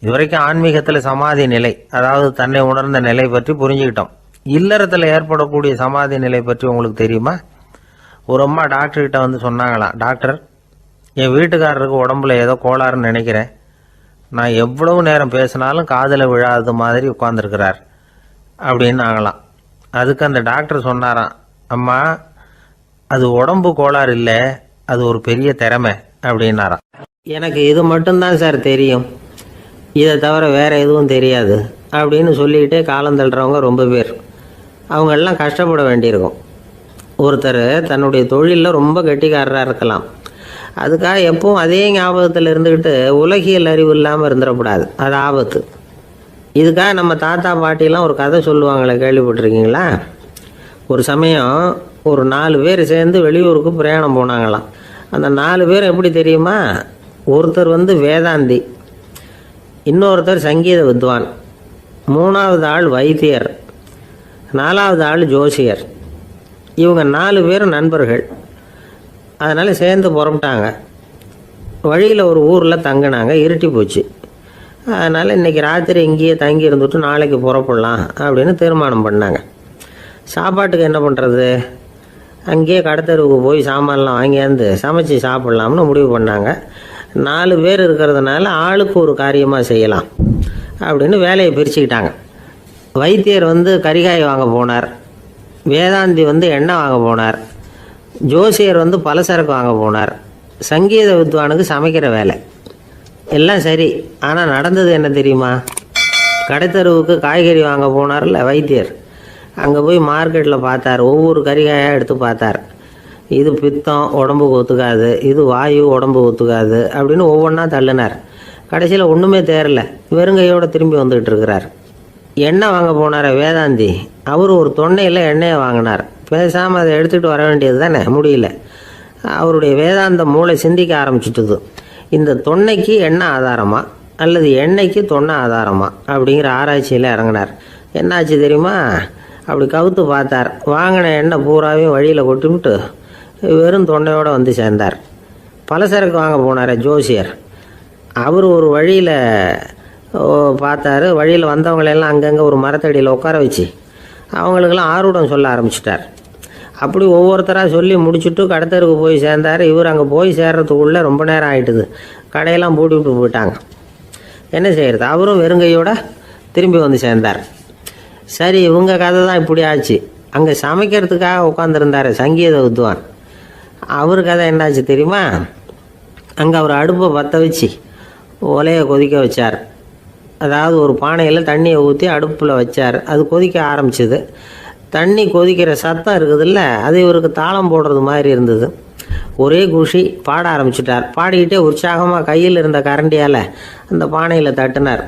S2: இதுவரைக்கும் ஆன்மீகத்தில் சமாதி நிலை, அதாவது தன்னை உணர்ந்த நிலை பற்றி புரிஞ்சுக்கிட்டோம். இல்லறத்தில் ஏற்படக்கூடிய சமாதி நிலை பற்றி உங்களுக்கு தெரியுமா? ஒரு அம்மா டாக்டர்கிட்ட வந்து சொன்னாங்களாம், டாக்டர், என் வீட்டுக்காரருக்கு உடம்புல ஏதோ கோளாறுன்னு நினைக்கிறேன், நான் எவ்வளவு நேரம் பேசினாலும் காதில் விழாதது மாதிரி உட்காந்துருக்கிறார் அப்படின்னாங்களாம். அதுக்கு அந்த டாக்டர் சொன்னாராம், அம்மா, அது உடம்பு கோளாறு இல்லை, அது ஒரு பெரிய திறமை அப்படின்னாராம். எனக்கு இது மட்டும்தான் சார் தெரியும், இதை தவிர வேறு எதுவும் தெரியாது அப்படின்னு சொல்லிக்கிட்டே காலம் தள்ளுறவங்க ரொம்ப பேர். அவங்களெல்லாம் கஷ்டப்பட வேண்டியிருக்கும். ஒருத்தர் தன்னுடைய தொழிலில் ரொம்ப கெட்டிக்காரராக இருக்கலாம், அதுக்காக எப்பவும் அதே ஞாபகத்தில் இருந்துக்கிட்டு உலகியல் அறிவு இல்லாமல் இருந்துடக்கூடாது, அது ஆபத்து. இதுக்காக நம்ம தாத்தா பாட்டிலாம் ஒரு கதை சொல்லுவாங்களே, கேள்விப்பட்டிருக்கீங்களா? ஒரு சமயம் ஒரு 4 பேர் சேர்ந்து வெளியூருக்கு பிரயாணம் போனாங்களாம். அந்த 4 பேர் எப்படி தெரியுமா? ஒருத்தர் வந்து வேதாந்தி, இன்னொருத்தர் சங்கீத வித்வான், 3வது ஆள் வைத்தியர், 4வது ஆள் ஜோசியர். இவங்க 4 பேரும் நண்பர்கள். அதனால் சேர்ந்து புறப்பட்டாங்க. வழியில் ஒரு ஊரில் தங்கினாங்க. இருட்டி போச்சு. அதனால் இன்றைக்கி ராத்திரி இங்கேயே தங்கி இருந்துட்டு நாளைக்கு புறப்படலாம் அப்படின்னு தீர்மானம் பண்ணாங்க. சாப்பாட்டுக்கு என்ன பண்ணுறது? அங்கேயே கடத்தெருவுக்கு போய் சாமான்லாம் வாங்கியாந்து சமைச்சு சாப்பிட்லாம்னு முடிவு பண்ணாங்க. 4 பேர் இருக்கிறதுனால ஆளுக்கு ஒரு காரியமாக செய்யலாம் அப்படின்னு வேலையை பிரிச்சுக்கிட்டாங்க. வைத்தியர் வந்து கறிகாய் வாங்க போனார், வேதாந்தி வந்து எண்ணெய் வாங்க போனார், ஜோசியர் வந்து பலசரக்கு வாங்க போனார், சங்கீத வித்வானுக்கு சமைக்கிற வேலை. எல்லாம் சரி, ஆனால் நடந்தது என்ன தெரியுமா? கடைத்தெருவுக்கு காய்கறி வாங்க போனார்ல வைத்தியர், அங்கே போய் மார்க்கெட்டில் பார்த்தார், ஒவ்வொரு கறிகாயாக எடுத்து பார்த்தார். இது பித்தம், உடம்புக்கு ஒத்துக்காது, இது வாயு, உடம்பு ஒத்துக்காது அப்படின்னு ஒவ்வொன்றா தள்ளினார். கடைசியில் ஒன்றுமே தேரல, வெறுங்கையோடு திரும்பி வந்துக்கிட்டு இருக்கிறார். எண்ணெய் வாங்க போனார் வேதாந்தி, அவர் ஒரு தொன்னையில் எண்ணெயை வாங்கினார். பேசாமல் அதை எடுத்துகிட்டு வர வேண்டியது தானே, முடியல. அவருடைய வேதாந்த மூளை சிந்திக்க ஆரம்பிச்சுட்டுது, இந்த தொன்னைக்கு எண்ணெய் ஆதாரமா அல்லது எண்ணெய்க்கு தொன்னை ஆதாரமா அப்படிங்கிற ஆராய்ச்சியில் இறங்கினார். என்னாச்சு தெரியுமா? அப்படி கவுத்து பார்த்தார். வாங்கின எண்ணெய் பூராவையும் வழியில் கொட்டிவிட்டு வெறும் தொண்டையோடு வந்து சேர்ந்தார். பலசரக்கு வாங்க போனார் ஜோசியர், அவர் ஒரு வழியில் பார்த்தாரு. வழியில் வந்தவங்களெல்லாம் அங்கங்கே ஒரு மரத்தடியில் உட்கார வச்சு அவங்களுக்கெல்லாம் ஆர்வம் சொல்ல ஆரம்பிச்சிட்டார். அப்படி ஒவ்வொருத்தராக சொல்லி முடிச்சுட்டு கடத்தருக்கு போய் சேர்ந்தார். இவர் அங்கே போய் சேர்றதுக்குள்ளே ரொம்ப நேரம் ஆகிட்டுது. கடையெல்லாம் பூட்டி விட்டு போயிட்டாங்க. என்ன செய்கிறது? அவரும் வெறுங்கையோடு திரும்பி வந்து சேர்ந்தார். சரி, இவங்க கதை தான் இப்படி ஆச்சு. அங்கே சமைக்கிறதுக்காக உட்காந்துருந்தார் சங்கீத வித்வான், அவர் கதை என்னாச்சு தெரியுமா? அங்கே அவர் அடுப்பை பற்ற வச்சு ஒலையை கொதிக்க வச்சார். அதாவது ஒரு பானையில் தண்ணியை ஊற்றி அடுப்பில் வச்சார். அது கொதிக்க ஆரம்பிச்சிது. தண்ணி கொதிக்கிற சத்தம் இருக்குதுல்ல, அது இவருக்கு தாளம் போடுறது மாதிரி இருந்தது. ஒரே குஷி, பாட ஆரம்பிச்சிட்டார். பாடிக்கிட்டே உற்சாகமாக கையில் இருந்த கரண்டியால் அந்த பானையில் தட்டினார்,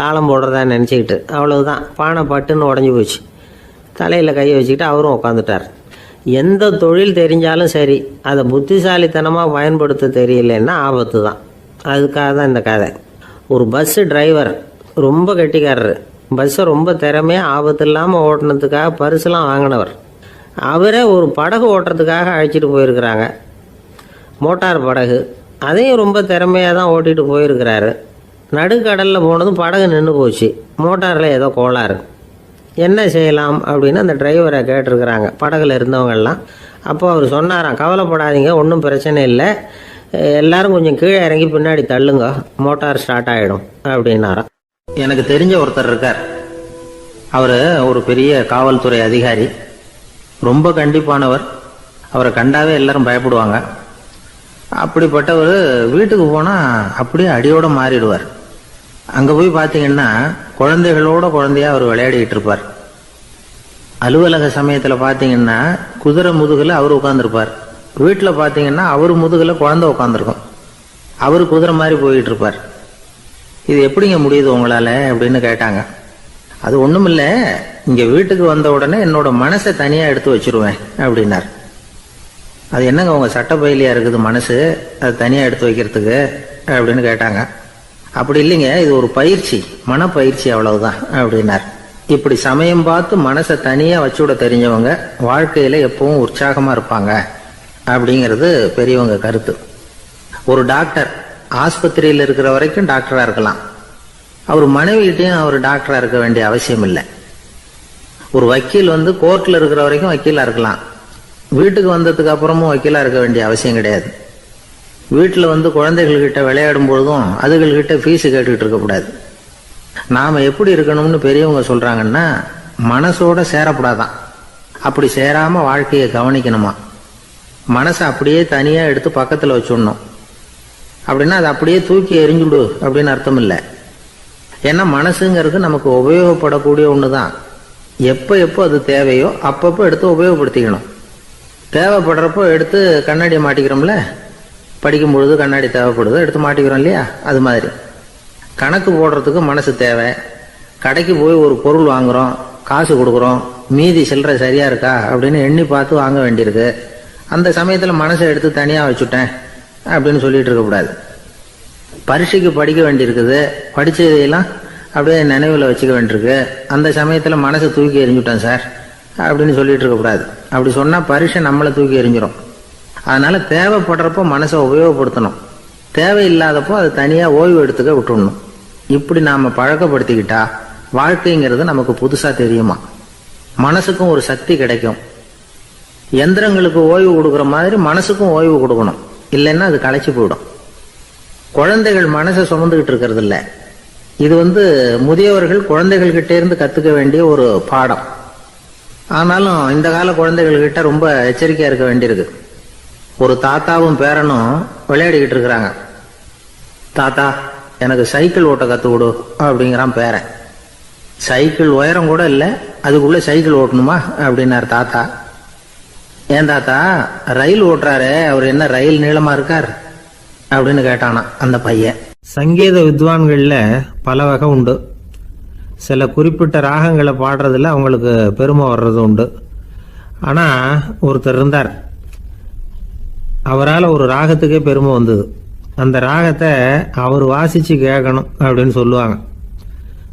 S2: தாளம் போடுறதா நினச்சிக்கிட்டு. அவ்வளவுதான், பானை பட்டுன்னு உடஞ்சி போச்சு. தலையில் கையை வச்சுக்கிட்டு அவரும் உட்காந்துட்டார். எந்த தொழில் தெரிஞ்சாலும் சரி, அதை புத்திசாலித்தனமாக பயன்படுத்த தெரியலன்னா ஆபத்து தான். அதுக்காக தான் இந்த கதை. ஒரு பஸ்ஸு டிரைவர் ரொம்ப கெட்டிக்காரரு, பஸ்ஸை ரொம்ப திறமையாக ஆபத்து இல்லாமல் ஓட்டினதுக்காக பரிசுலாம் வாங்கினவர். அவரே ஒரு படகு ஓட்டுறதுக்காக அழைச்சிட்டு போயிருக்கிறாங்க, மோட்டார் படகு. அதையும் ரொம்ப திறமையாக தான் ஓட்டிகிட்டு போயிருக்கிறாரு. நடுக்கடலில் போனதும் படகு நின்று போச்சு. மோட்டாரில் ஏதோ கோளாறு. என்ன செய்யலாம் அப்படின்னு அந்த டிரைவரை கேட்டிருக்கிறாங்க படகுல இருந்தவங்கெல்லாம். அப்போ அவர் சொன்னாராம், கவலைப்படாதீங்க, ஒன்றும் பிரச்சனை இல்லை, எல்லாரும் கொஞ்சம் கீழே இறங்கி பின்னாடி தள்ளுங்க, மோட்டார் ஸ்டார்ட் ஆகிடும் அப்படின்னாராம். எனக்கு தெரிஞ்ச ஒருத்தர் இருக்கார். அவர் ஒரு பெரிய காவல்துறை அதிகாரி, ரொம்ப கண்டிப்பானவர். அவரை கண்டாவே எல்லாரும் பயப்படுவாங்க. அப்படிப்பட்டவர் வீட்டுக்கு போனால் அப்படியே அடியோடு மாறிடுவார். அங்கே போய் பார்த்தீங்கன்னா குழந்தைகளோட குழந்தையா அவர் விளையாடிக்கிட்டு இருப்பார். அலுவலக சமயத்தில் பார்த்தீங்கன்னா குதிரை முதுகில் அவர் உட்காந்துருப்பார். வீட்டில் பார்த்தீங்கன்னா அவர் முதுகில் குழந்தை உட்காந்துருக்கும். அவர் குதிரை மாதிரி போயிட்டு இருப்பார். இது எப்படிங்க முடியுது உங்களால் அப்படின்னு கேட்டாங்க. அது ஒன்றும் இல்லை, இங்கே வீட்டுக்கு வந்த உடனே என்னோட மனசை தனியாக எடுத்து வச்சிருவேன் அப்படின்னார். அது என்னங்க உங்கள் சட்டப்பயிலியாக இருக்குது மனசு, அது தனியாக எடுத்து வைக்கிறதுக்கு அப்படின்னு கேட்டாங்க. அப்படி இல்லைங்க, இது ஒரு பயிற்சி, மனப்பயிற்சி, அவ்வளவுதான் அப்படின்னார். இப்படி சமயம் பார்த்து மனசை தனியாக வச்சுவிட தெரிஞ்சவங்க வாழ்க்கையில் எப்பவும் உற்சாகமாக இருப்பாங்க அப்படிங்கிறது பெரியவங்க கருத்து. ஒரு டாக்டர் ஆஸ்பத்திரியில் இருக்கிற வரைக்கும் டாக்டராக இருக்கலாம். அவர் மனைவிகிட்டையும் அவர் டாக்டராக இருக்க வேண்டிய அவசியம் இல்லை. ஒரு வக்கீல் கோர்ட்டில் இருக்கிற வரைக்கும் வக்கீலாக இருக்கலாம். வீட்டுக்கு வந்ததுக்கு அப்புறமும் வக்கீலாக இருக்க வேண்டிய அவசியம் கிடையாது. வீட்டில் குழந்தைகள்கிட்ட விளையாடும் பொழுதும் அதுகள்கிட்ட ஃபீஸு கேட்டுக்கிட்டு இருக்கக்கூடாது. நாம் எப்படி இருக்கணும்னு பெரியவங்க சொல்கிறாங்கன்னா, மனசோட சேரக்கூடாதான். அப்படி சேராமல் வாழ்க்கையை கவனிக்கணுமா. மனசை அப்படியே தனியாக எடுத்து பக்கத்தில் வச்சுடணும். அப்படின்னா அதை அப்படியே தூக்கி எறிஞ்சுடு அப்படின்னு அர்த்தம் இல்லை. ஏன்னா மனசுங்கிறது நமக்கு உபயோகப்படக்கூடிய ஒன்று தான். எப்போ எப்போ அது தேவையோ அப்பப்போ எடுத்து உபயோகப்படுத்திக்கணும். தேவைப்படுறப்போ எடுத்து கண்ணாடியை மாட்டிக்கிறோம்ல, படிக்கும் பொழுது கண்ணாடி தேவைப்படுது, எடுத்து மாட்டிக்கிறோம் இல்லையா, அது மாதிரி கணக்கு போடுறதுக்கு மனசு தேவை. கடைக்கு போய் ஒரு பொருள் வாங்குகிறோம், காசு கொடுக்குறோம், மீதி சில்லறை சரியாக இருக்கா அப்படின்னு எண்ணி பார்த்து வாங்க வேண்டியிருக்கு. அந்த சமயத்தில் மனசை எடுத்து தனியாக வச்சுட்டேன் அப்படின்னு சொல்லிட்டு இருக்கக்கூடாது. பரீட்சைக்கு படிக்க வேண்டியிருக்குது, படித்ததையெல்லாம் அப்படியே நினைவில் வச்சுக்க வேண்டியிருக்கு. அந்த சமயத்தில் மனசை தூக்கி எறிஞ்சுட்டேன் சார் அப்படின்னு சொல்லிட்டு இருக்கக்கூடாது. அப்படி சொன்னால் பரீட்சை நம்மளை தூக்கி எறிஞ்சிடும். அதனால் தேவைப்படுறப்போ மனசை உபயோகப்படுத்தணும், தேவையில்லாதப்போ அது தனியாக ஓய்வு எடுத்துக்க விட்டுடணும். இப்படி நாம் பழக்கப்படுத்திக்கிட்டா வாழ்க்கைங்கிறது நமக்கு புதுசாக தெரியுமா. மனசுக்கும் ஒரு சக்தி கிடைக்கும். எந்திரங்களுக்கு ஓய்வு கொடுக்குற மாதிரி மனசுக்கும் ஓய்வு கொடுக்கணும், இல்லைன்னா அது களைச்சி போயிடும். குழந்தைகள் மனசை சுமந்துக்கிட்டு இருக்கிறது இல்லை. இது முதியவர்கள் குழந்தைகள்கிட்ட இருந்து கற்றுக்க வேண்டிய ஒரு பாடம். ஆனாலும் இந்த கால குழந்தைகள்கிட்ட ரொம்ப எச்சரிக்கையாக இருக்க வேண்டியிருக்கு. ஒரு தாத்தாவும் பேரனும் விளையாடிக்கிட்டு இருக்கிறாங்க. தாத்தா, எனக்கு சைக்கிள் ஓட்ட கற்றுக் கொடு அப்படிங்கிறான் பேரன். சைக்கிள் உயரம் கூட இல்லை, அதுக்குள்ளே சைக்கிள் ஓட்டணுமா அப்படின்னார் தாத்தா. ஏன் தாத்தா, ரயில் ஓட்டுறாரு, அவர் என்ன ரயில் நீளமாக இருக்கார் அப்படின்னு கேட்டானா அந்த பையன். சங்கீத வித்வான்களில் பல வகை உண்டு. சில குறிப்பிட்ட ராகங்களை பாடுறதுல அவங்களுக்கு பெருமை வர்றது உண்டு. ஆனால் ஒருத்தர் இருந்தார், அவரால் ஒரு ராகத்துக்கே பெருமை வந்தது. அந்த ராகத்தை அவர் வாசித்து கேட்கணும் அப்படின்னு சொல்லுவாங்க.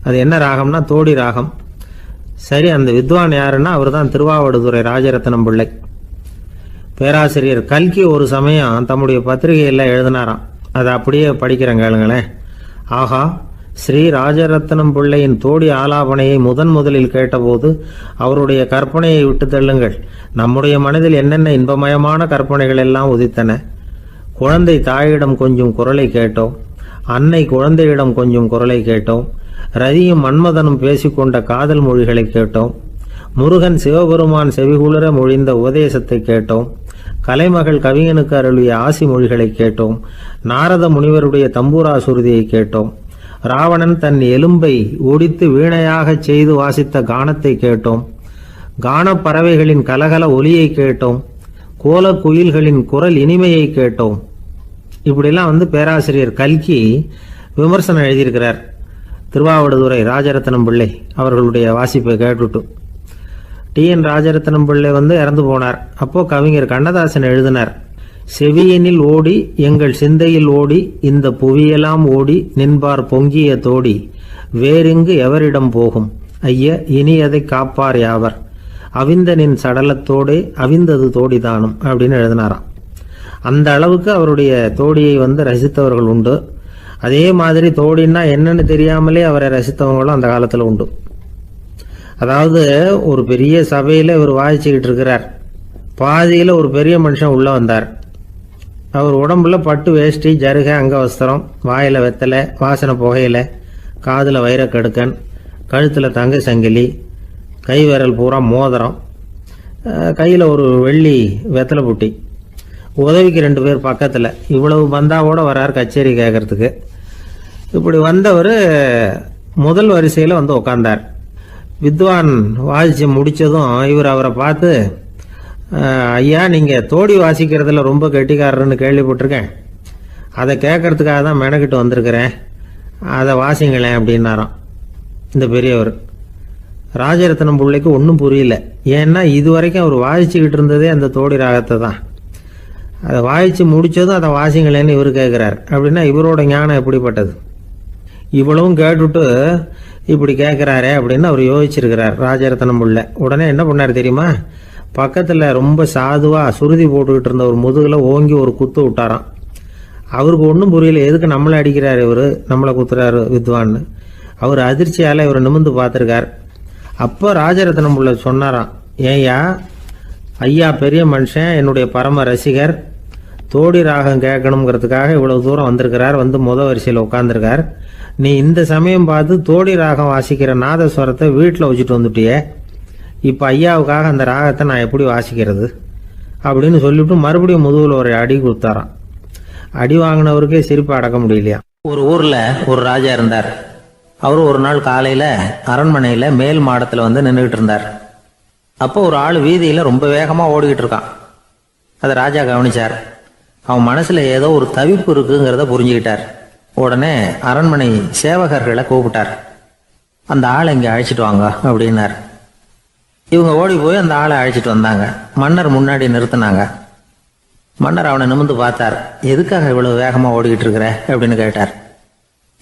S2: அது என்ன ராகம்னா தோடி ராகம். சரி, அந்த வித்வான் யாருன்னா அவர் தான் திருவாவடுதுறை ராஜரத்னம் பிள்ளை. பேராசிரியர் கல்கி ஒரு சமயம் தம்முடைய பத்திரிகையில் எழுதினாராம். அதை அப்படியே படிக்கிறேன் கேளுங்களேன். ஆகா, ஸ்ரீ ராஜரத்னம் பிள்ளையின் தோடி ஆலாபனையை முதலில் கேட்டபோது அவருடைய கற்பனையை விட்டு தள்ளுங்கள். நம்முடைய மனதில் என்னென்ன இன்பமயமான கற்பனைகள் எல்லாம் உதித்தன. குழந்தை தாயிடம் கொஞ்சம் குரலை கேட்டோம், அன்னை குழந்தையிடம் கொஞ்சம் குரலை கேட்டோம், ரதியும் மன்மதனும் பேசிக்கொண்ட காதல் மொழிகளை கேட்டோம், முருகன் சிவபெருமான் செவிகுளிர மொழிந்த உபதேசத்தை கேட்டோம், கலைமகள் கவிஞனுக்கு அருளிய ஆசி மொழிகளை கேட்டோம், நாரத முனிவருடைய தம்பூரா சுருதியை கேட்டோம், ராவணன் தன் எலும்பை ஒடித்து வீணையாகச் செய்து வாசித்த கானத்தை கேட்டோம், கானப்பறவைகளின் கலகல ஒலியை கேட்டோம், கோல குயில்களின் குரல் இனிமையை கேட்டோம். இப்படிலாம் பேராசிரியர் கல்கி விமர்சனம் எழுதியிருக்கிறார். திருவாவடுதுறை ராஜரத்னம் பிள்ளை அவர்களுடைய வாசிப்பை கேட்டுட்டு டி.என். ராஜரத்னம் பிள்ளை இறந்து போனார். அப்போ கவிஞர் கண்ணதாசன் எழுதினார், செவியனில் ஓடி எங்கள் சிந்தையில் ஓடி இந்த புவியெல்லாம் ஓடி நின்பார் பொங்கிய தோடி வேறெங்கு எவரிடம் போகும் ஐய இனி அதை காப்பார் யாவர் அவிந்தனின் சடலத்தோடே அவிந்தது தோடிதானும் அப்படின்னு எழுதினாராம். அந்த அளவுக்கு அவருடைய தோடியை ரசித்தவர்கள் உண்டு. அதே மாதிரி தோடின்னா என்னன்னு தெரியாமலே அவரை ரசித்தவங்களும் அந்த காலத்தில் உண்டு. அதாவது ஒரு பெரிய சபையில் இவர் வாசிச்சுக்கிட்டு இருக்கிறார். பாதியில் ஒரு பெரிய மனுஷன் உள்ளே வந்தார். அவர் உடம்புல பட்டு வேஷ்டி, ஜருகை, அங்கவஸ்திரம், வாயில் வெத்தலை, வாசனை புகையில, காதில் வைரக்கடுக்கன், கழுத்தில் தங்க சங்கிலி, கை விரல் பூரா மோதிரம், கையில் ஒரு வெள்ளி வெத்தலை புட்டி, உதவிக்கு 2 பேர் பக்கத்தில். இவ்வளவு பந்தாவோடு வரார் கச்சேரி கேட்கறதுக்கு. இப்படி வந்தவர் முதல் வரிசையில் வந்து உட்கார்ந்தார். வித்வான் வாசித்து முடித்ததும் இவர் அவரை பார்த்து, ஐயா, நீங்கள் தோடி வாசிக்கிறதுல ரொம்ப கெட்டிக்காரர்னு கேள்விப்பட்டிருக்கேன், அதை கேட்கறதுக்காக தான் மெனக்கிட்டு வந்திருக்கிறேன், அதை வாசிங்களேன் அப்படின்னாராம் இந்த பெரியவர். ராஜரத்னம் பிள்ளைக்கு ஒன்றும் புரியல. ஏன்னா இது வரைக்கும் அவர் வாசிச்சுக்கிட்டு இருந்ததே அந்த தோடி ராகத்தை தான். அதை வாசித்து முடித்ததும் அதை வாசிங்களேன்னு இவர் கேட்குறார். அப்படின்னா இவரோட ஞானம் எப்படிப்பட்டது? இவ்வளவும் கேட்டுட்டு இப்படி கேட்குறாரே அப்படின்னு அவர் யோசிச்சிருக்கிறார் ராஜரத்னம் பிள்ளை. உடனே என்ன பண்ணார் தெரியுமா? பக்கத்தில் ரொம்ப சாதுவாக சுருதி போட்டுக்கிட்டு இருந்த ஒரு முதுகில் ஓங்கி ஒரு குத்து விட்டாராம். அவருக்கு ஒன்றும் புரியல, எதுக்கு நம்மளை அடிக்கிறார் இவர், நம்மளை குத்துறாரு வித்வான்னு. அவர் அதிர்ச்சியால் இவர் நிமிர்ந்து பார்த்துருக்கார். அப்போ ராஜரத்னம் பிள்ளை சொன்னாராம், ஏய்யா ஐயா பெரிய மனுஷன், என்னுடைய பரம ரசிகர், தோடி ராகம் கேட்கணுங்கிறதுக்காக இவ்வளவு தூரம் வந்திருக்கிறார், வந்து வரிசையில் உட்காந்துருக்கார். நீ இந்த சமயம் பார்த்து தோடி ராகம் வாசிக்கிற நாதஸ்வரத்தை வீட்டில் வச்சுட்டு வந்துட்டியே, இப்போ ஐயாவுக்காக அந்த ராகத்தை நான் எப்படி வாசிக்கிறது அப்படின்னு சொல்லிவிட்டு மறுபடியும் முதுகில் ஒரு அடி கொடுத்தாராம். அடி வாங்கினவருக்கே சிரிப்பு அடக்க முடியலையா. ஒரு ஊரில் ஒரு ராஜா இருந்தார். அவர் ஒரு நாள் காலையில் அரண்மனையில் மேல் மாடத்தில் வந்து நின்றுக்கிட்டு இருந்தார். அப்போ ஒரு ஆள் வீதியில் ரொம்ப வேகமாக ஓடிக்கிட்டு இருக்கான். அதை ராஜா கவனிச்சார். அவன் மனசில் ஏதோ ஒரு தவிப்பு இருக்குங்கிறத புரிஞ்சுக்கிட்டார். உடனே அரண்மனை சேவகர்களை கூப்பிட்டார். அந்த ஆளை இங்கே அழைச்சிட்டு வாங்க அப்படின்னார். இவங்க ஓடி போய் அந்த ஆளை அழைச்சிட்டு வந்தாங்க. மன்னர் முன்னாடி நிறுத்தினாங்க. மன்னர் அவனை நிமிர்ந்து பார்த்தார். எதுக்காக இவ்வளவு வேகமாக ஓடிக்கிட்டு இருக்கிற அப்படின்னு கேட்டார்.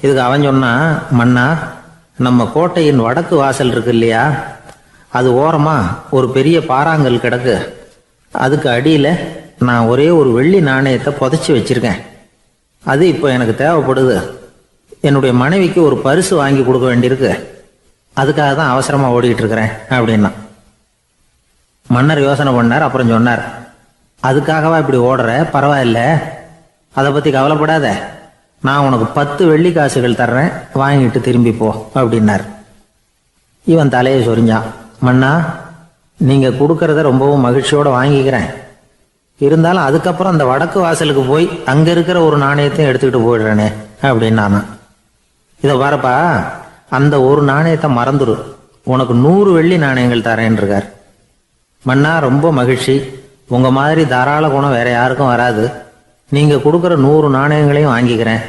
S2: இதுக்கு அவன் சொன்னா, மன்னா, நம்ம கோட்டையின் வடக்கு வாசல் இருக்கு இல்லையா, அது ஓரமா ஒரு பெரிய பாறாங்கல் கிடக்கு. அதுக்கு அடியில் நான் ஒரே ஒரு வெள்ளி நாணயத்தை புதைச்சி வச்சிருக்கேன். அது இப்போ எனக்கு தேவைப்படுது. என்னுடைய மனைவிக்கு ஒரு பரிசு வாங்கி கொடுக்க வேண்டியிருக்கு. அதுக்காக தான் அவசரமாக ஓடிக்கிட்டு இருக்கிறேன் அப்படின்னா. மன்னர் யோசனை பண்ணார். அப்புறம் சொன்னார், அதுக்காகவா இப்படி ஓடுற? பரவாயில்ல, அதை பற்றி கவலைப்படாத. நான் உனக்கு 10 வெள்ளி காசுகள் தர்றேன், வாங்கிட்டு திரும்பி போ அப்படின்னார். இவன் தலையை சொரிஞ்சான். மன்னா, நீங்கள் கொடுக்கறத ரொம்பவும் மகிழ்ச்சியோடு வாங்கிக்கிறேன். இருந்தாலும் அதுக்கப்புறம் அந்த வடக்கு வாசலுக்கு போய் அங்கே இருக்கிற ஒரு நாணயத்தையும் எடுத்துக்கிட்டு போயிடுறேனே அப்படின்னானா. இதை பாருப்பா, அந்த ஒரு நாணயத்தை மறந்துடு, உனக்கு 100 வெள்ளி நாணயங்கள் தரேன் இருக்கார். மன்னா, ரொம்ப மகிழ்ச்சி. உங்கள் மாதிரி தாராள குணம் வேற யாருக்கும் வராது. நீங்கள் கொடுக்குற 100 நாணயங்களையும் வாங்கிக்கிறேன்.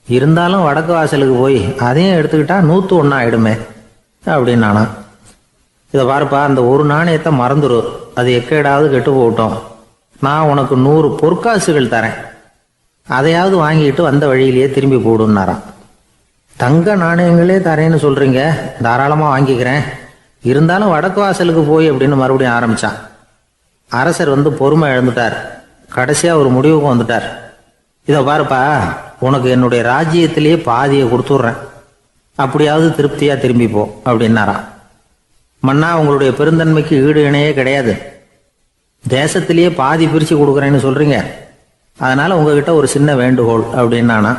S2: இருந்தாலும் வடக்கு வாசலுக்கு போய் அதையும் எடுத்துக்கிட்டா 101 ஆயிடுமே அப்படின்னானா. இதை பாருப்பா, அந்த ஒரு நாணயத்தை மறந்துடு, அது எக்கேடாவது கெட்டு போகட்டும். நான் உனக்கு 100 பொற்காசுகள் தரேன், அதையாவது வாங்கிட்டு வந்த வழியிலேயே திரும்பி போடுன்னாராம். தங்க நாணயங்களே தரேன்னு சொல்றீங்க, தாராளமாக வாங்கிக்கிறேன். இருந்தாலும் வடக்கு வாசலுக்கு போய் அப்படின்னு மறுபடியும் ஆரம்பிச்சான். அரசர் வந்து பொறுமை இழந்துட்டார். கடைசியாக ஒரு முடிவுக்கு வந்துட்டார். இதை பாருப்பா, உனக்கு என்னுடைய ராஜ்யத்திலேயே பாதியை கொடுத்துட்றேன், அப்படியாவது திருப்தியாக திரும்பி போ அப்படின்னாராம். மன்னா, உங்களுடைய பெருந்தன்மைக்கு ஈடு இணையே கிடையாது. தேசத்திலேயே பாதி பிரித்து கொடுக்குறேன்னு சொல்கிறீங்க, அதனால் உங்ககிட்ட ஒரு சின்ன வேண்டுகோள் அப்படின்னானா.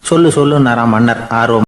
S2: சொல்லுன்னாராம் மன்னர் ஆர்வம்.